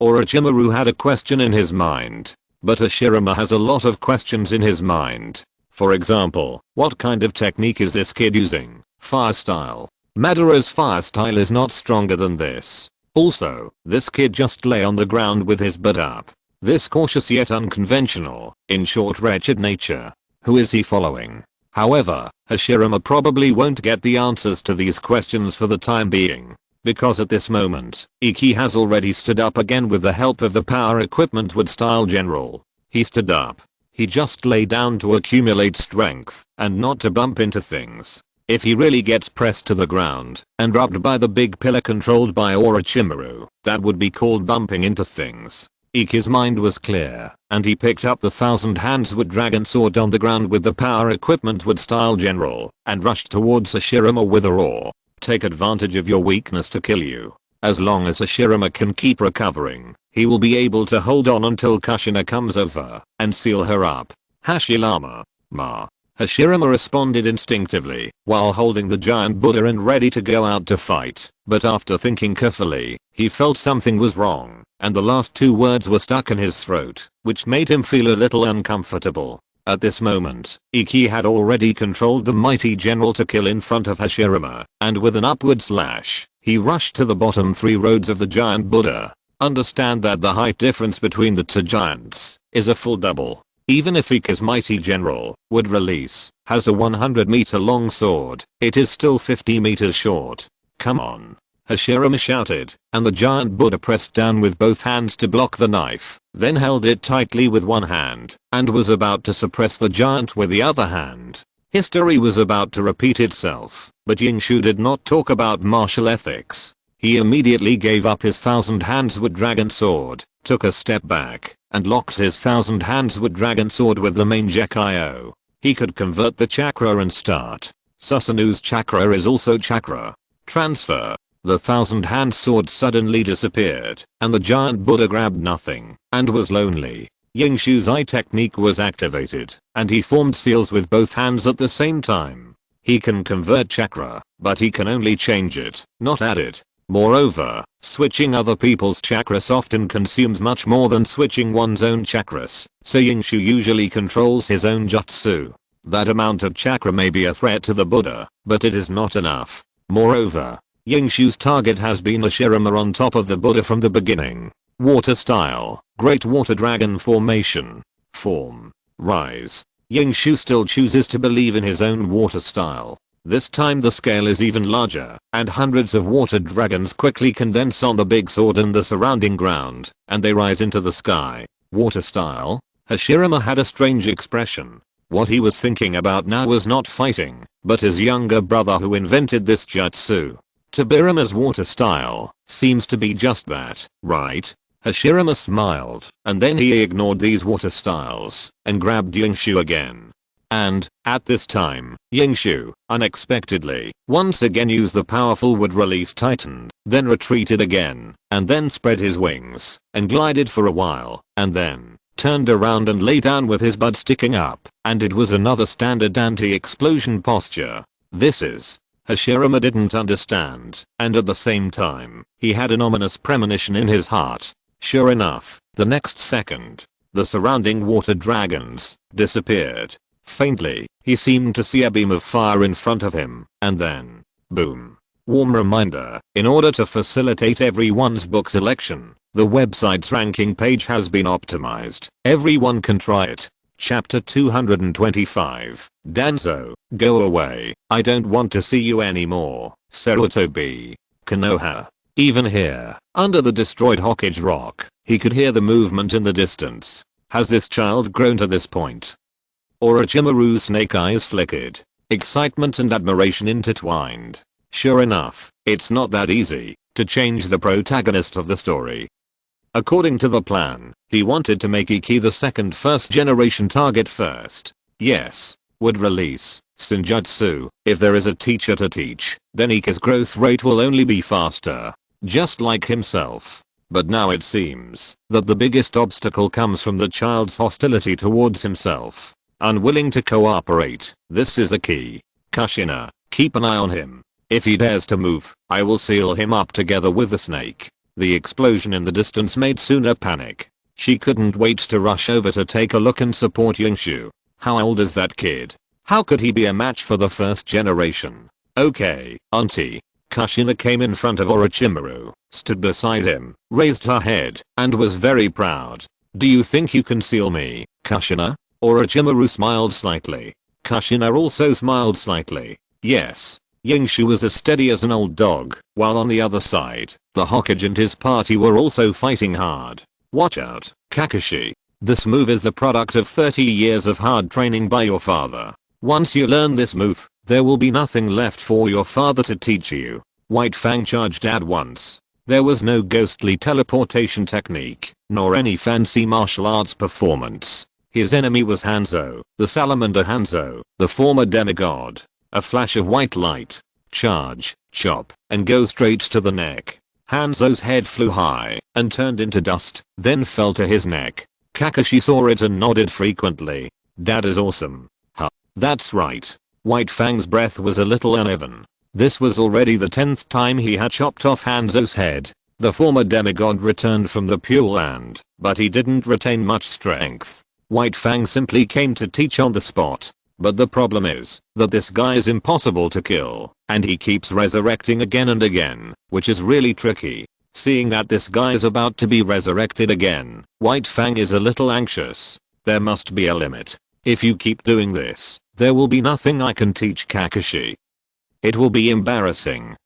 Orochimaru had a question in his mind. But Hashirama has a lot of questions in his mind. For example, what kind of technique is this kid using? Fire style. Madara's fire style is not stronger than this. Also, this kid just lay on the ground with his butt up. This cautious yet unconventional, in short wretched nature. Who is he following? However, Hashirama probably won't get the answers to these questions for the time being. Because at this moment, Iki has already stood up again with the help of the power equipment wood style general. He stood up. He just lay down to accumulate strength and not to bump into things. If he really gets pressed to the ground and rubbed by the big pillar controlled by Orochimaru, that would be called bumping into things. Iki's mind was clear, and he picked up the 1000 hands wood dragon sword on the ground with the power equipment wood style general and rushed towards Hashirama with a roar. Take advantage of your weakness to kill you. As long as Hashirama can keep recovering, he will be able to hold on until Kushina comes over and seal her up. Hashirama, ma. Hashirama responded instinctively while holding the giant Buddha and ready to go out to fight, but after thinking carefully, he felt something was wrong, and the last 2 words were stuck in his throat, which made him feel a little uncomfortable. At this moment, Iki had already controlled the mighty general to kill in front of Hashirama, and with an upward slash, he rushed to the bottom 3 roads of the giant Buddha. Understand that the height difference between the 2 giants is a full double. Even if Iki's mighty general would release has a 100-meter long sword, it is still 50 meters short. Come on. Hashirama shouted, and the giant Buddha pressed down with both hands to block the knife, then held it tightly with one hand, and was about to suppress the giant with the other hand. History was about to repeat itself, but Yingshu did not talk about martial ethics. He immediately gave up his 1000 hands wood dragon sword, took a step back, and locked his 1000 hands wood dragon sword with the main Gekio. He could convert the chakra and start. Susanu's chakra is also chakra. Transfer. The 1000 hand sword suddenly disappeared, and the giant Buddha grabbed nothing, and was lonely. Yingshu's eye technique was activated, and he formed seals with both hands at the same time. He can convert chakra, but he can only change it, not add it. Moreover, switching other people's chakras often consumes much more than switching one's own chakras, so Yingshu usually controls his own jutsu. That amount of chakra may be a threat to the Buddha, but it is not enough. Moreover, Yingshu's target has been Hashirama on top of the Buddha from the beginning. Water style, Great Water Dragon formation. Form. Rise. Yingshu still chooses to believe in his own water style. This time the scale is even larger, and hundreds of water dragons quickly condense on the big sword and the surrounding ground, and they rise into the sky. Water style. Hashirama had a strange expression. What he was thinking about now was not fighting, but his younger brother who invented this jutsu. Tobirama's water style seems to be just that, right? Hashirama smiled, and then he ignored these water styles and grabbed Yingshu again. And, at this time, Yingshu, unexpectedly, once again used the powerful wood release tightened, then retreated again, and then spread his wings, and glided for a while, and then turned around and lay down with his butt sticking up, and it was another standard anti-explosion posture. This is. Hashirama didn't understand, and at the same time, he had an ominous premonition in his heart. Sure enough, the next second, the surrounding water dragons disappeared. Faintly, he seemed to see a beam of fire in front of him, and then, boom. Warm reminder, in order to facilitate everyone's book selection, the website's ranking page has been optimized. Everyone can try it. Chapter 225. Danzo, go away. I don't want to see you anymore. Sarutobi. Konoha. Even here, under the destroyed Hokage rock, he could hear the movement in the distance. Has this child grown to this point? Orochimaru's snake eyes flickered. Excitement and admiration intertwined. Sure enough, it's not that easy. to change the protagonist of the story. According to the plan, he wanted to make Iki the second first generation target first. Yes, would release ninjutsu. If there is a teacher to teach, then Iki's growth rate will only be faster. Just like himself. But now it seems that the biggest obstacle comes from the child's hostility towards himself. Unwilling to cooperate. This is the key. Kushina, keep an eye on him. If he dares to move, I will seal him up together with the snake. The explosion in the distance made Suna panic. She couldn't wait to rush over to take a look and support Yingshu. How old is that kid? How could he be a match for the first generation? Okay, auntie. Kushina came in front of Orochimaru, stood beside him, raised her head, and was very proud. Do you think you can seal me, Kushina? Orochimaru smiled slightly. Kushina also smiled slightly. Yes. Yingshu was as steady as an old dog, while on the other side, the Hokage and his party were also fighting hard. Watch out, Kakashi. This move is the product of 30 years of hard training by your father. Once you learn this move, there will be nothing left for your father to teach you. White Fang charged at once. There was no ghostly teleportation technique, nor any fancy martial arts performance. His enemy was Hanzo, the salamander Hanzo, the former demigod. A flash of white light. Charge, chop, and go straight to the neck. Hanzo's head flew high and turned into dust, then fell to his neck. Kakashi saw it and nodded frequently. That is awesome. Huh. That's right. White Fang's breath was a little uneven. This was already the 10th time he had chopped off Hanzo's head. The former demigod returned from the Pure Land, but he didn't retain much strength. White Fang simply came to teach on the spot. But the problem is that this guy is impossible to kill, and he keeps resurrecting again and again, which is really tricky. Seeing that this guy is about to be resurrected again, White Fang is a little anxious. There must be a limit. If you keep doing this, there will be nothing I can teach Kakashi. It will be embarrassing.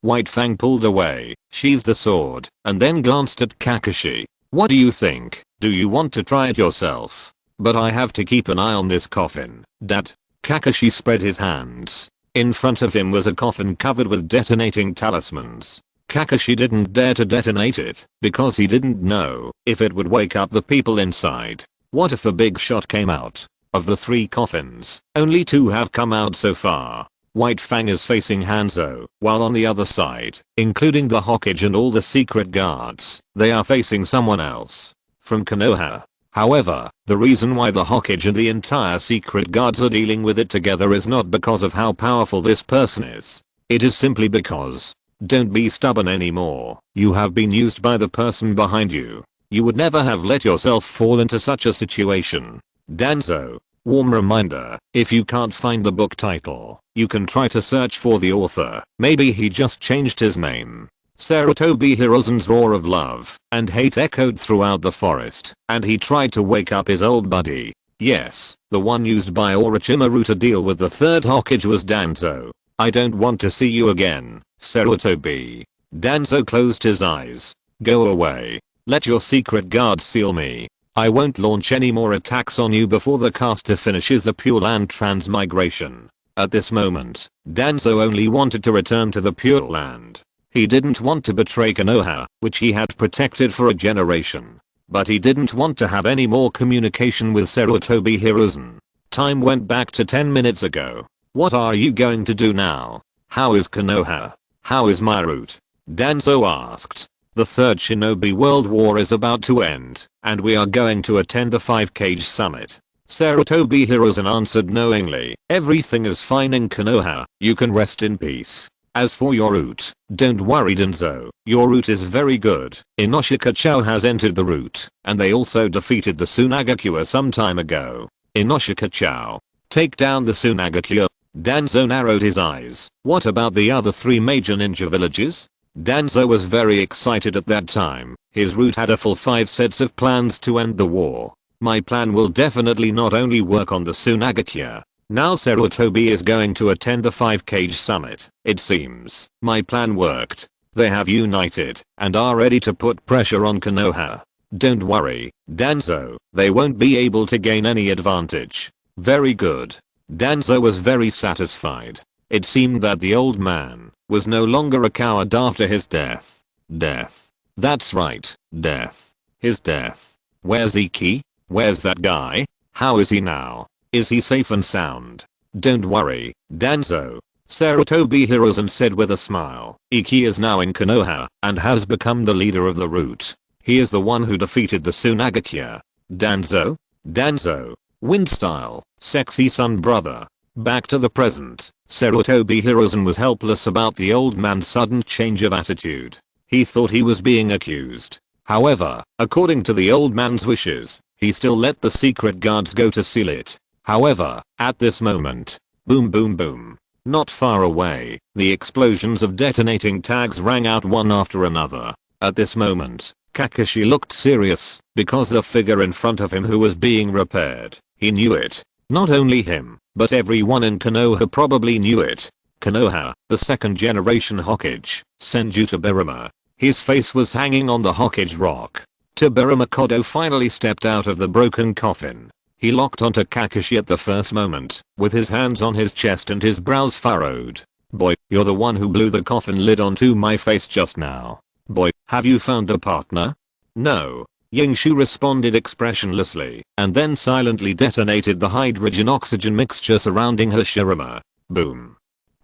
White Fang pulled away, sheathed the sword, and then glanced at Kakashi. What do you think? Do you want to try it yourself? But I have to keep an eye on this coffin. Dad. Kakashi spread his hands. In front of him was a coffin covered with detonating talismans. Kakashi didn't dare to detonate it because he didn't know if it would wake up the people inside. What if a big shot came out? Of the 3 coffins, only 2 have come out so far. White Fang is facing Hanzo, while on the other side, including the Hokage and all the secret guards, they are facing someone else. From Konoha. However, the reason why the Hokage and the entire secret guards are dealing with it together is not because of how powerful this person is. It is simply because, don't be stubborn anymore. You have been used by the person behind you. You would never have let yourself fall into such a situation. Danzo. Warm reminder, if you can't find the book title, you can try to search for the author. Maybe he just changed his name. Sarutobi Hiruzen's roar of love and hate echoed throughout the forest, and he tried to wake up his old buddy. Yes, the one used by Orochimaru to deal with the 3rd Hokage was Danzo. I don't want to see you again, Sarutobi. Danzo closed his eyes. Go away. Let your secret guard seal me. I won't launch any more attacks on you before the caster finishes the Pure Land transmigration. At this moment, Danzo only wanted to return to the Pure Land. He didn't want to betray Konoha, which he had protected for a generation. But he didn't want to have any more communication with Sarutobi Hiruzen. Time went back to 10 minutes ago. What are you going to do now? How is Konoha? How is my route? Danzo asked. The 3rd Shinobi World War is about to end, and we are going to attend the 5 Cage Summit. Sarutobi Hiruzen answered knowingly. Everything is fine in Konoha, you can rest in peace. As for your route, don't worry Danzo, your route is very good. Inoshika Chao has entered the route, and they also defeated the Tsunagakure some time ago. Inoshika Chao. Take down the Tsunagakure. Danzo narrowed his eyes. What about the other 3 major ninja villages? Danzo was very excited at that time. His route had a full 5 sets of plans to end the war. My plan will definitely not only work on the Tsunagakure. Now Sarutobi is going to attend the 5 Cage Summit. It seems my plan worked. They have united and are ready to put pressure on Konoha. Don't worry, Danzo, they won't be able to gain any advantage. Very good. Danzo was very satisfied. It seemed that the old man was no longer a coward after his death. Death. That's right, death. His death. Where's Iki? Where's that guy? How is he now? Is he safe and sound? Don't worry, Danzo. Sarutobi hears and said with a smile. Iki is now in Konoha and has become the leader of the route. He is the one who defeated the Tsunagakia. Danzo? Danzo. Wind style. Sexy son brother. Back to the present. Sarutobi Hirozen was helpless about the old man's sudden change of attitude. He thought he was being accused. However, according to the old man's wishes, he still let the secret guards go to seal it. However, at this moment, boom boom boom. Not far away, the explosions of detonating tags rang out one after another. At this moment, Kakashi looked serious because the figure in front of him who was being repaired, he knew it. Not only him, but everyone in Konoha probably knew it. Konoha, the second generation Hokage, Senju Tobirama. His face was hanging on the Hokage rock. Tobirama Kodo finally stepped out of the broken coffin. He locked onto Kakashi at the first moment, with his hands on his chest and his brows furrowed. Boy, you're the one who blew the coffin lid onto my face just now. Boy, have you found a partner? No. Yingshu responded expressionlessly, and then silently detonated the hydrogen-oxygen mixture surrounding Hashirama. Boom.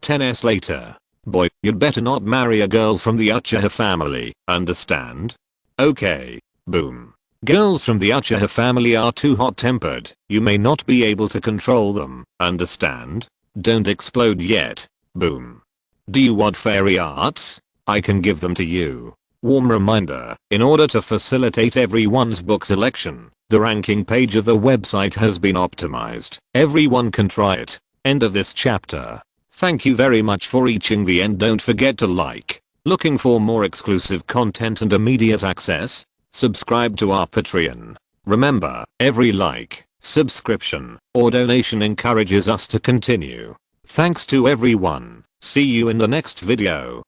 10s later. Boy, you'd better not marry a girl from the Uchiha family, understand? Okay. Boom. Girls from the Uchiha family are too hot-tempered, you may not be able to control them, understand? Don't explode yet. Boom. Do you want fairy arts? I can give them to you. Warm reminder, in order to facilitate everyone's book selection, the ranking page of the website has been optimized. Everyone can try it. End of this chapter. Thank you very much for reaching the end. Don't forget to like. Looking for more exclusive content and immediate access? Subscribe to our Patreon. Remember, every like, subscription, or donation encourages us to continue. Thanks to everyone. See you in the next video.